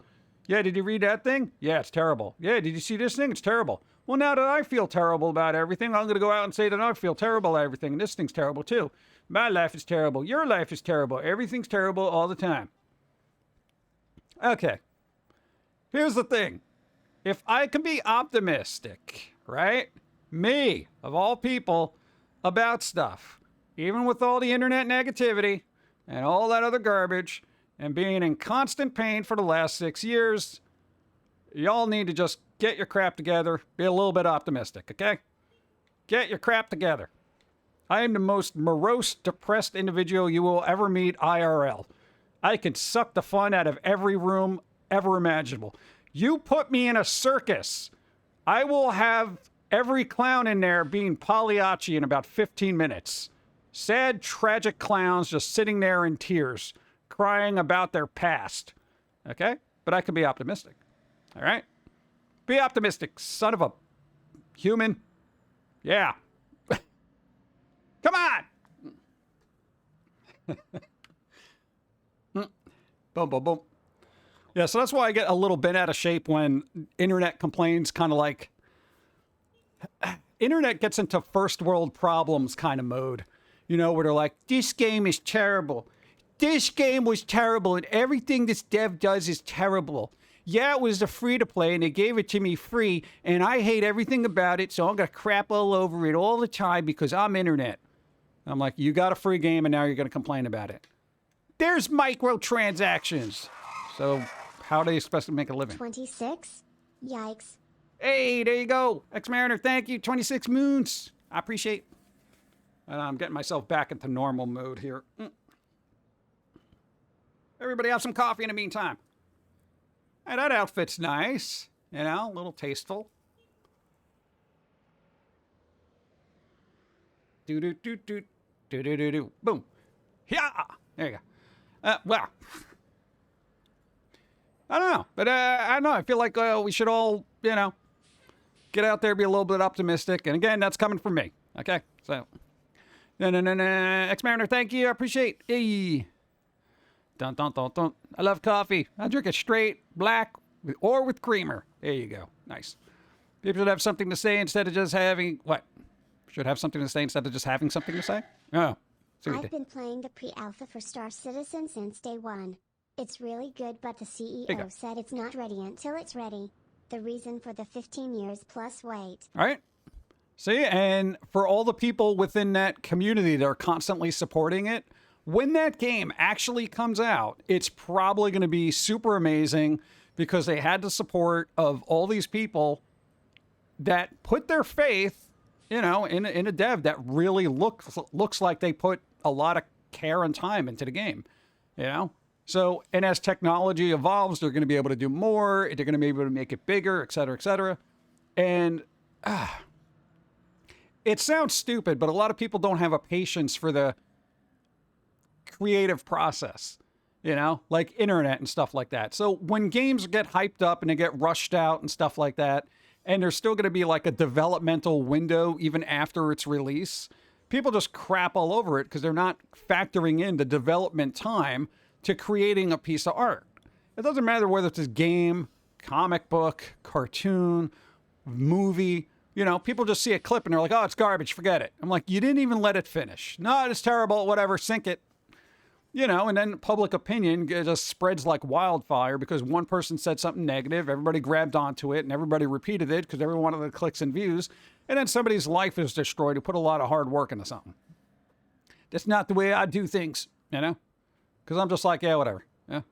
Yeah, did you read that thing? Yeah, it's terrible. Yeah, did you see this thing? It's terrible. Well, now that I feel terrible about everything, I'm going to go out and say that I feel terrible about everything, and this thing's terrible too. My life is terrible. Your life is terrible. Everything's terrible all the time. Okay. Here's the thing. If I can be optimistic, right? Me, of all people, about stuff, even with all the internet negativity and all that other garbage and being in constant pain for the last 6 years, y'all need to just get your crap together, be a little bit optimistic, okay? Get your crap together. I am the most morose, depressed individual you will ever meet IRL. I can suck the fun out of every room ever imaginable. You put me in a circus, I will have every clown in there being Pagliacci in about 15 minutes. Sad, tragic clowns just sitting there in tears, crying about their past. Okay? But I can be optimistic. All right? Be optimistic, son of a human. Yeah. Come on! Boom, boom, boom. Yeah, so that's why I get a little bent out of shape when internet complains, kind of like... Internet gets into first world problems kind of mode. You know, where they're like, this game is terrible. This game was terrible, and everything this dev does is terrible. Yeah, it was a free-to-play, and they gave it to me free, and I hate everything about it, so I'm going to crap all over it all the time because I'm internet. I'm like, you got a free game, and now you're going to complain about it. There's microtransactions. So how do you expect to make a living? 26? Yikes. Hey, there you go. Ex-Mariner, thank you. 26 moons. I appreciate. I'm getting myself back into normal mode here. Everybody have some coffee in the meantime. Hey, that outfit's nice. You know, a little tasteful. Do-do-do-do. Do-do-do-do. Boom. Yeah. There you go. Well, I don't know. But I don't know. I feel like we should all, you know, get out there, be a little bit optimistic. And again, that's coming from me. Okay? So, Ex-Mariner, thank you. I appreciate. Hey. Dun, dun, dun, dun. I love coffee. I drink it straight, black, or with creamer. There you go. Nice. People should have something to say instead of just having... What? Should have something to say instead of just having something to say? Oh. I've been playing the pre-alpha for Star Citizen since day one. It's really good, but the CEO said it's not ready until it's ready. The reason for the 15 years plus wait. All right. See, and for all the people within that community that are constantly supporting it, when that game actually comes out, it's probably going to be super amazing because they had the support of all these people that put their faith, you know, in a dev that really looks like they put a lot of care and time into the game, you know? So, and as technology evolves, they're going to be able to do more. They're going to be able to make it bigger, et cetera, et cetera. And it sounds stupid, but a lot of people don't have a patience for the creative process, you know, like internet and stuff like that. So when games get hyped up and they get rushed out and stuff like that, and there's still going to be like a developmental window even after its release, people just crap all over it because they're not factoring in the development time to creating a piece of art. It doesn't matter whether it's a game, comic book, cartoon, movie. You know, people just see a clip and they're like, oh, it's garbage, forget it. I'm like, you didn't even let it finish. No, it's terrible, whatever, sink it. You know, and then public opinion just spreads like wildfire because one person said something negative, everybody grabbed onto it, and everybody repeated it because everyone wanted the clicks and views, and then somebody's life is destroyed who put a lot of hard work into something. That's not the way I do things, you know? Because I'm just like, yeah, whatever. Yeah,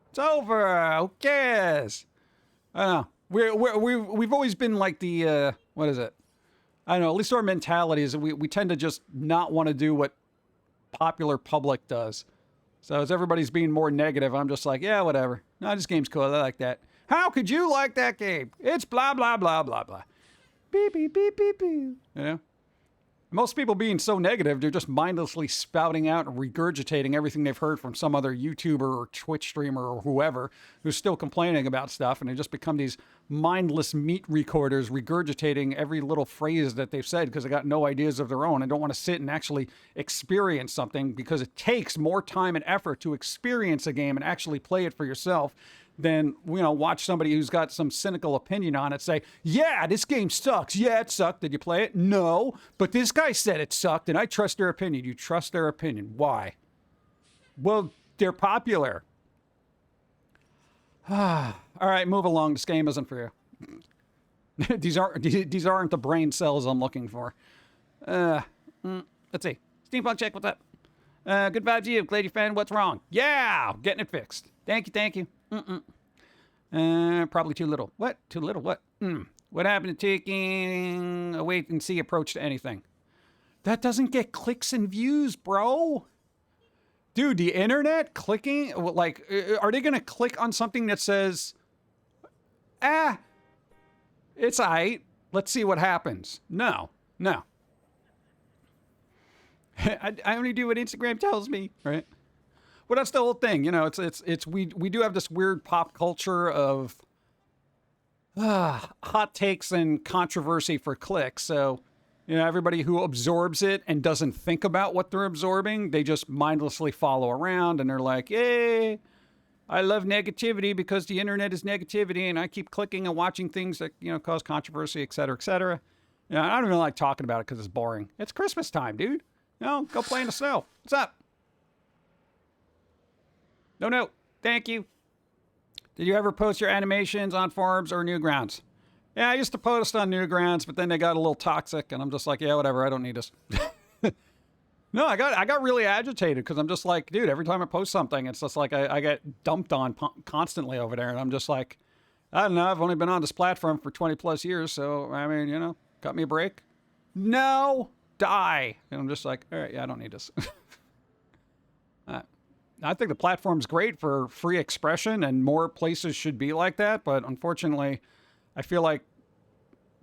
it's over. Who cares? I don't know. We've always been like the, what is it? I don't know, at least our mentality is that we tend to just not want to do what popular public does. So as everybody's being more negative, I'm just like, yeah, whatever. No, this game's cool. I like that. How could you like that game? It's blah, blah, blah, blah, blah. Beep, beep, beep, beep, beep. You know? Most people being so negative, they're just mindlessly spouting out and regurgitating everything they've heard from some other YouTuber or Twitch streamer or whoever who's still complaining about stuff. And they just become these mindless meat recorders regurgitating every little phrase that they've said because they got no ideas of their own and don't want to sit and actually experience something because it takes more time and effort to experience a game and actually play it for yourself than, you know, watch somebody who's got some cynical opinion on it say, yeah, this game sucks. Yeah, it sucked. Did you play it? No. But this guy said it sucked, and I trust their opinion. You trust their opinion. Why? Well, they're popular. All right, move along. This game isn't for you. These aren't the brain cells I'm looking for. Let's see. Steampunk check, what's up? Good vibes to you. Glad you found what's wrong. Yeah, getting it fixed. Thank you, thank you. Probably too little. What? Too little? What? What happened to taking a wait and see approach to anything? That doesn't get clicks and views, bro. Dude, the internet clicking, like, are they going to click on something that says, it's aight, let's see what happens? No. I only do what Instagram tells me, right? Well, that's the whole thing, you know. We do have this weird pop culture of hot takes and controversy for clicks. So, you know, everybody who absorbs it and doesn't think about what they're absorbing, they just mindlessly follow around, and they're like, "Yay, I love negativity because the internet is negativity, and I keep clicking and watching things that, you know, cause controversy, et cetera, et cetera." You know, I don't really like talking about it because it's boring. It's Christmas time, dude. You know, go play in the snow. What's up? No, thank you. Did you ever post your animations on forums or Newgrounds? Yeah, I used to post on Newgrounds, but then they got a little toxic, and I'm just like, yeah, whatever, I don't need this. No, I got really agitated because I'm just like, dude, every time I post something, it's just like I get dumped on constantly over there, and I'm just like, I don't know, I've only been on this platform for 20 plus years, so, I mean, you know, cut me a break. No, die. And I'm just like, all right, yeah, I don't need this. I think the platform's great for free expression, and more places should be like that. But unfortunately, I feel like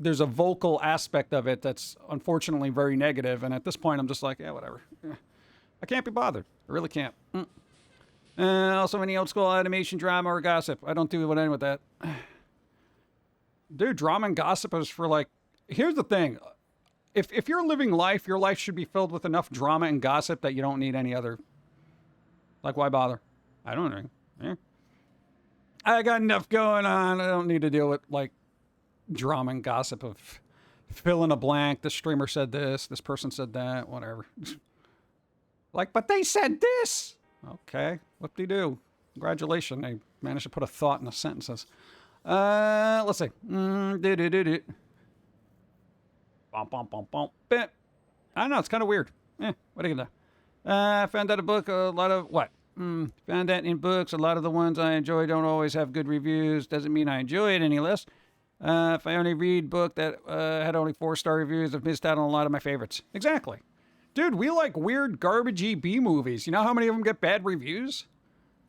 there's a vocal aspect of it that's unfortunately very negative. And at this point, I'm just like, yeah, whatever. I can't be bothered. I really can't. Also, any old school animation, drama, or gossip. I don't do any with that. Dude, drama and gossip is for like, here's the thing. If you're living life, your life should be filled with enough drama and gossip that you don't need any other. Like, why bother? I don't know. Yeah. I got enough going on. I don't need to deal with, like, drama and gossip of fill in a blank. This streamer said this. This person said that. Whatever. Like, but they said this. Okay. Whoop-de-doo. Congratulations. They managed to put a thought in the sentences. Let's see. Bum, bum, bum, bum. I don't know. It's kind of weird. What are you going to do? I found out a book, a lot of, what? Found that in books, a lot of the ones I enjoy don't always have good reviews. Doesn't mean I enjoy it any less. If I only read book that had only 4-star reviews, I've missed out on a lot of my favorites. Exactly. Dude, we like weird, garbagey B-movies. You know how many of them get bad reviews?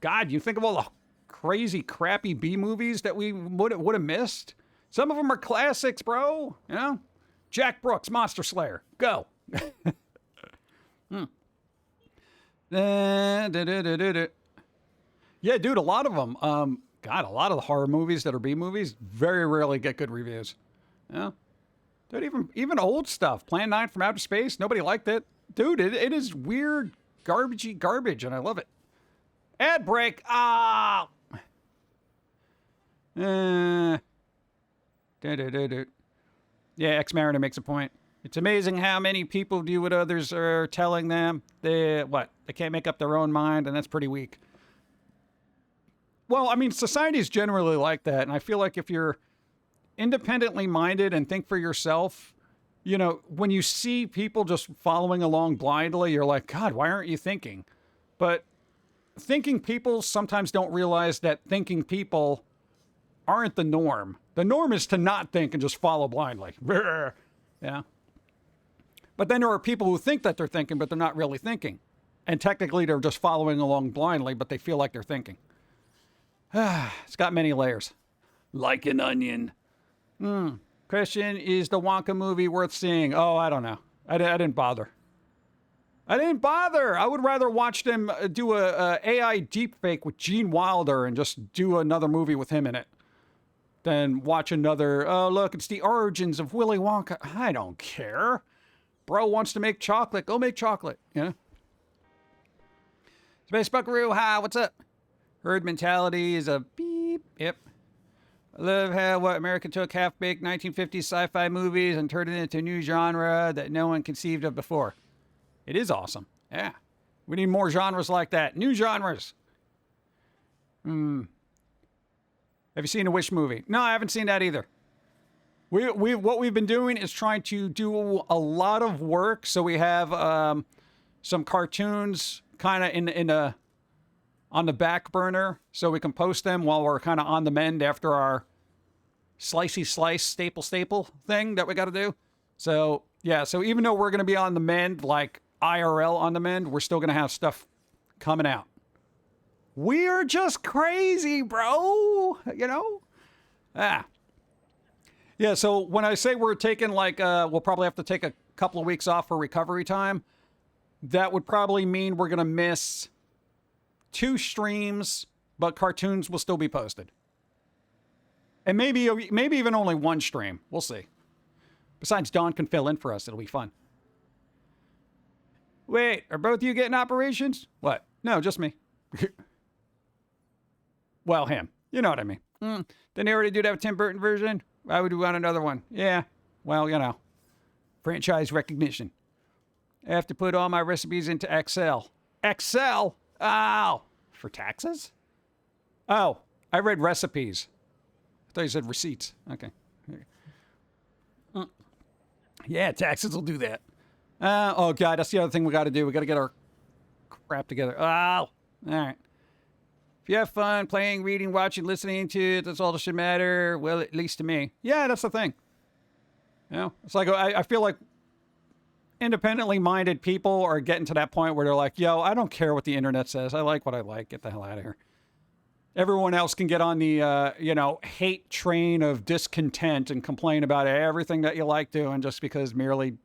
God, you think of all the crazy, crappy B-movies that we would have missed? Some of them are classics, bro. You know? Jack Brooks, Monster Slayer. Go. Yeah, dude, a lot of them. God, a lot of the horror movies that are B movies very rarely get good reviews. Yeah, dude, even old stuff. Plan 9 from Outer Space, nobody liked it. Dude, it is weird, garbagey garbage, and I love it. Ad break. Ah. Yeah, X-Mariner makes a point. It's amazing how many people do what others are telling them. They can't make up their own mind, and that's pretty weak. Well, I mean, society is generally like that, and I feel like if you're independently minded and think for yourself, you know, when you see people just following along blindly, you're like, God, why aren't you thinking? But thinking people sometimes don't realize that thinking people aren't the norm. The norm is to not think and just follow blindly. Yeah. But then there are people who think that they're thinking, but they're not really thinking. And technically, they're just following along blindly, but they feel like they're thinking. It's got many layers. Like an onion. Question, is the Wonka movie worth seeing? Oh, I don't know. I didn't bother. I would rather watch them do a AI deepfake with Gene Wilder and just do another movie with him in it than watch another, oh, look, it's the origins of Willy Wonka. I don't care. Bro wants to make chocolate. Go make chocolate, you know? Space Buckaroo, hi, what's up? Herd mentality is a beep. Yep. I love how America took half-baked 1950s sci-fi movies and turned it into a new genre that no one conceived of before. It is awesome. Yeah. We need more genres like that. New genres. Have you seen a Wish movie? No, I haven't seen that either. What we've been doing is trying to do a lot of work. So we have some cartoons kind of on the back burner, so we can post them while we're kind of on the mend after our slicey slice staple thing that we got to do. So yeah, so even though we're going to be on the mend, like IRL on the mend, we're still going to have stuff coming out. We're just crazy, bro. You know? Yeah, so when I say we're taking we'll probably have to take a couple of weeks off for recovery time, that would probably mean we're going to miss 2 streams, but cartoons will still be posted. And maybe even only 1 stream. We'll see. Besides, Dawn can fill in for us. It'll be fun. Wait, are both of you getting operations? What? No, just me. Well, him. You know what I mean. Didn't they already do that with Tim Burton version? Why would we want another one? Yeah. Well, you know. Franchise recognition. I have to put all my recipes into Excel. Excel? Oh. For taxes? Oh. I read recipes. I thought you said receipts. Okay. Yeah, taxes will do that. Oh, God. That's the other thing we got to do. We got to get our crap together. Oh. All right. If you have fun playing, reading, watching, listening to it, that's all that should matter. Well, at least to me. Yeah, that's the thing. You know, it's like I feel like independently minded people are getting to that point where they're like, yo, I don't care what the internet says. I like what I like. Get the hell out of here. Everyone else can get on the, hate train of discontent and complain about everything that you like doing just because merely,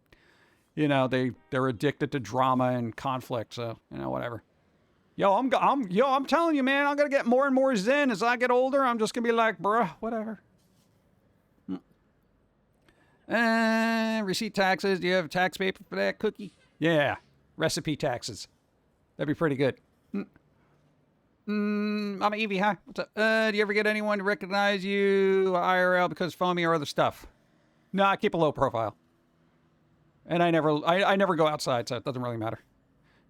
they're addicted to drama and conflict. So, whatever. Yo, I'm telling you, man, I'm going to get more and more zen as I get older. I'm just going to be like, bruh, whatever. Receipt taxes. Do you have a tax paper for that, Cookie? Yeah. Recipe taxes. That'd be pretty good. I'm Evie, hi. What's up? Do you ever get anyone to recognize you IRL because Foamy or other stuff? No, I keep a low profile. And I never go outside, so it doesn't really matter.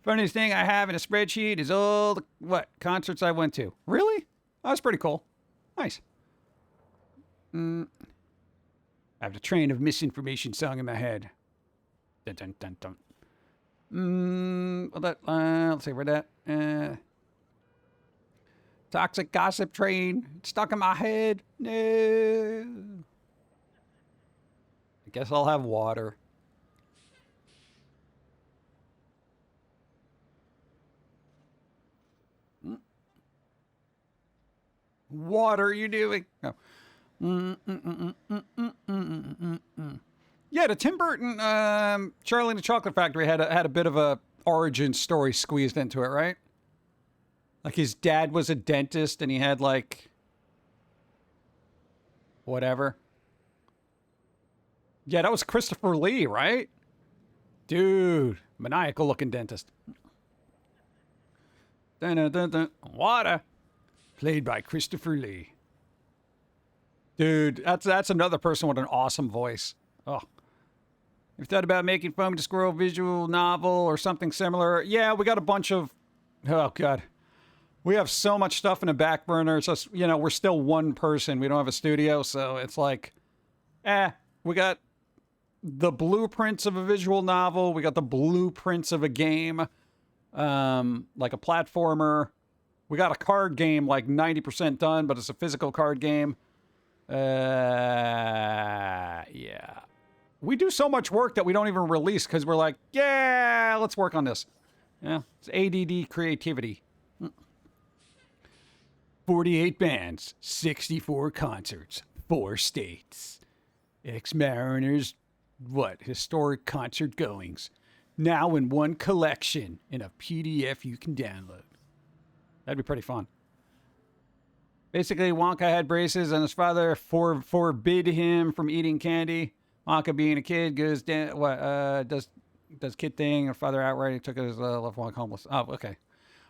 Funniest thing I have in a spreadsheet is all the, concerts I went to. Really? Oh, that's pretty cool. Nice. I have the train of misinformation song in my head. Dun, dun, dun, dun. Let's see, where that? Toxic gossip train stuck in my head. No. I guess I'll have water. What are you doing? Oh. Yeah, the Tim Burton Charlie and the Chocolate Factory had a bit of a origin story squeezed into it, right? Like his dad was a dentist and he had whatever. Yeah, that was Christopher Lee, right? Dude, maniacal looking dentist. Dun, dun, dun, dun. Water. Played by Christopher Lee. Dude, that's another person with an awesome voice. Oh. You've thought about making Foamy the Squirrel visual novel or something similar? Yeah, we got a bunch of... Oh, God. We have so much stuff in the back burner. It's just, we're still one person. We don't have a studio, so it's like... we got the blueprints of a visual novel. We got the blueprints of a game. Like a platformer. We got a card game 90% done, but it's a physical card game. Yeah. We do so much work that we don't even release because we're like, yeah, let's work on this. Yeah, it's ADD creativity. 48 bands, 64 concerts, 4 states. Ex-Mariners, historic concert goings. Now in one collection in a PDF you can download. That'd be pretty fun. Basically, Wonka had braces and his father forbid him from eating candy. Wonka, being a kid, does kid thing. Her father outright took his left Wonka homeless. Oh, okay.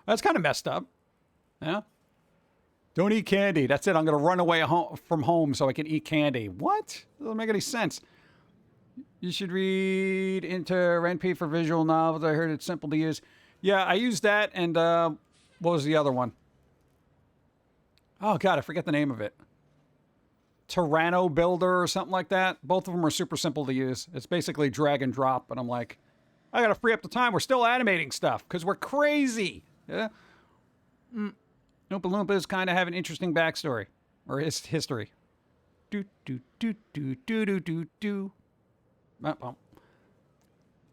That's kind of messed up. Yeah. Don't eat candy. That's it. I'm going to run away from home so I can eat candy. What? Doesn't make any sense. You should read into Renpy for visual novels. I heard it's simple to use. Yeah, I used that. And what was the other one? Oh, God, I forget the name of it. Tyranno Builder or something like that. Both of them are super simple to use. It's basically drag and drop. And I'm like, I got to free up the time. We're still animating stuff because we're crazy. Yeah. Oompa Loompas kind of have an interesting backstory or history. Do do do do do do do do. I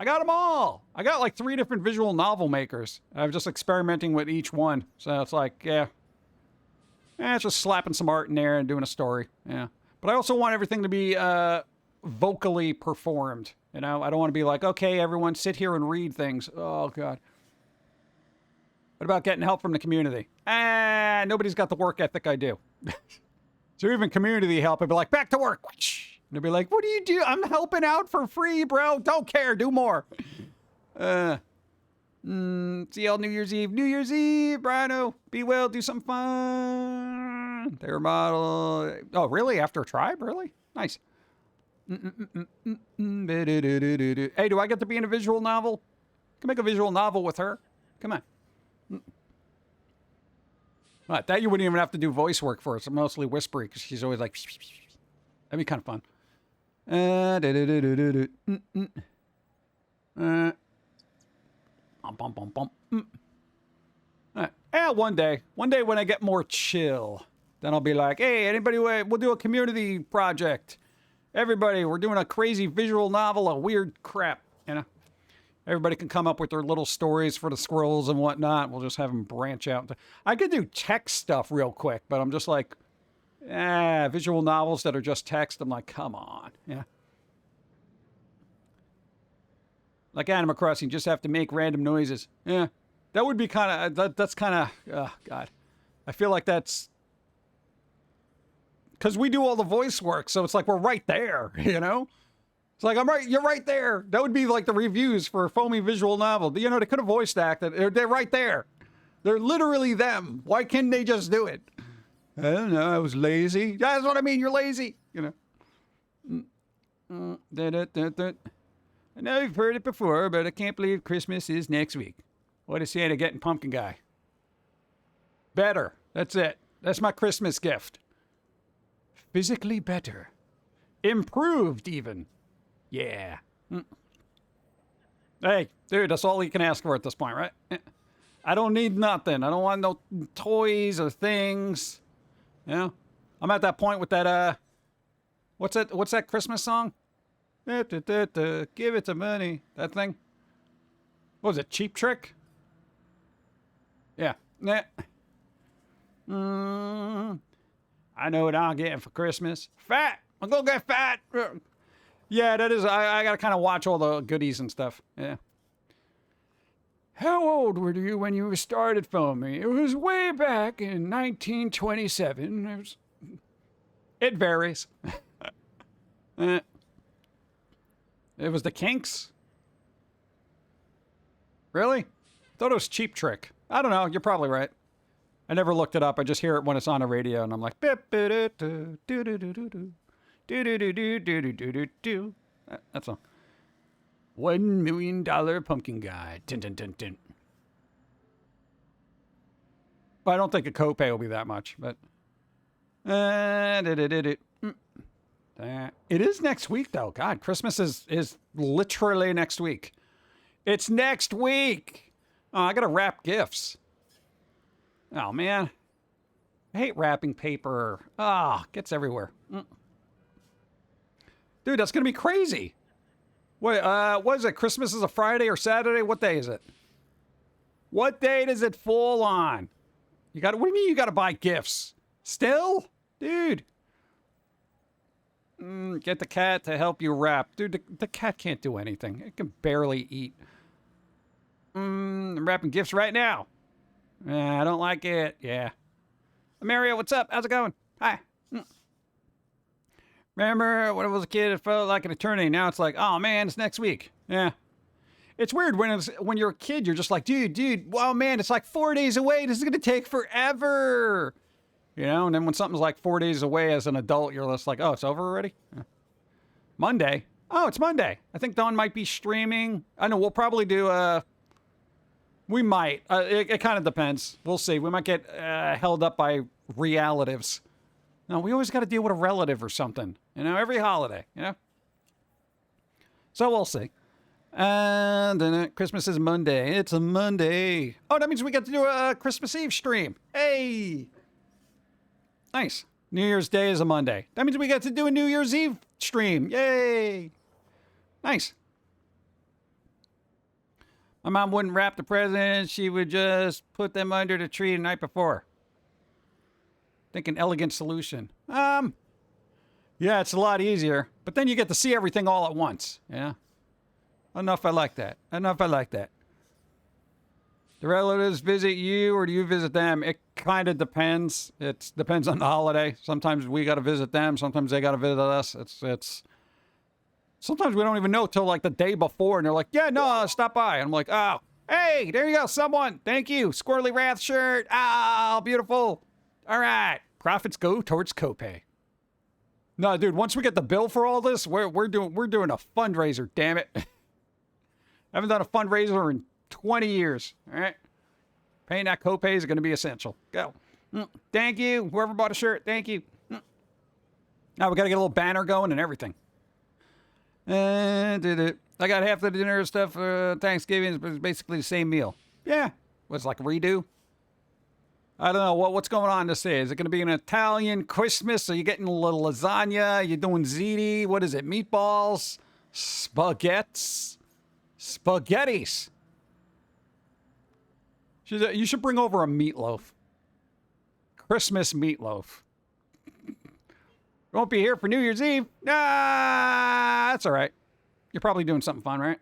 got them all. I got like 3 different visual novel makers. I'm just experimenting with each one. So it's like, yeah. It's just slapping some art in there and doing a story. Yeah. But I also want everything to be vocally performed. You know, I don't want to be like, okay, everyone sit here and read things. Oh, God. What about getting help from the community? Nobody's got the work ethic I do. So even community help, I'd be like, back to work. And they'd be like, what do you do? I'm helping out for free, bro. Don't care. Do more. CL New Year's Eve. New Year's Eve, Brino. Be well. Do something fun. Their model. Oh, really? After a tribe? Really? Nice. Hey, do I get to be in a visual novel? I can make a visual novel with her. Come on. What, that you wouldn't even have to do voice work for. It's mostly whispery because she's always like, that'd be kind of fun. One day when I get more chill, then I'll be like, hey, anybody, we'll do a community project. Everybody, we're doing a crazy visual novel of weird crap, you know? Everybody can come up with their little stories for the squirrels and whatnot. We'll just have them branch out. I could do text stuff real quick, but I'm just like, visual novels that are just text. I'm like, come on. Yeah. Like Animal Crossing, just have to make random noises. Yeah. That would be kind of, that's kind of, oh, God. I feel like that's, because we do all the voice work, so it's like we're right there, you know? It's like, you're right there. That would be like the reviews for a Foamy visual novel. You know, they could have voiced acted. They're right there. They're literally them. Why can't they just do it? I don't know. I was lazy. That's what I mean. You're lazy. You know. I know you've heard it before, but I can't believe Christmas is next week. What is Santa getting Pumpkin Guy? Better. That's it. That's my Christmas gift. Physically better. Improved, even. Yeah. Hey, dude, that's all you can ask for at this point, right? I don't need nothing. I don't want no toys or things. You know? I'm at that point with that, what's that Christmas song? Give it to money. That thing. What was it, Cheap Trick? Yeah. I know what I'm getting for Christmas. Fat! I'm gonna get fat! Yeah, that is, I gotta kind of watch all the goodies and stuff. Yeah. How old were you when you started Foamy? It was way back in 1927. It varies. It was the Kinks? Really? I thought it was Cheap Trick. I don't know. You're probably right. I never looked it up. I just hear it when it's on the radio, and I'm like, that's all. $1 million pumpkin guy. Dun, dun, dun, dun. Well, I don't think a copay will be that much, but it is next week, though. God, Christmas is literally next week. It's next week. Oh, I gotta wrap gifts. Oh, man. I hate wrapping paper. Gets everywhere. Dude, that's going to be crazy. Wait, what is it? Christmas is a Friday or Saturday? What day is it? What day does it fall on? What do you mean you got to buy gifts? Still? Dude. Get the cat to help you wrap. Dude, the cat can't do anything. It can barely eat. I'm wrapping gifts right now. I don't like it. Yeah. Mario, what's up? How's it going? Hi. Remember when I was a kid, it felt like an eternity. Now it's like, oh man, it's next week. Yeah. It's weird when you're a kid, you're just like, dude, wow, man, it's like 4 days away. This is going to take forever. You know, and then when something's like 4 days away as an adult, you're just like, oh, it's over already? Yeah. Monday? Oh, it's Monday. I think Dawn might be streaming. I know we'll probably do, we might. It kind of depends. We'll see. We might get held up by relatives. No, we always got to deal with a relative or something. You know, every holiday, you know? So we'll see. And then Christmas is Monday. It's a Monday. Oh, that means we get to do a Christmas Eve stream. Hey! Nice. New Year's Day is a Monday. That means we get to do a New Year's Eve stream. Yay! Nice. My mom wouldn't wrap the presents. She would just put them under the tree the night before. Think an elegant solution. Yeah, it's a lot easier. But then you get to see everything all at once. Yeah. I don't know if I like that. The relatives visit you or do you visit them? It kind of depends. It depends on the holiday. Sometimes we got to visit them. Sometimes they got to visit us. It's. Sometimes we don't even know till like the day before and they're like, yeah, no, stop by. And I'm like, oh, hey, there you go. Someone. Thank you. Squirrely Wrath shirt. Oh, beautiful. All right. Profits go towards copay. No, dude, once we get the bill for all this, we're doing a fundraiser, damn it. I haven't done a fundraiser in 20 years. All right. Paying that copay is going to be essential. Go. Thank you. Whoever bought a shirt, thank you. Now we got to get a little banner going and everything. And I got half the dinner stuff for Thanksgiving. It's basically the same meal. Yeah. What's like a redo? I don't know. What's going on this day? Is it going to be an Italian Christmas? Are you getting a little lasagna? Are you doing ziti? What is it? Meatballs? Spaghettis? You should bring over a meatloaf. Christmas meatloaf. Won't be here for New Year's Eve. Nah, that's all right. You're probably doing something fun, right?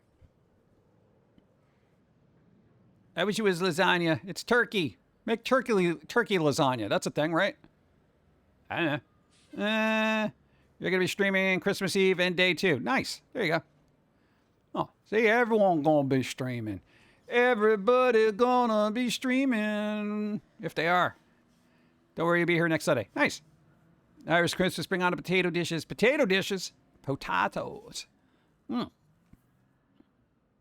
I wish it was lasagna. It's turkey. Make turkey lasagna. That's a thing, right? I don't know. You're going to be streaming Christmas Eve and day 2. Nice. There you go. Oh, see, everyone going to be streaming. Everybody gonna be streaming. If they are. Don't worry, you'll be here next Sunday. Nice. Irish Christmas, bring on the potato dishes. Potato dishes? Potatoes. New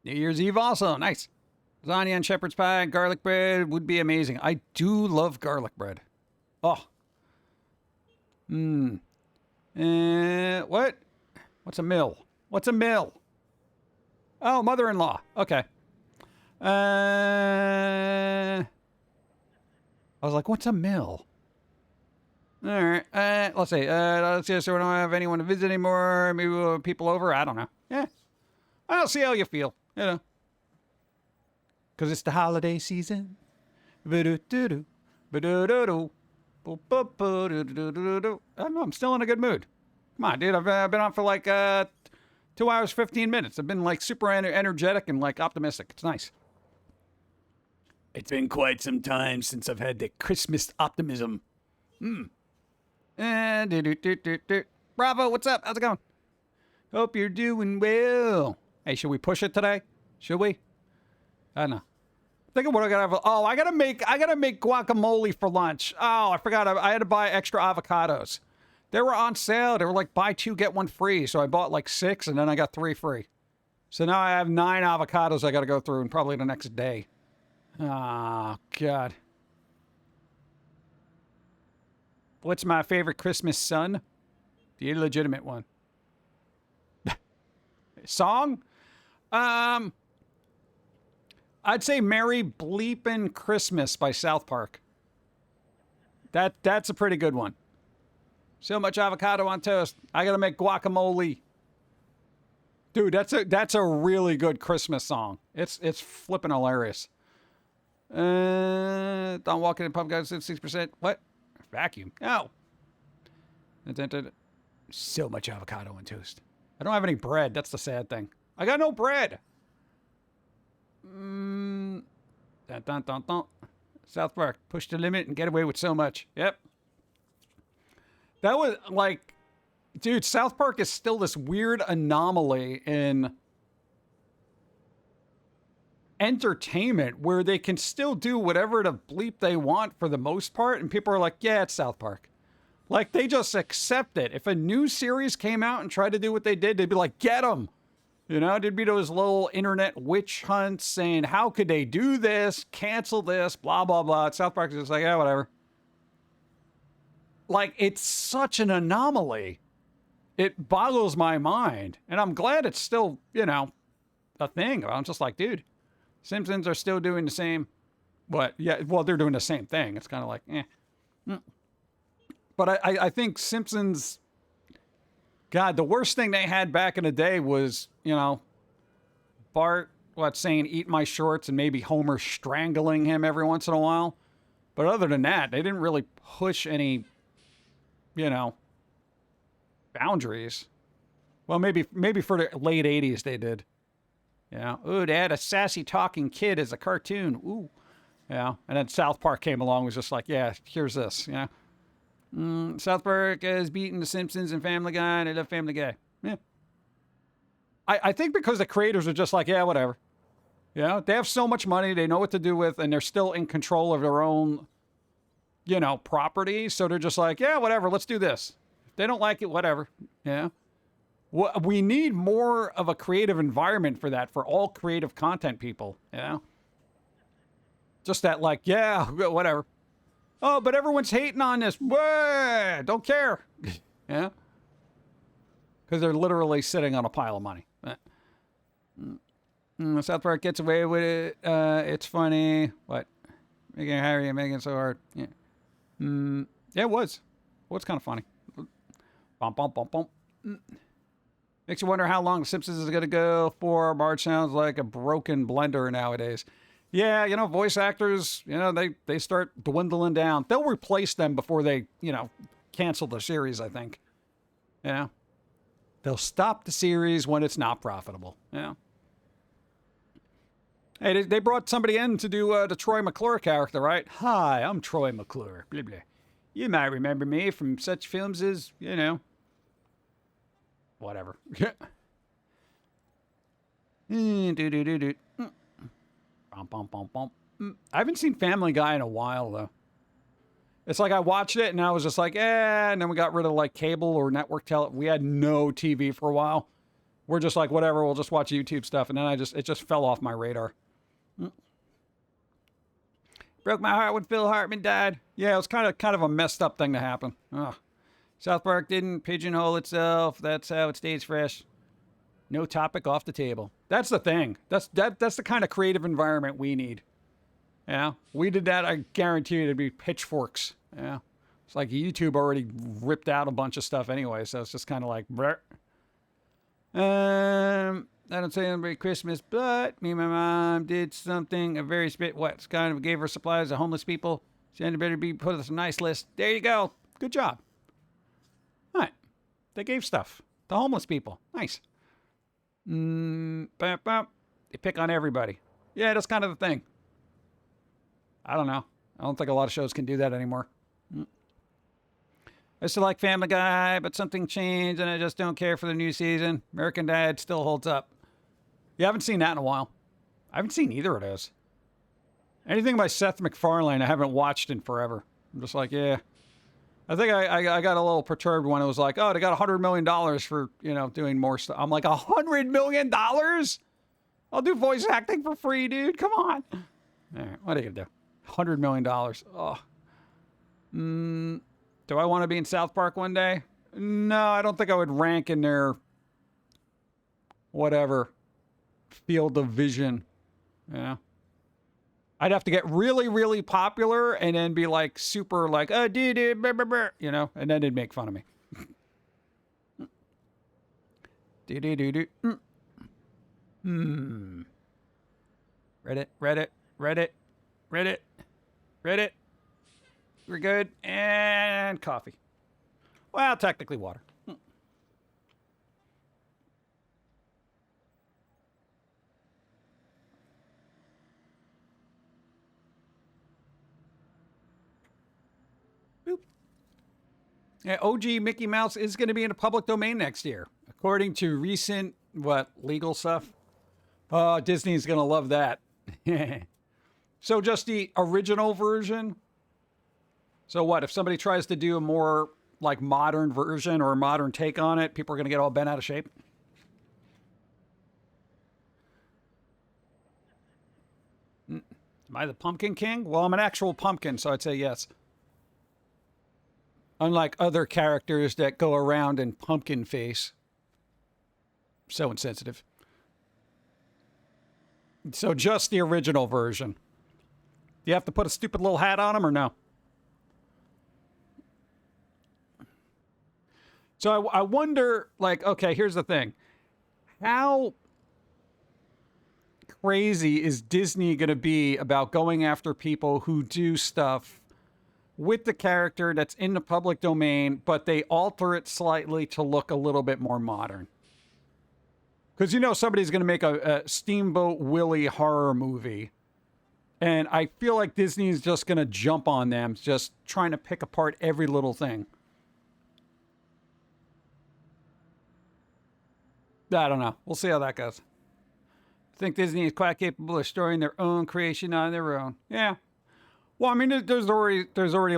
Year's Eve also. Nice. Lasagna and shepherd's pie and garlic bread would be amazing. I do love garlic bread. Oh. What? What's a mill? What's a mill? Oh, mother-in-law. Okay. I was like, what's a mill? All right. Let's see. Let's see. So we don't have anyone to visit anymore. Maybe we'll have people over. I don't know. Yeah. I'll see how you feel. You know. Because it's the holiday season. I don't know. I'm still in a good mood. Come on, dude. I've been on for like 2 hours, 15 minutes. I've been like super energetic and like optimistic. It's nice. It's been quite some time since I've had the Christmas optimism. Bravo, what's up? How's it going? Hope you're doing well. Hey, should we push it today? Should we? I don't know. Think of what I gotta have. Oh, I gotta make guacamole for lunch. Oh, I forgot. I had to buy extra avocados. They were on sale. They were like buy 2, get 1 free. So I bought like 6 and then I got 3 free. So now I have 9 avocados I gotta go through and probably the next day. Oh, God. What's my favorite Christmas song? The illegitimate one. Song? I'd say Merry Bleepin' Christmas by South Park. That's a pretty good one. So much avocado on toast. I gotta make guacamole. Dude, that's a really good Christmas song. It's flippin' hilarious. Don't walk in Pum'Kin 6%. What? Vacuum. No. So much avocado and toast. I don't have any bread. That's the sad thing. I got no bread. South Park. Push the limit and get away with so much. Yep. That was like, dude, South Park is still this weird anomaly in entertainment where they can still do whatever the bleep they want for the most part. And people are like, yeah, it's South Park. Like, they just accept it. If a new series came out and tried to do what they did, they'd be like, get them. You know, there'd be those little internet witch hunts saying, how could they do this? Cancel this, blah, blah, blah. South Park is just like, yeah, whatever. Like, it's such an anomaly. It boggles my mind. And I'm glad it's still, you know, a thing. I'm just like, dude, Simpsons are still doing the same. But, yeah, well, they're doing the same thing. It's kind of like, eh. But I think Simpsons, God, the worst thing they had back in the day was, you know, Bart, saying, eat my shorts, and maybe Homer strangling him every once in a while. But other than that, they didn't really push any, you know, boundaries. Well, maybe for the late 80s they did. Yeah. Ooh, they had a sassy talking kid as a cartoon. Ooh. Yeah. And then South Park came along, was just like, yeah, here's this. Yeah. South Park has beaten The Simpsons and Family Guy, and I love Family Guy. Yeah. I think because the creators are just like, yeah, whatever. You know, they have so much money, they know what to do with, and they're still in control of their own, you know, property. So they're just like, yeah, whatever, let's do this. If they don't like it, whatever. Yeah. We need more of a creative environment for that, for all creative content people, you know? Just that, like, yeah, whatever. Oh, but everyone's hating on this. Wah, don't care. Yeah. Because they're literally sitting on a pile of money. South Park gets away with it. It's funny. What? Making Harry and Meghan so hard. Yeah. Yeah, it was. Well, it's kind of funny. Bum, bum, bum, bum. Makes you wonder how long The Simpsons is going to go for. Marge sounds like a broken blender nowadays. Yeah, you know, voice actors, you know, they start dwindling down. They'll replace them before they, you know, cancel the series, I think. You know? They'll stop the series when it's not profitable. Yeah. Hey, they brought somebody in to do the Troy McClure character, right? Hi, I'm Troy McClure. Blah, blah. You might remember me from such films as, you know, whatever. I haven't seen Family Guy in a while, though. It's like I watched it and I was just like, and then we got rid of like cable or network we had no TV for a while. We're just like, whatever, we'll just watch YouTube stuff. And then it just fell off my radar. Broke my heart when Phil Hartman died. Yeah, it was kind of a messed up thing to happen. Ugh. South Park didn't pigeonhole itself. That's how it stays fresh. No topic off the table. That's the thing. That's the kind of creative environment we need. Yeah, we did that. I guarantee you it'd be pitchforks. Yeah, it's like YouTube already ripped out a bunch of stuff anyway, so it's just kind of like, brr. I don't celebrate Christmas, but me and my mom did something a very what? Kind of gave her supplies to homeless people. So you better be put on a nice list. There you go. Good job. All right, they gave stuff to homeless people. Nice. They pick on everybody. Yeah, that's kind of the thing. I don't know. I don't think a lot of shows can do that anymore. I still like Family Guy, but something changed and I just don't care for the new season. American Dad still holds up. You haven't seen that in a while. I haven't seen either of those. Anything by Seth MacFarlane I haven't watched in forever. I'm just like, yeah. I think I got a little perturbed when it was like, oh, they got $100 million for, you know, doing more stuff. I'm like, $100 million? I'll do voice acting for free, dude. Come on. All right, what are you going to do? $100 million. Oh. Do I want to be in South Park one day? No, I don't think I would rank in their whatever field of vision. Yeah. I'd have to get really, really popular and then be like super like, oh, dude, you know, and then they'd make fun of me. Reddit. Read it. Read it. We're good. And coffee. Well, technically water. Boop. Yeah, OG Mickey Mouse is going to be in the public domain next year. According to recent, legal stuff? Oh, Disney's going to love that. So just the original version? So what, if somebody tries to do a more, modern version or a modern take on it, people are going to get all bent out of shape? Am I the Pumpkin King? Well, I'm an actual pumpkin, so I'd say yes. Unlike other characters that go around in pumpkin face. So insensitive. So just the original version. Do you have to put a stupid little hat on him or no? So I wonder, okay, here's the thing. How crazy is Disney going to be about going after people who do stuff with the character that's in the public domain, but they alter it slightly to look a little bit more modern? Because somebody's going to make a Steamboat Willie horror movie. And I feel like Disney's just going to jump on them, just trying to pick apart every little thing. I don't know. We'll see how that goes. I think Disney is quite capable of storing their own creation on their own. Yeah. Well, I mean, there's already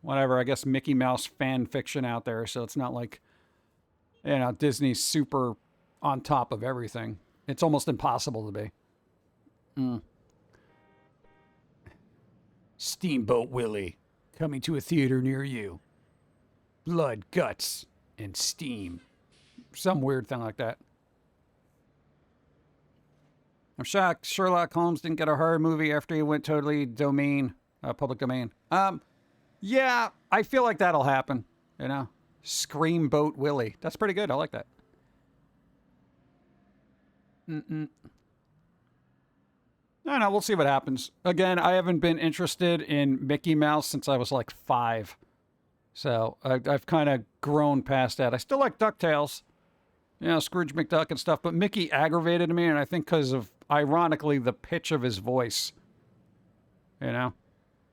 whatever, I guess Mickey Mouse fan fiction out there. So it's not like, Disney's super on top of everything. It's almost impossible to be. Steamboat Willie, coming to a theater near you. Blood, guts, and steam. Some weird thing like that. I'm shocked Sherlock Holmes didn't get a horror movie after he went totally public domain. Yeah, I feel like that'll happen, Screamboat Willie. That's pretty good. I like that. No, we'll see what happens. Again, I haven't been interested in Mickey Mouse since I was 5. So I've kind of grown past that. I still like DuckTales, Scrooge McDuck and stuff, but Mickey aggravated me, and I think because of, ironically, the pitch of his voice.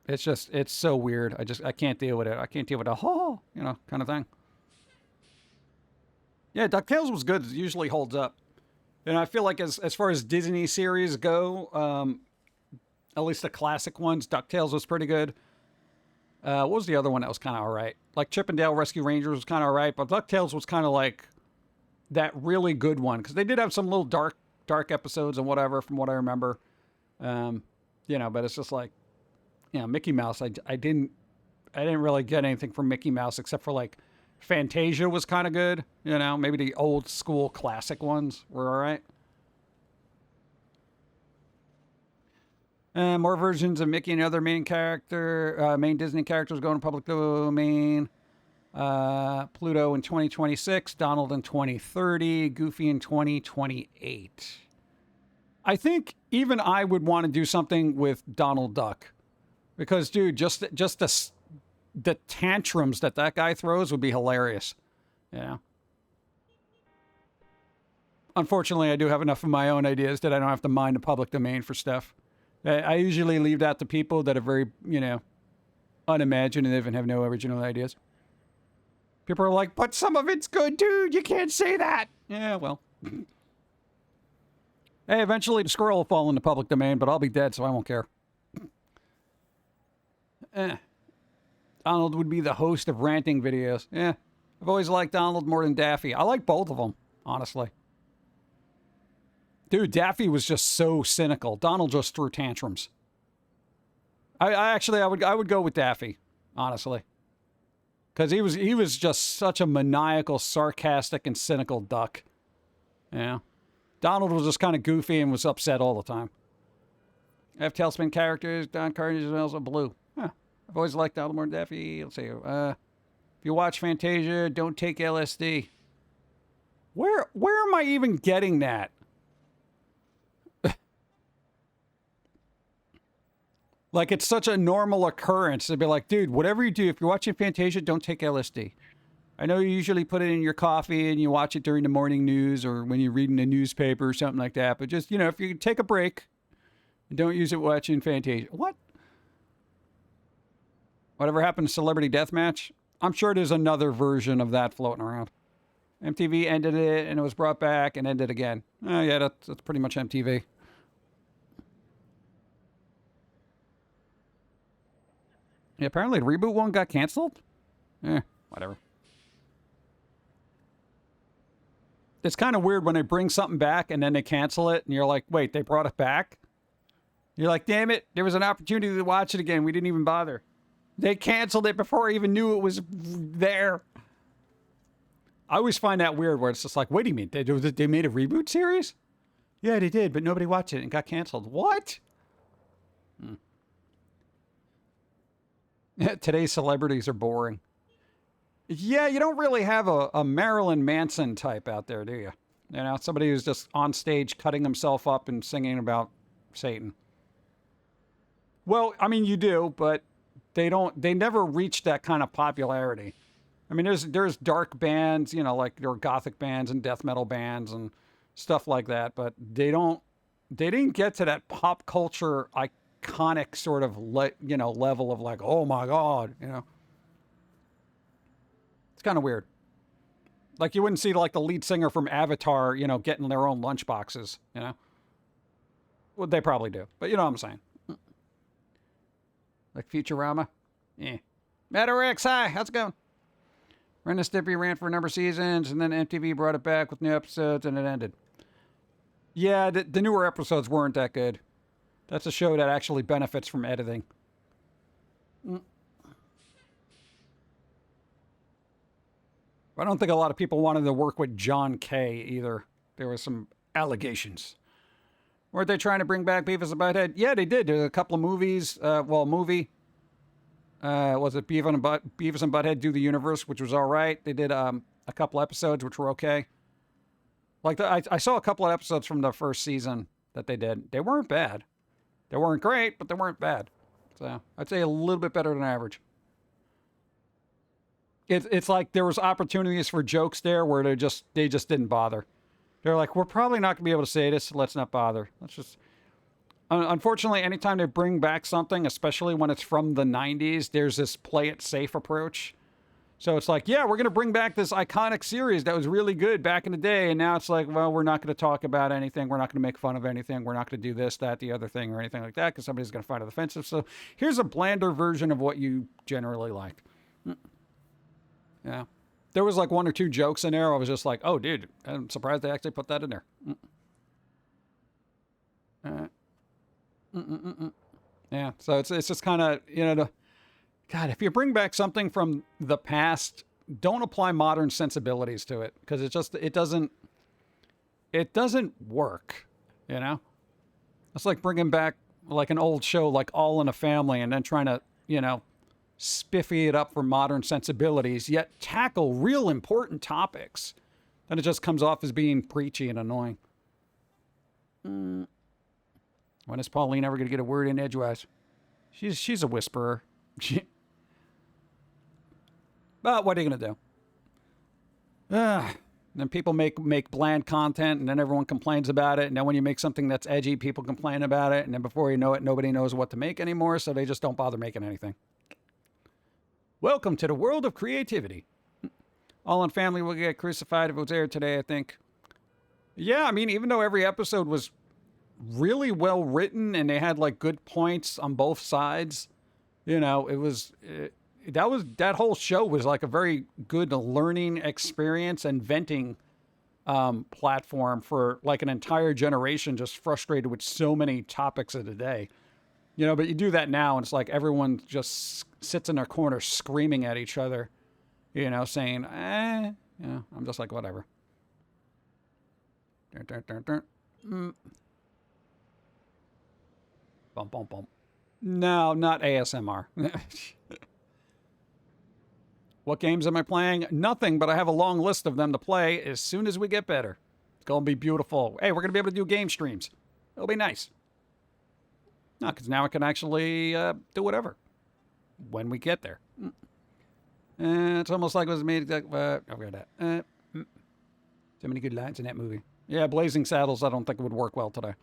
It's so weird. I can't deal with it. I can't deal with a kind of thing. Yeah, DuckTales was good. It usually holds up. And I feel like as far as Disney series go, at least the classic ones, DuckTales was pretty good. What was the other one that was kind of all right? Chip and Dale Rescue Rangers was kind of all right, but DuckTales was kind of that really good one, because they did have some little dark episodes and whatever, from what I remember. But it's just Mickey Mouse. I didn't really get anything from Mickey Mouse except for Fantasia was kind of good. Maybe the old school classic ones were all right. More versions of Mickey and other main Disney characters going to public domain. Pluto in 2026, Donald in 2030, Goofy in 2028. I think even I would want to do something with Donald Duck, because, dude, just the tantrums that guy throws would be hilarious. Unfortunately, I do have enough of my own ideas that I don't have to mind the public domain for stuff. I usually leave that to people that are very, unimaginative and have no original ideas. People are like, but some of it's good, dude. You can't say that. Yeah, well. Hey, eventually the squirrel will fall in the public domain, but I'll be dead, so I won't care. Donald would be the host of ranting videos. Yeah, I've always liked Donald more than Daffy. I like both of them, honestly. Dude, Daffy was just so cynical. Donald just threw tantrums. I would go with Daffy, honestly. Because he was just such a maniacal, sarcastic, and cynical duck. Yeah. Donald was just kind of goofy and was upset all the time. I have Tailspin characters, Don Carnage and also Blue. Huh. I've always liked Donald more than Daffy. Let's see. If you watch Fantasia, don't take LSD. Where am I even getting that? Like, it's such a normal occurrence. They'd be like, dude, whatever you do, if you're watching Fantasia, don't take LSD. I know you usually put it in your coffee and you watch it during the morning news or when you're reading a newspaper or something like that. But just, if you take a break, don't use it watching Fantasia. What? Whatever happened to Celebrity Deathmatch? I'm sure there's another version of that floating around. MTV ended it and it was brought back and ended again. Oh, yeah, that's pretty much MTV. Yeah, apparently the reboot one got canceled. Whatever. It's kind of weird when they bring something back and then they cancel it and you're like, wait, they brought it back? You're like, damn it, there was an opportunity to watch it again. We didn't even bother. They canceled it before I even knew it was there. I always find that weird where it's just like, wait a minute, they made a reboot series? Yeah, they did, but nobody watched it and got canceled. What? Today's celebrities are boring. Yeah, you don't really have a Marilyn Manson type out there, do you? Somebody who's just on stage cutting himself up and singing about Satan. Well, I mean, you do, but they never reach that kind of popularity. I mean, there's dark bands, like there are gothic bands and death metal bands and stuff like that, but they didn't get to that pop culture iconic sort of level of like, oh my God, It's kind of weird. Like you wouldn't see like the lead singer from Avatar, getting their own lunchboxes, Well, they probably do, but you know what I'm saying. Like Futurama? Yeah. Matter X, hi, how's it going? Ren and Stimpy ran for a number of seasons, and then MTV brought it back with new episodes, and it ended. Yeah, the newer episodes weren't that good. That's a show that actually benefits from editing. I don't think a lot of people wanted to work with John Kay either. There were some allegations. Weren't they trying to bring back Beavis and Butthead? Yeah, they did. There's a couple of movies. Movie. Was it Beavis and Butthead Do the Universe, which was all right. They did a couple episodes, which were okay. Like I saw a couple of episodes from the first season that they did. They weren't bad. They weren't great, but they weren't bad. So I'd say a little bit better than average. It's like there was opportunities for jokes there where they just didn't bother. They're like, we're probably not going to be able to say this, so let's not bother. Let's just... Unfortunately, anytime they bring back something, especially when it's from the 90s, there's this play it safe approach. So it's like, yeah, we're going to bring back this iconic series that was really good back in the day. And now it's like, well, we're not going to talk about anything. We're not going to make fun of anything. We're not going to do this, that, the other thing or anything like that because somebody's going to find it offensive. So here's a blander version of what you generally like. Yeah. There was like one or two jokes in there. I was just like, oh, dude, I'm surprised they actually put that in there. Yeah, so it's just kind of, God, if you bring back something from the past, don't apply modern sensibilities to it because it doesn't work, It's like bringing back like an old show like All in a Family and then trying to, spiffy it up for modern sensibilities, yet tackle real important topics. Then it just comes off as being preachy and annoying. When is Pauline ever going to get a word in edgewise? She's a whisperer. But what are you going to do? Then people make bland content, and then everyone complains about it. And then when you make something that's edgy, people complain about it. And then before you know it, nobody knows what to make anymore, so they just don't bother making anything. Welcome to the world of creativity. All in Family will get crucified if it was aired today, I think. Yeah, I mean, even though every episode was really well written and they had like good points on both sides, that whole show was like a very good learning experience and venting platform for like an entire generation just frustrated with so many topics of the day. But you do that now and it's like everyone just sits in their corner screaming at each other, saying, I'm just like, whatever. Bum, bum, bum. No, not ASMR. What games am I playing? Nothing, but I have a long list of them to play as soon as we get better. It's going to be beautiful. Hey, we're going to be able to do game streams. It'll be nice. No, because now I can actually do whatever when we get there. It's almost like it was made. I've got that. So many good lines in that movie. Yeah, Blazing Saddles, I don't think it would work well today.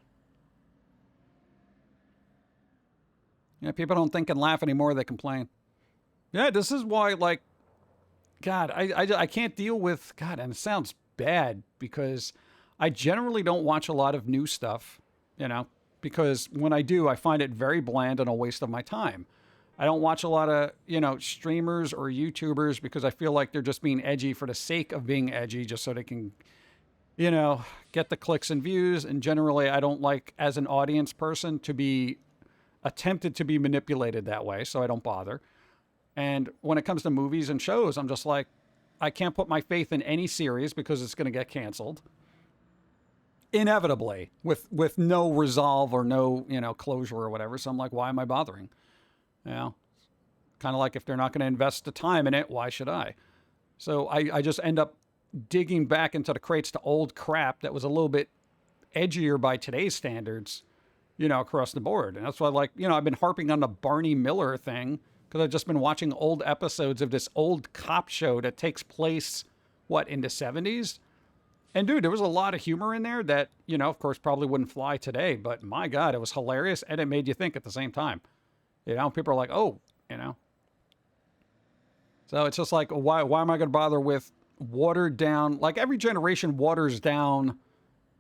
Yeah, people don't think and laugh anymore. They complain. Yeah, this is why, like, God, I can't deal with, God, and it sounds bad because I generally don't watch a lot of new stuff, you know, because when I do, I find it very bland and a waste of my time. I don't watch a lot of, you know, streamers or YouTubers because I feel like they're just being edgy for the sake of being edgy just so they can, you know, get the clicks and views. And generally, I don't like, as an audience person, to be attempted to be manipulated that way, so I don't bother. And when it comes to movies and shows, I'm just like, I can't put my faith in any series because it's going to get canceled. Inevitably, with no resolve or no, you know, closure or whatever. So I'm like, why am I bothering? You know, kind of like if they're not going to invest the time in it, why should I? So I just end up digging back into the crates to old crap that was a little bit edgier by today's standards, you know, across the board. And that's why, like, you know, I've been harping on the Barney Miller thing because I've just been watching old episodes of this old cop show that takes place, what, in the 70s? And dude, there was a lot of humor in there that, you know, of course, probably wouldn't fly today. But my God, it was hilarious. And it made you think at the same time. You know, people are like, oh, you know. So it's just like, why am I going to bother with watered down? Like every generation waters down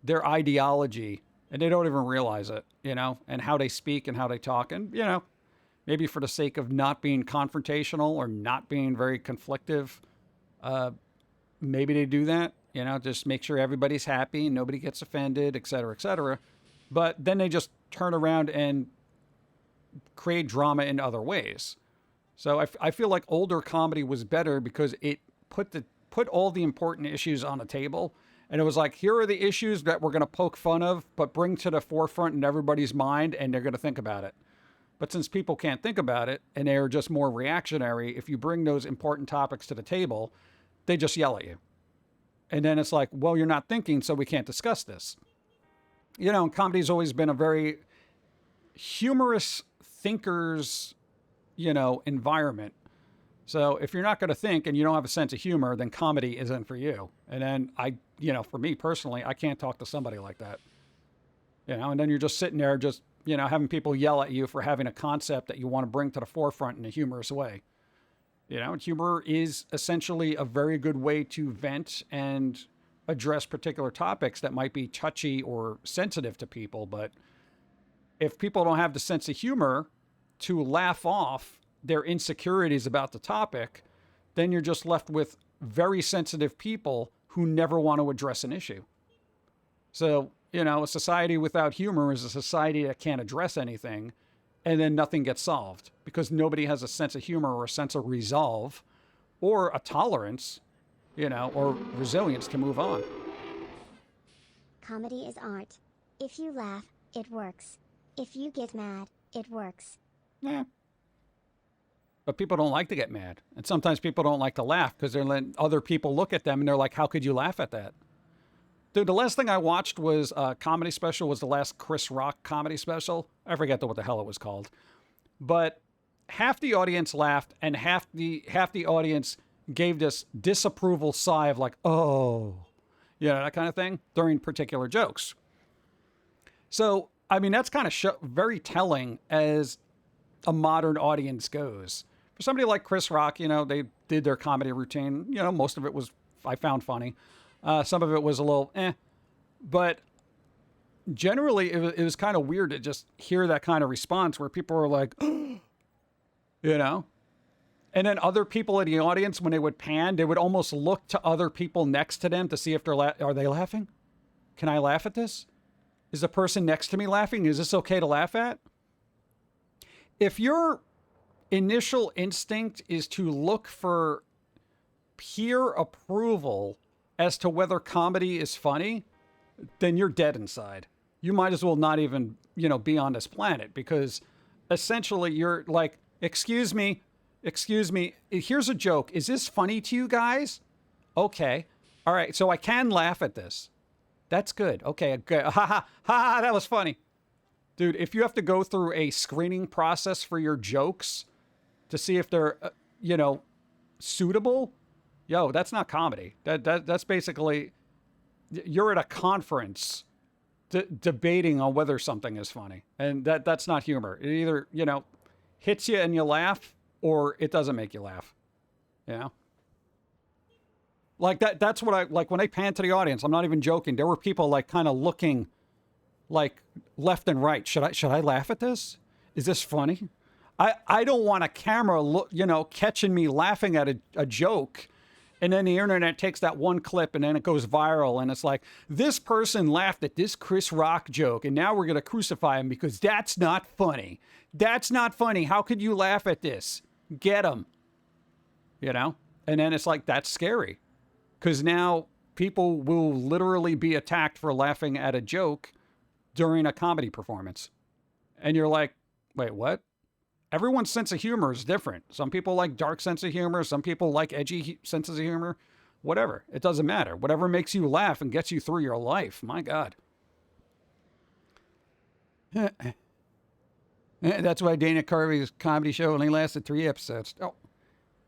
their ideology and they don't even realize it, you know, and how they speak and how they talk. And, you know, maybe for the sake of not being confrontational or not being very conflictive, maybe they do that, you know, just make sure everybody's happy and nobody gets offended, et cetera, et cetera. But then they just turn around and create drama in other ways. So I feel like older comedy was better because it put all the important issues on the table. And it was like, here are the issues that we're going to poke fun of, but bring to the forefront in everybody's mind, and they're going to think about it. But since people can't think about it, and they're just more reactionary, if you bring those important topics to the table, they just yell at you. And then it's like, well, you're not thinking, so we can't discuss this. You know, comedy's always been a very humorous thinkers, you know, environment. So if you're not going to think and you don't have a sense of humor, then comedy isn't for you. And then you know, for me personally, I can't talk to somebody like that. You know, and then you're just sitting there just, you know, having people yell at you for having a concept that you want to bring to the forefront in a humorous way. You know, humor is essentially a very good way to vent and address particular topics that might be touchy or sensitive to people. But if people don't have the sense of humor to laugh off their insecurities about the topic, then you're just left with very sensitive people who never want to address an issue. So, you know, a society without humor is a society that can't address anything, and then nothing gets solved because nobody has a sense of humor or a sense of resolve or a tolerance, you know, or resilience to move on. Comedy is art. If you laugh, it works. If you get mad, it works. Yeah. But people don't like to get mad. And sometimes people don't like to laugh because they're letting other people look at them and they're like, how could you laugh at that? Dude, the last thing I watched was a comedy special, was the last Chris Rock comedy special. I forget what the hell it was called. But half the audience laughed and half the audience gave this disapproval sigh of like, oh, you know, that kind of thing during particular jokes. So, I mean, that's kind of very telling as a modern audience goes. For somebody like Chris Rock, you know, they did their comedy routine. You know, most of it was, I found funny. Some of it was a little but generally it was kind of weird to just hear that kind of response where people were like, you know, and then other people in the audience, when they would pan, they would almost look to other people next to them to see if are they laughing? Can I laugh at this? Is the person next to me laughing? Is this okay to laugh at? If your initial instinct is to look for peer approval as to whether comedy is funny, then you're dead inside. You might as well not even, you know, be on this planet because essentially you're like, excuse me, here's a joke. Is this funny to you guys? Okay. All right. So I can laugh at this. That's good. Okay. Good. Ha ha ha. That was funny. Dude, if you have to go through a screening process for your jokes to see if they're, suitable, yo, that's not comedy. That's basically, you're at a conference debating on whether something is funny. And that's not humor. It either, hits you and you laugh, or it doesn't make you laugh. Like that's what I like when I pan to the audience. I'm not even joking. There were people like kind of looking like left and right. Should I laugh at this? Is this funny? I don't want a camera catching me laughing at a joke, and then the internet takes that one clip and then it goes viral and it's like, this person laughed at this Chris Rock joke and now we're going to crucify him because that's not funny. That's not funny. How could you laugh at this? Get him. And then it's like, that's scary. Because now people will literally be attacked for laughing at a joke during a comedy performance. And you're like, wait, what? Everyone's sense of humor is different. Some people like dark sense of humor. Some people like edgy senses of humor. Whatever. It doesn't matter. Whatever makes you laugh and gets you through your life. My God. That's why Dana Carvey's comedy show only lasted 3 episodes. Oh,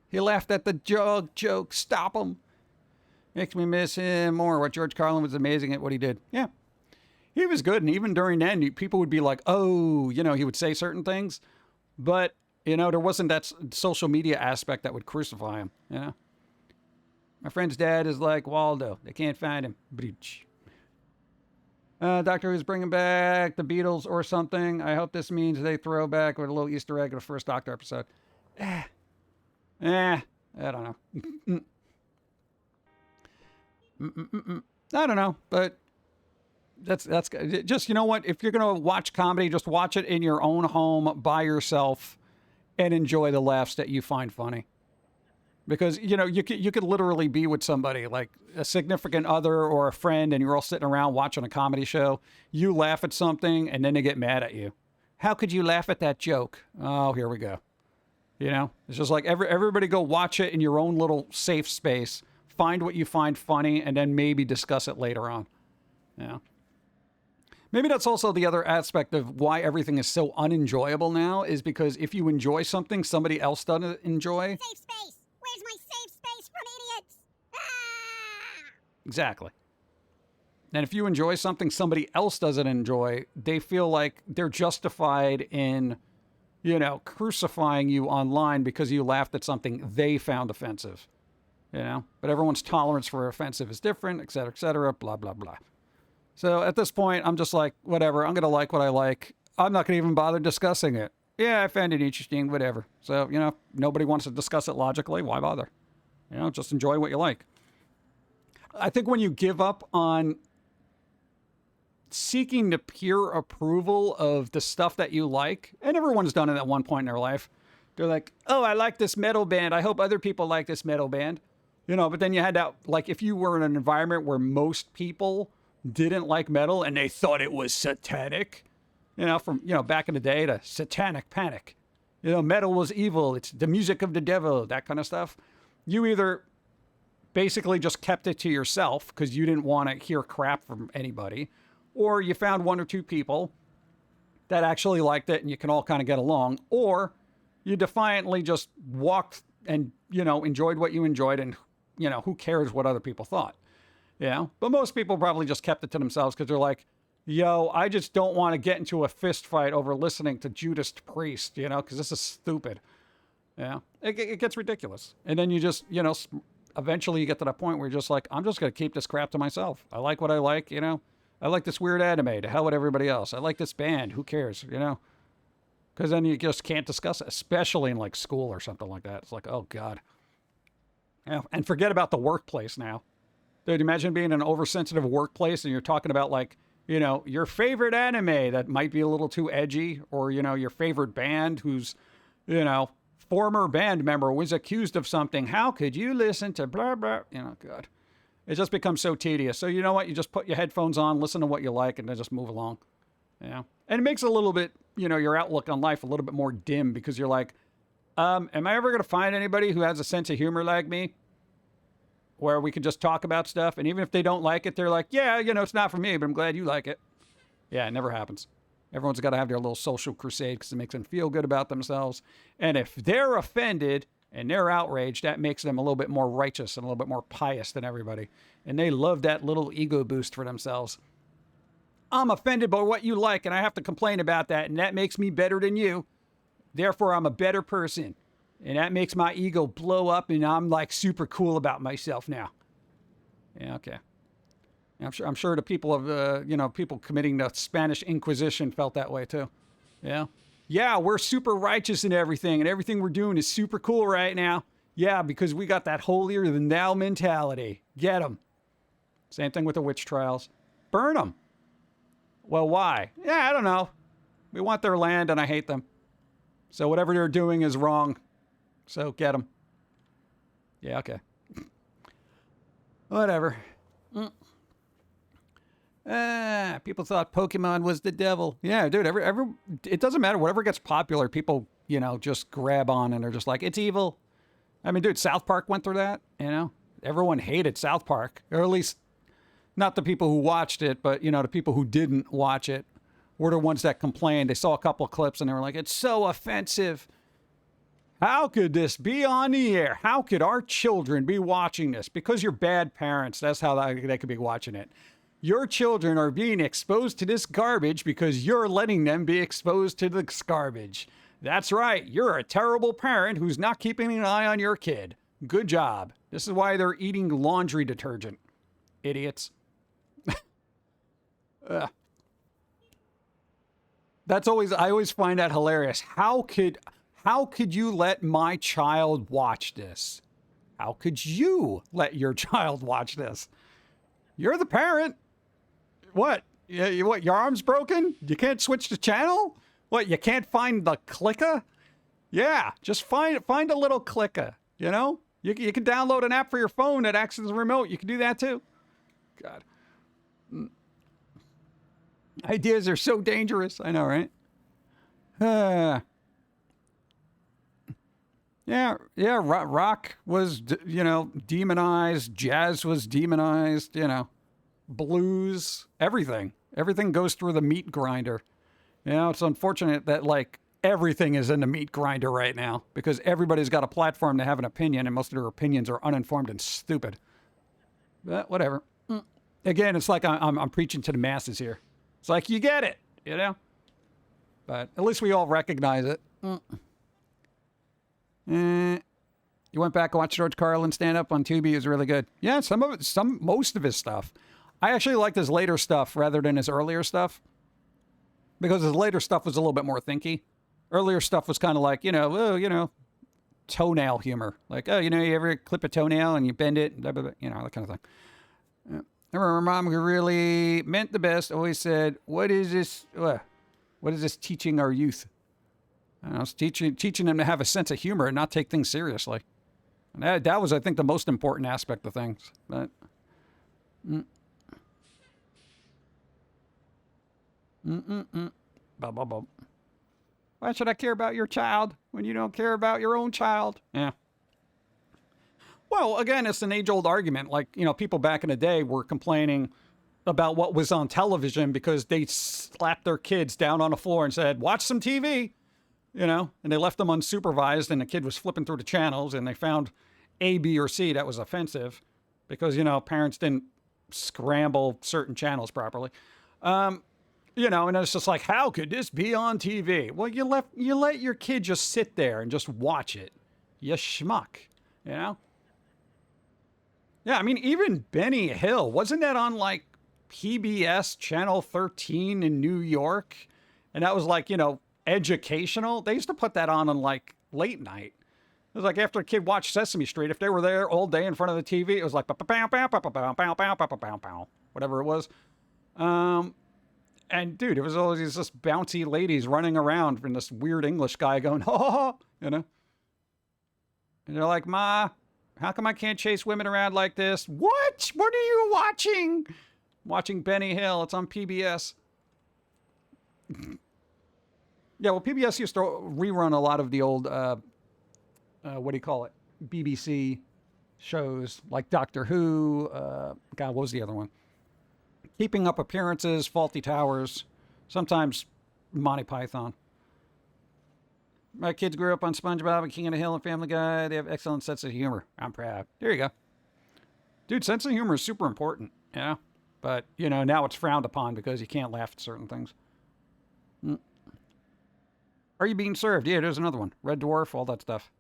he laughed at the joke. Stop him. Makes me miss him more. What George Carlin was amazing at what he did. Yeah. He was good. And even during then, people would be like, oh, he would say certain things. But, there wasn't that social media aspect that would crucify him. My friend's dad is like Waldo. They can't find him. Breach. Doctor Who's bringing back the Beatles or something. I hope this means they throw back with a little Easter egg of the first Doctor episode. I don't know. I don't know, but that's just, you know what? If you're going to watch comedy, just watch it in your own home by yourself and enjoy the laughs that you find funny. Because, you could literally be with somebody like a significant other or a friend and you're all sitting around watching a comedy show. You laugh at something and then they get mad at you. How could you laugh at that joke? Oh, here we go. It's just like everybody go watch it in your own little safe space. Find what you find funny and then maybe discuss it later on. Maybe that's also the other aspect of why everything is so unenjoyable now, is because if you enjoy something somebody else doesn't enjoy. Safe space! Where's my safe space from idiots? Ah! Exactly. And if you enjoy something somebody else doesn't enjoy, they feel like they're justified in, crucifying you online because you laughed at something they found offensive. But everyone's tolerance for offensive is different, et cetera, blah, blah, blah. So at this point, I'm just like, whatever, I'm going to like what I like. I'm not going to even bother discussing it. Yeah, I found it interesting, whatever. So, nobody wants to discuss it logically. Why bother? Just enjoy what you like. I think when you give up on seeking the pure approval of the stuff that you like, and everyone's done it at one point in their life, they're like, oh, I like this metal band. I hope other people like this metal band. But then you had that, like, if you were in an environment where most people didn't like metal and they thought it was satanic, from, back in the day, to satanic panic, metal was evil. It's the music of the devil, that kind of stuff. You either basically just kept it to yourself because you didn't want to hear crap from anybody, or you found 1 or 2 people that actually liked it and you can all kind of get along, or you defiantly just walked and, enjoyed what you enjoyed and, who cares what other people thought. But most people probably just kept it to themselves because they're like, yo, I just don't want to get into a fist fight over listening to Judas Priest, because this is stupid. It gets ridiculous. And then you just, eventually you get to that point where you're just like, I'm just going to keep this crap to myself. I like what I like, I like this weird anime. To hell with everybody else. I like this band. Who cares, Because then you just can't discuss it, especially in like school or something like that. It's like, oh God. And forget about the workplace now. Dude, imagine being in an oversensitive workplace and you're talking about like, your favorite anime that might be a little too edgy, or, your favorite band whose, former band member was accused of something. How could you listen to blah, blah, God. It just becomes so tedious. So you know what? You just put your headphones on, listen to what you like, and then just move along. And it makes a little bit, your outlook on life a little bit more dim because you're like, am I ever going to find anybody who has a sense of humor like me? Where we can just talk about stuff, and even if they don't like it, they're like, yeah, it's not for me, but I'm glad you like it. Yeah, it never happens. Everyone's got to have their little social crusade because it makes them feel good about themselves. And if they're offended and they're outraged, that makes them a little bit more righteous and a little bit more pious than everybody. And they love that little ego boost for themselves. I'm offended by what you like, and I have to complain about that, and that makes me better than you. Therefore, I'm a better person. And that makes my ego blow up, and I'm like super cool about myself now. Yeah, okay. I'm sure the people of, people committing the Spanish Inquisition felt that way too. Yeah. Yeah, we're super righteous and everything we're doing is super cool right now. Yeah, because we got that holier than thou mentality. Get them. Same thing with the witch trials. Burn them. Well, why? Yeah, I don't know. We want their land and I hate them. So whatever they're doing is wrong. So get them. Yeah, okay. Whatever. People thought Pokemon was the devil. Yeah, dude, it doesn't matter. Whatever gets popular, people, just grab on and they're just like, it's evil. I mean, dude, South Park went through that, Everyone hated South Park. Or at least, not the people who watched it, but, the people who didn't watch it were the ones that complained. They saw a couple of clips and they were like, it's so offensive. How could this be on the air? How could our children be watching this? Because you're bad parents. That's how they could be watching it. Your children are being exposed to this garbage because you're letting them be exposed to this garbage. That's right. You're a terrible parent who's not keeping an eye on your kid. Good job. This is why they're eating laundry detergent. Idiots. I always find that hilarious. How could you let my child watch this? How could you let your child watch this? You're the parent. What? What? Your arm's broken? You can't switch the channel? What? You can't find the clicker? Yeah, just find a little clicker. You can download an app for your phone that acts as a remote. You can do that too. God. Ideas are so dangerous. I know, right? Yeah. Rock was, demonized. Jazz was demonized. Blues, everything goes through the meat grinder. It's unfortunate that everything is in the meat grinder right now because everybody's got a platform to have an opinion and most of their opinions are uninformed and stupid. But whatever. Again, it's like I'm preaching to the masses here. It's like, you get it, but at least we all recognize it. You went back and watched George Carlin stand up on Tubi. Is really good. Yeah, most of his stuff. I actually liked his later stuff rather than his earlier stuff because his later stuff was a little bit more thinky. Earlier stuff was kind of like, toenail humor. Like, you ever clip a toenail and you bend it, blah, blah, blah, that kind of thing. I remember my mom, who really meant the best, always said, what is this teaching our youth? I was teaching them to have a sense of humor and not take things seriously. And that was, I think, the most important aspect of things. But why should I care about your child when you don't care about your own child? Yeah. Well, again, it's an age-old argument. People back in the day were complaining about what was on television because they slapped their kids down on the floor and said, watch some TV, and they left them unsupervised and the kid was flipping through the channels and they found A, B, or C that was offensive because, parents didn't scramble certain channels properly. And it's just like, how could this be on TV? Well, you let your kid just sit there and just watch it. You schmuck, Yeah, I mean, even Benny Hill, wasn't that on PBS Channel 13 in New York? And that was educational. They used to put that on late night. It was like after a kid watched Sesame Street, if they were there all day in front of the TV, it was like whatever it was. And dude, it was always these just bouncy ladies running around and this weird English guy going, oh, And they're like, Ma, how come I can't chase women around like this? What? What are you watching? Watching Benny Hill. It's on PBS. Yeah, well, PBS used to rerun a lot of the old, BBC shows like Doctor Who. What was the other one? Keeping Up Appearances, Faulty Towers. Sometimes Monty Python. My kids grew up on SpongeBob and King of the Hill and Family Guy. They have excellent sense of humor. I'm proud. There you go. Dude, sense of humor is super important, you know? But, you know, now it's frowned upon because you can't laugh at certain things. Are you being served? Yeah, there's another one. Red Dwarf, all that stuff.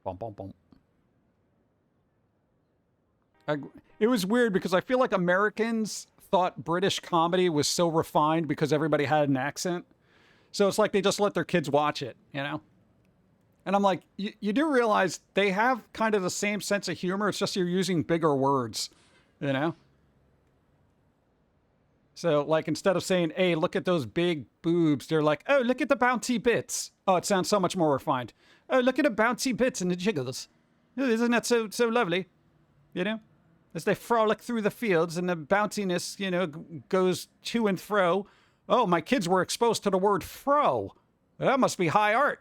Bum, bum, bum. It was weird because I feel like Americans thought British comedy was so refined because everybody had an accent. So it's like they just let their kids watch it, you know? And I'm like, you do realize they have kind of the same sense of humor. It's just you're using bigger words, you know? So, like, instead of saying, hey, look at those big boobs, they're like, oh, look at the bouncy bits. Oh, it sounds so much more refined. Oh, look at the bouncy bits and the jiggles. Isn't that so lovely? You know? As they frolic through the fields and the bounciness, you know, goes to and fro. Oh, my kids were exposed to the word fro. That must be high art.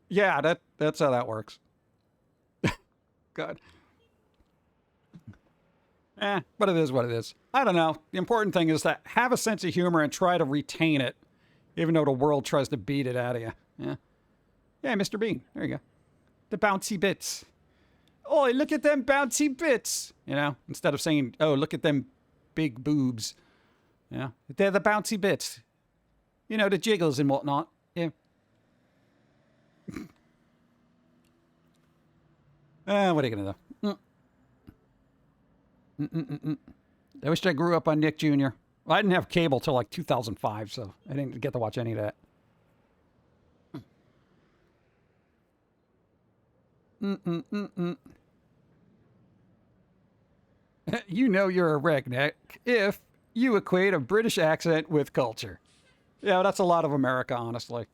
Yeah, that's how that works. God. But it is what it is. I don't know. The important thing is to have a sense of humor and try to retain it, even though the world tries to beat it out of you. Yeah. Yeah, Mr. Bean. There you go. The bouncy bits. Oh, look at them bouncy bits. You know, instead of saying, oh, look at them big boobs. Yeah. They're the bouncy bits. You know, the jiggles and whatnot. Yeah. What are you going to do? I wish I grew up on Nick Jr. Well, I didn't have cable till like 2005, so I didn't get to watch any of that. You know you're a redneck if you equate a British accent with culture. Yeah, that's a lot of America, honestly.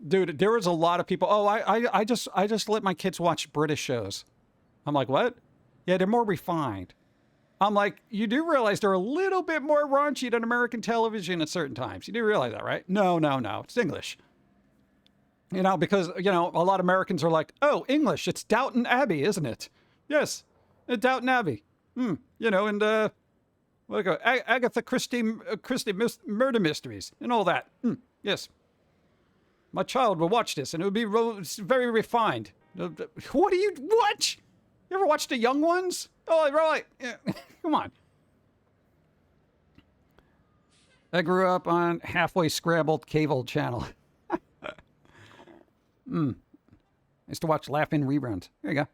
Dude, there was a lot of people. Oh, I just let my kids watch British shows. I'm like, what? Yeah, they're more refined. I'm like, you do realize they're a little bit more raunchy than American television at certain times. You do realize that, right? No. It's English. You know, because, you know, a lot of Americans are like, oh, English, it's Downton Abbey, isn't it? Yes, Downton Abbey. You know, and, what do you call it? Agatha Christie murder mysteries and all that. Yes. My child will watch this and it would be very refined. What? You ever watched the young ones? Oh, right. Yeah. Come on. I grew up on halfway scrambled cable channel. I used to watch Laugh-In reruns. There you go.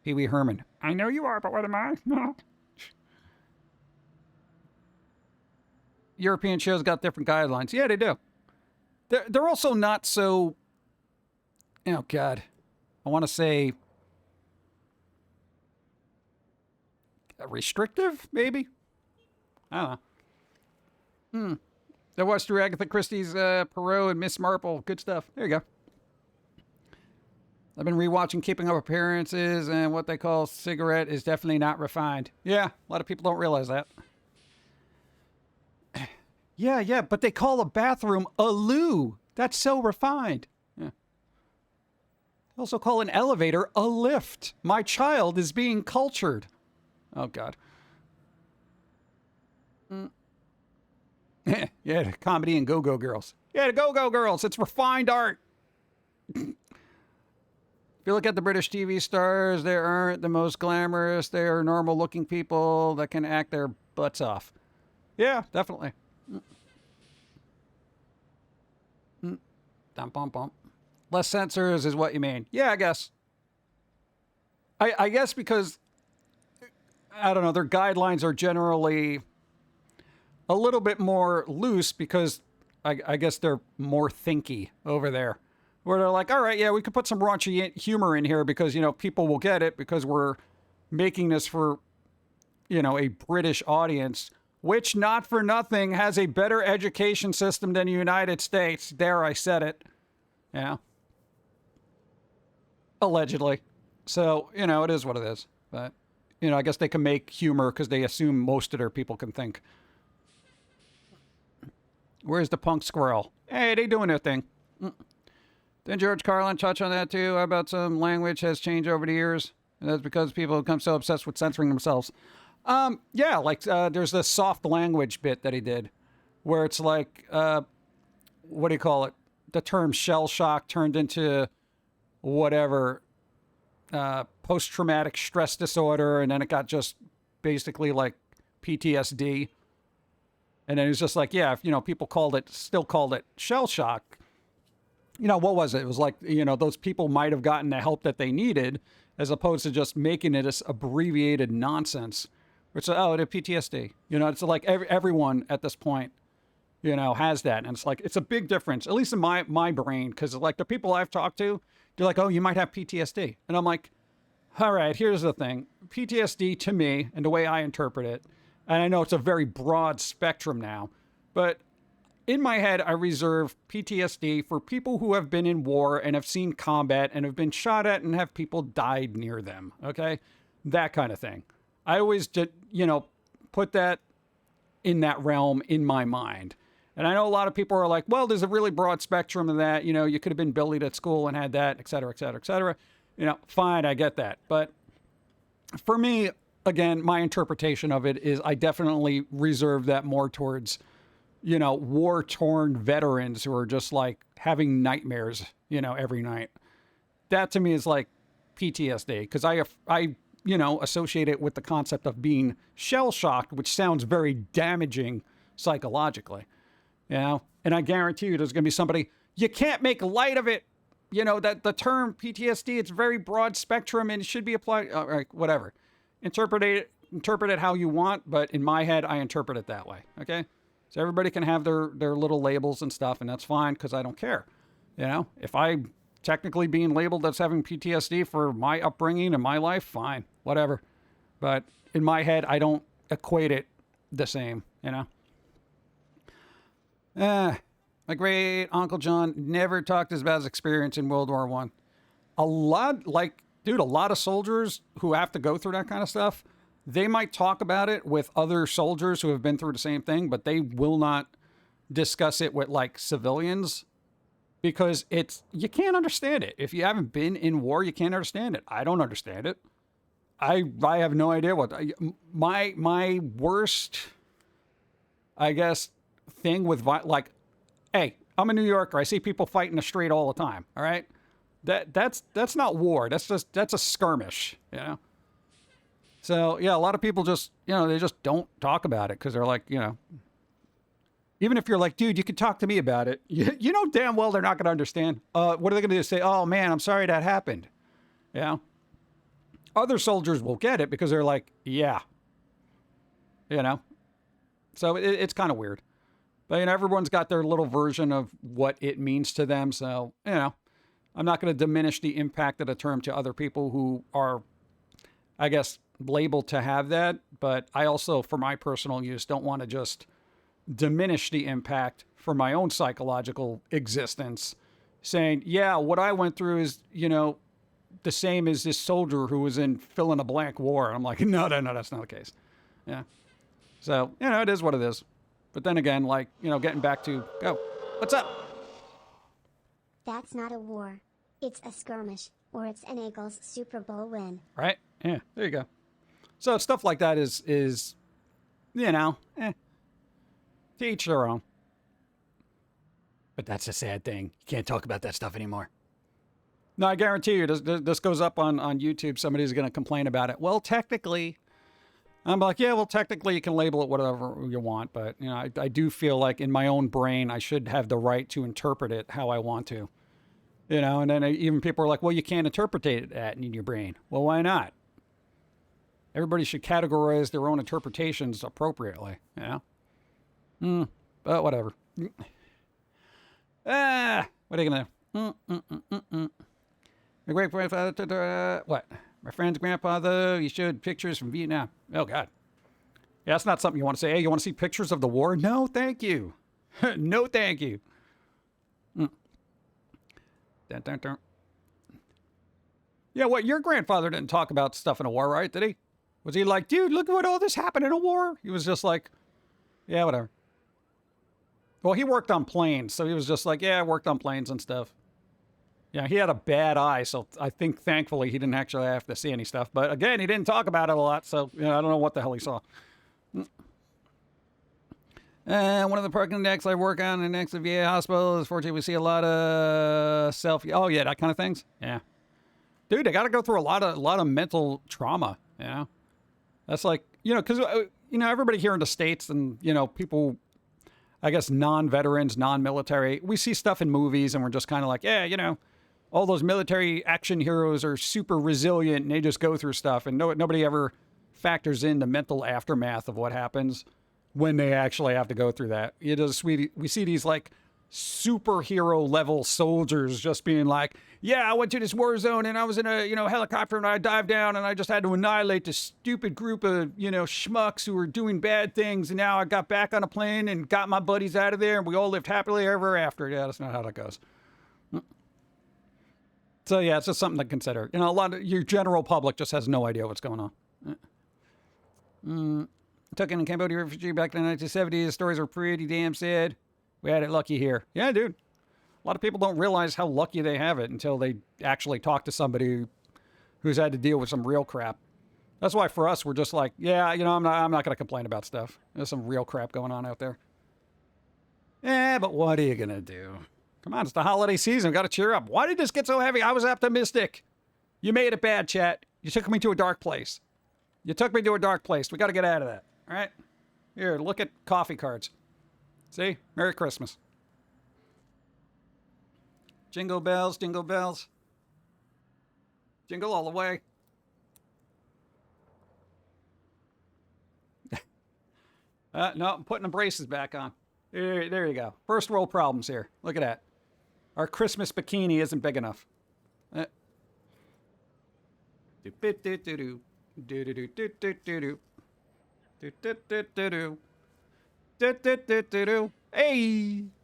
Pee Wee Herman. I know you are, but what am I? No. European shows got different guidelines. Yeah, they do. They're also not so... Oh, God. I want to say... restrictive, maybe? I don't know. I watched through Agatha Christie's Poirot and Miss Marple. Good stuff. There you go. I've been rewatching Keeping Up Appearances, and what they call cigarette is definitely not refined. Yeah, a lot of people don't realize that. Yeah, but they call a bathroom a loo. That's so refined. Yeah. They also call an elevator a lift. My child is being cultured. Oh, God. Yeah, the comedy and Go-Go Girls. Yeah, the Go-Go Girls. It's refined art. If you look at the British TV stars, they aren't the most glamorous. They are normal-looking people that can act their butts off. Yeah, definitely. Bump. Less censors is what you mean. Yeah, I guess. I guess because... I don't know, their guidelines are generally a little bit more loose because I guess they're more thinky over there. Where they're like, all right, yeah, we could put some raunchy humor in here because, you know, people will get it because we're making this for, you know, a British audience, which not for nothing has a better education system than the United States. There, I said it. Yeah. Allegedly. So, you know, it is what it is. But... you know, I guess they can make humor because they assume most of their people can think. Where's the punk squirrel? Hey, they doing their thing. Didn't George Carlin touch on that too? How about some language has changed over the years? And that's because people have become so obsessed with censoring themselves. Yeah, like there's this soft language bit that he did where it's like, what do you call it? The term shell shock turned into whatever, post-traumatic stress disorder, and then it got just basically like PTSD. And then it was just like, yeah, if, people still called it shell shock. What was it? It was like, those people might have gotten the help that they needed as opposed to just making it this abbreviated nonsense. Which, the PTSD. It's like everyone at this point, has that. And it's like, it's a big difference, at least in my brain. Because like the people I've talked to, they're like, oh, you might have PTSD. And I'm like, all right, here's the thing. PTSD to me, and the way I interpret it, and I know it's a very broad spectrum now, but in my head, I reserve PTSD for people who have been in war and have seen combat and have been shot at and have people died near them. Okay? That kind of thing. I always did, put that in that realm in my mind. And I know a lot of people are like, well, there's a really broad spectrum of that. You could have been bullied at school and had that, et cetera, et cetera, et cetera. Fine, I get that. But for me, again, my interpretation of it is I definitely reserve that more towards, war-torn veterans who are just like having nightmares, every night. That to me is like PTSD because I associate it with the concept of being shell-shocked, which sounds very damaging psychologically, And I guarantee you there's going to be somebody, you can't make light of it. That the term PTSD, it's very broad spectrum and it should be applied, whatever. Interpret it how you want, but in my head, I interpret it that way, okay? So everybody can have their little labels and stuff, and that's fine because I don't care. If I technically being labeled as having PTSD for my upbringing and my life, fine, whatever. But in my head, I don't equate it the same, My great Uncle John never talked about his experience in World War I. A lot of soldiers who have to go through that kind of stuff, they might talk about it with other soldiers who have been through the same thing, but they will not discuss it with like civilians because you can't understand it. If you haven't been in war, you can't understand it. I don't understand it. I have no idea my worst, I guess, thing with like, hey, I'm a New Yorker. I see people fighting the street all the time. All right. That's not war. That's a skirmish, So yeah, a lot of people just, they just don't talk about it because they're like, even if you're like, dude, you can talk to me about it. You know damn well they're not going to understand. What are they going to do? Say, oh man, I'm sorry that happened. Other soldiers will get it because they're like, yeah. So it's kind of weird. But everyone's got their little version of what it means to them. So, I'm not going to diminish the impact of the term to other people who are, I guess, labeled to have that. But I also, for my personal use, don't want to just diminish the impact for my own psychological existence, saying, yeah, what I went through is, the same as this soldier who was in fill in a blank war. I'm like, no, that's not the case. Yeah. So, it is what it is. But then again, like, getting back to, what's up? That's not a war. It's a skirmish, or it's an Eagles Super Bowl win. Right? Yeah, there you go. So stuff like that is to each their own. But that's a sad thing. You can't talk about that stuff anymore. No, I guarantee you, this goes up on YouTube. Somebody's going to complain about it. Well, technically, I'm like, yeah, well, technically you can label it whatever you want. But, I do feel like in my own brain, I should have the right to interpret it how I want to. And then even people are like, well, you can't interpret that in your brain. Well, why not? Everybody should categorize their own interpretations appropriately. But whatever. What are you going to do? My great grandfather, what? My friend's grandfather, he showed pictures from Vietnam. Oh, God. Yeah, that's not something you want to say. Hey, you want to see pictures of the war? No, thank you. No, thank you. Dun, dun, dun. Yeah, what? Your grandfather didn't talk about stuff in a war, right? Did he? Was he like, dude, look at what all this happened in a war? He was just like, yeah, whatever. Well, he worked on planes, so he was just like, yeah, I worked on planes and stuff. Yeah, he had a bad eye, so I think thankfully he didn't actually have to see any stuff. But again, he didn't talk about it a lot, so I don't know what the hell he saw. One of the parking decks I work on next to VA hospital is fortunately we see a lot of selfie. Oh yeah, that kind of things. Yeah, dude, they got to go through a lot of mental trauma. You know, that's like because everybody here in the States and people, I guess non-veterans, non-military, we see stuff in movies and we're just kind of like, yeah, all those military action heroes are super resilient and they just go through stuff and nobody ever factors in the mental aftermath of what happens when they actually have to go through that. We see these like superhero level soldiers just being like, yeah, I went to this war zone and I was in a helicopter and I dived down and I just had to annihilate this stupid group of schmucks who were doing bad things, and now I got back on a plane and got my buddies out of there and we all lived happily ever after. Yeah, that's not how that goes. So yeah, it's just something to consider. A lot of your general public just has no idea what's going on. Took in a Cambodia refugee back in the 1970s. The stories were pretty damn sad. We had it lucky here. Yeah, dude. A lot of people don't realize how lucky they have it until they actually talk to somebody who's had to deal with some real crap. That's why for us, we're just like, yeah, I'm not going to complain about stuff. There's some real crap going on out there. Yeah, but what are you going to do? Come on, it's the holiday season. We've got to cheer up. Why did this get so heavy? I was optimistic. You made it bad, chat. You took me to a dark place. We got to get out of that. All right? Here, look at coffee cards. See? Merry Christmas. Jingle bells, jingle bells. Jingle all the way. No, I'm putting the braces back on. There you go. First world problems here. Look at that. Our Christmas bikini isn't big enough. Hey,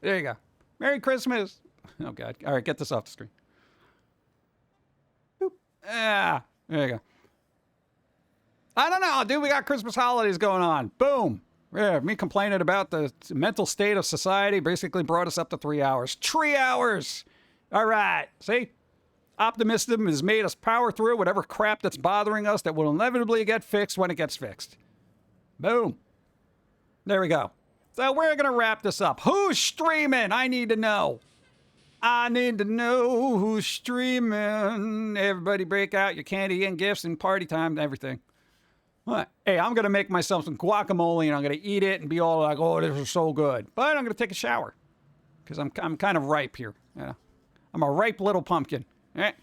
there you go. Merry Christmas. Oh God. All right, get this off the screen. Boop. There you go. I don't know, dude. We got Christmas holidays going on. Boom. Yeah, me complaining about the mental state of society basically brought us up to 3 hours. 3 hours! All right. See? Optimism has made us power through whatever crap that's bothering us that will inevitably get fixed when it gets fixed. Boom. There we go. So we're going to wrap this up. Who's streaming? I need to know. I need to know who's streaming. Everybody break out your candy and gifts and party time and everything. What? Hey, I'm going to make myself some guacamole and I'm going to eat it and be all like, oh, this is so good. But I'm going to take a shower because I'm kind of ripe here. I'm a ripe little pumpkin. All right?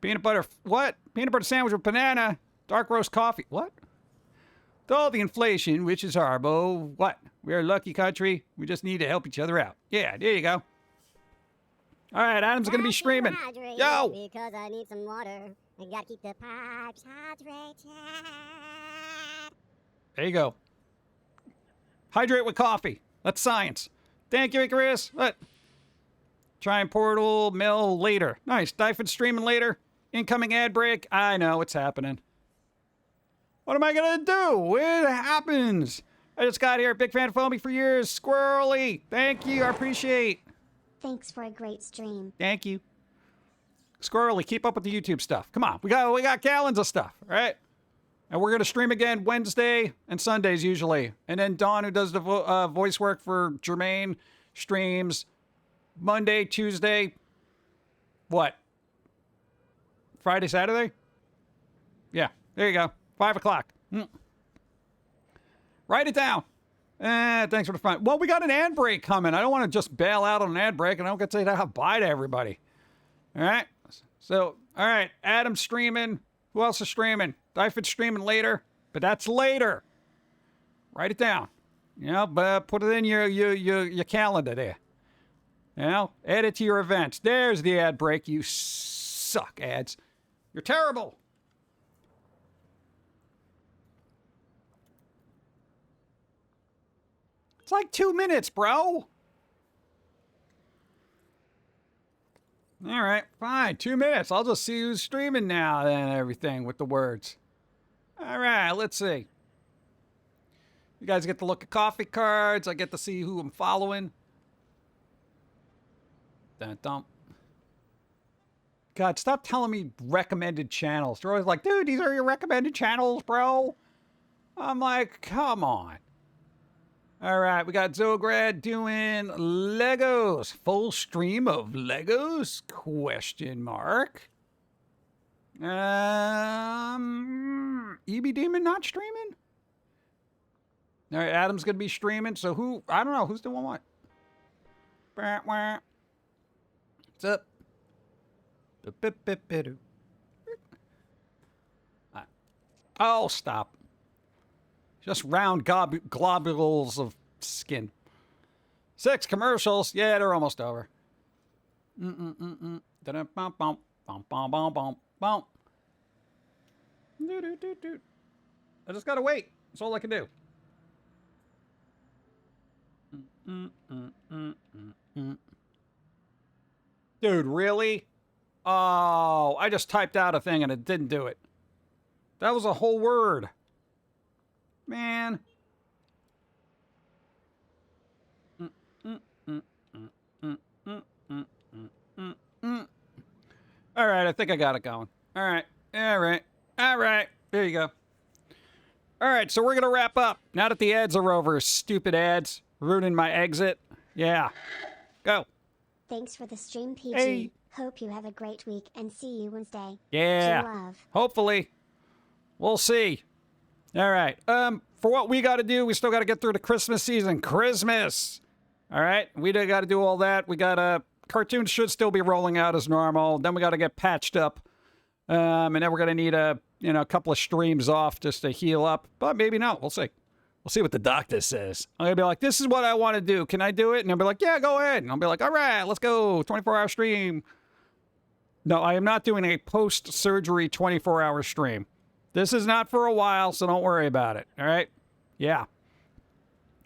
Peanut butter, what? Peanut butter sandwich with banana, dark roast coffee. What? With all the inflation, which is horrible. What? We're a lucky country. We just need to help each other out. Yeah, there you go. All right, Adam's going to be streaming. Yo! Because I need some water. I got to keep the pipes hydrated. There you go. Hydrate with coffee. That's science. Thank you, Icarus. What? Try and portal mail later. Nice. Dyfed streaming later. Incoming ad break. I know what's happening. What am I going to do? It happens. I just got here. Big fan of Foamy for years. Squirrely. Thank you. I appreciate. Thanks for a great stream. Thank you. Squirrely, keep up with the YouTube stuff. Come on. We got gallons of stuff, all right? And we're going to stream again Wednesday and Sundays usually. And then Dawn, who does the voice work for Jermaine, streams Monday, Tuesday, what? Friday, Saturday? Yeah, there you go. 5 o'clock. Write it down. Thanks for the fun. Well, we got an ad break coming. I don't want to just bail out on an ad break and I don't get to say bye to everybody. All right? So, all right, Adam's streaming. Who else is streaming? Dyfed's streaming later, but that's later. Write it down. But put it in your calendar there. Add it to your events. There's the ad break. You suck, ads. You're terrible. It's like 2 minutes, bro. All right, fine. 2 minutes. I'll just see who's streaming now and everything with the words. All right, let's see. You guys get to look at coffee cards. I get to see who I'm following. Dun, dun. God, stop telling me recommended channels. They're always like, dude, these are your recommended channels, bro. I'm like, come on. All right, we got Zograd doing Legos. Full stream of Legos? Question mark. EB Demon not streaming? All right, Adam's going to be streaming. So who, I don't know, who's doing what? What's up? Oh, stop. Just round globules of skin. 6 commercials. Yeah, they're almost over. I just gotta wait. That's all I can do. Dude, really? Oh, I just typed out a thing and it didn't do it. That was a whole word. Man. All right, I think I got it going. All right. There you go. All right, so we're going to wrap up. Now that the ads are over, stupid ads, ruining my exit. Yeah. Go. Thanks for the stream, PG. Hey. Hope you have a great week and see you Wednesday. Yeah. Love. Hopefully. We'll see. All right. For what we got to do, we still got to get through the Christmas season. Christmas. All right. We got to do all that. We got cartoons should still be rolling out as normal. Then we got to get patched up. And then we're going to need a couple of streams off just to heal up. But maybe not. We'll see. We'll see what the doctor says. I'm going to be like, this is what I want to do. Can I do it? And I'll be like, yeah, go ahead. And I'll be like, all right, let's go. 24-hour stream. No, I am not doing a post-surgery 24-hour stream. This is not for a while, so don't worry about it. All right? Yeah.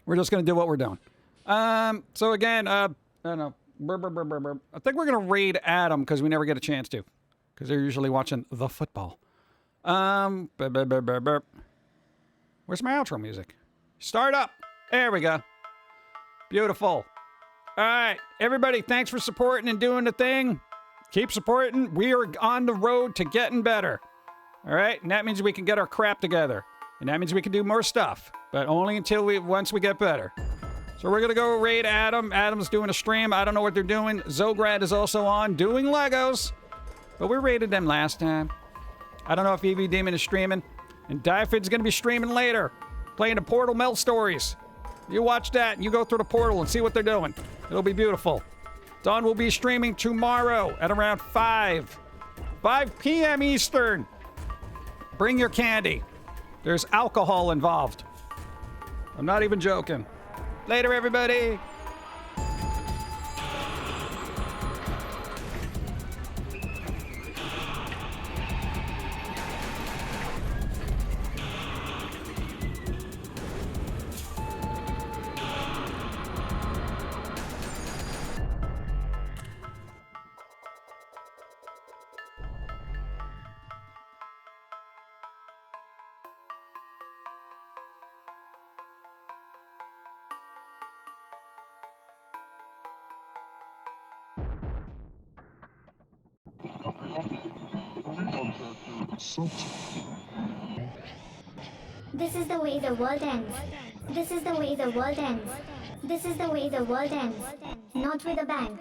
We're just going to do what we're doing. So again, I don't know. I think we're going to raid Adam because we never get a chance to. Because they're usually watching the football. Where's my outro music? Start up. There we go. Beautiful. All right. Everybody, thanks for supporting and doing the thing. Keep supporting. We are on the road to getting better. All right? And that means we can get our crap together. And that means we can do more stuff. But only once we get better. So we're going to go raid Adam. Adam's doing a stream. I don't know what they're doing. Zograd is also on doing Legos. But we raided them last time. I don't know if EV Demon is streaming. And Diafid's going to be streaming later. Playing the Portal Melt Stories. You watch that and you go through the portal and see what they're doing. It'll be beautiful. Dawn will be streaming tomorrow at around 5 p.m. Eastern. Bring your candy. There's alcohol involved. I'm not even joking. Later, everybody. This is the way the world ends. This is the way the world ends. This is the way the world ends. Not with a bang.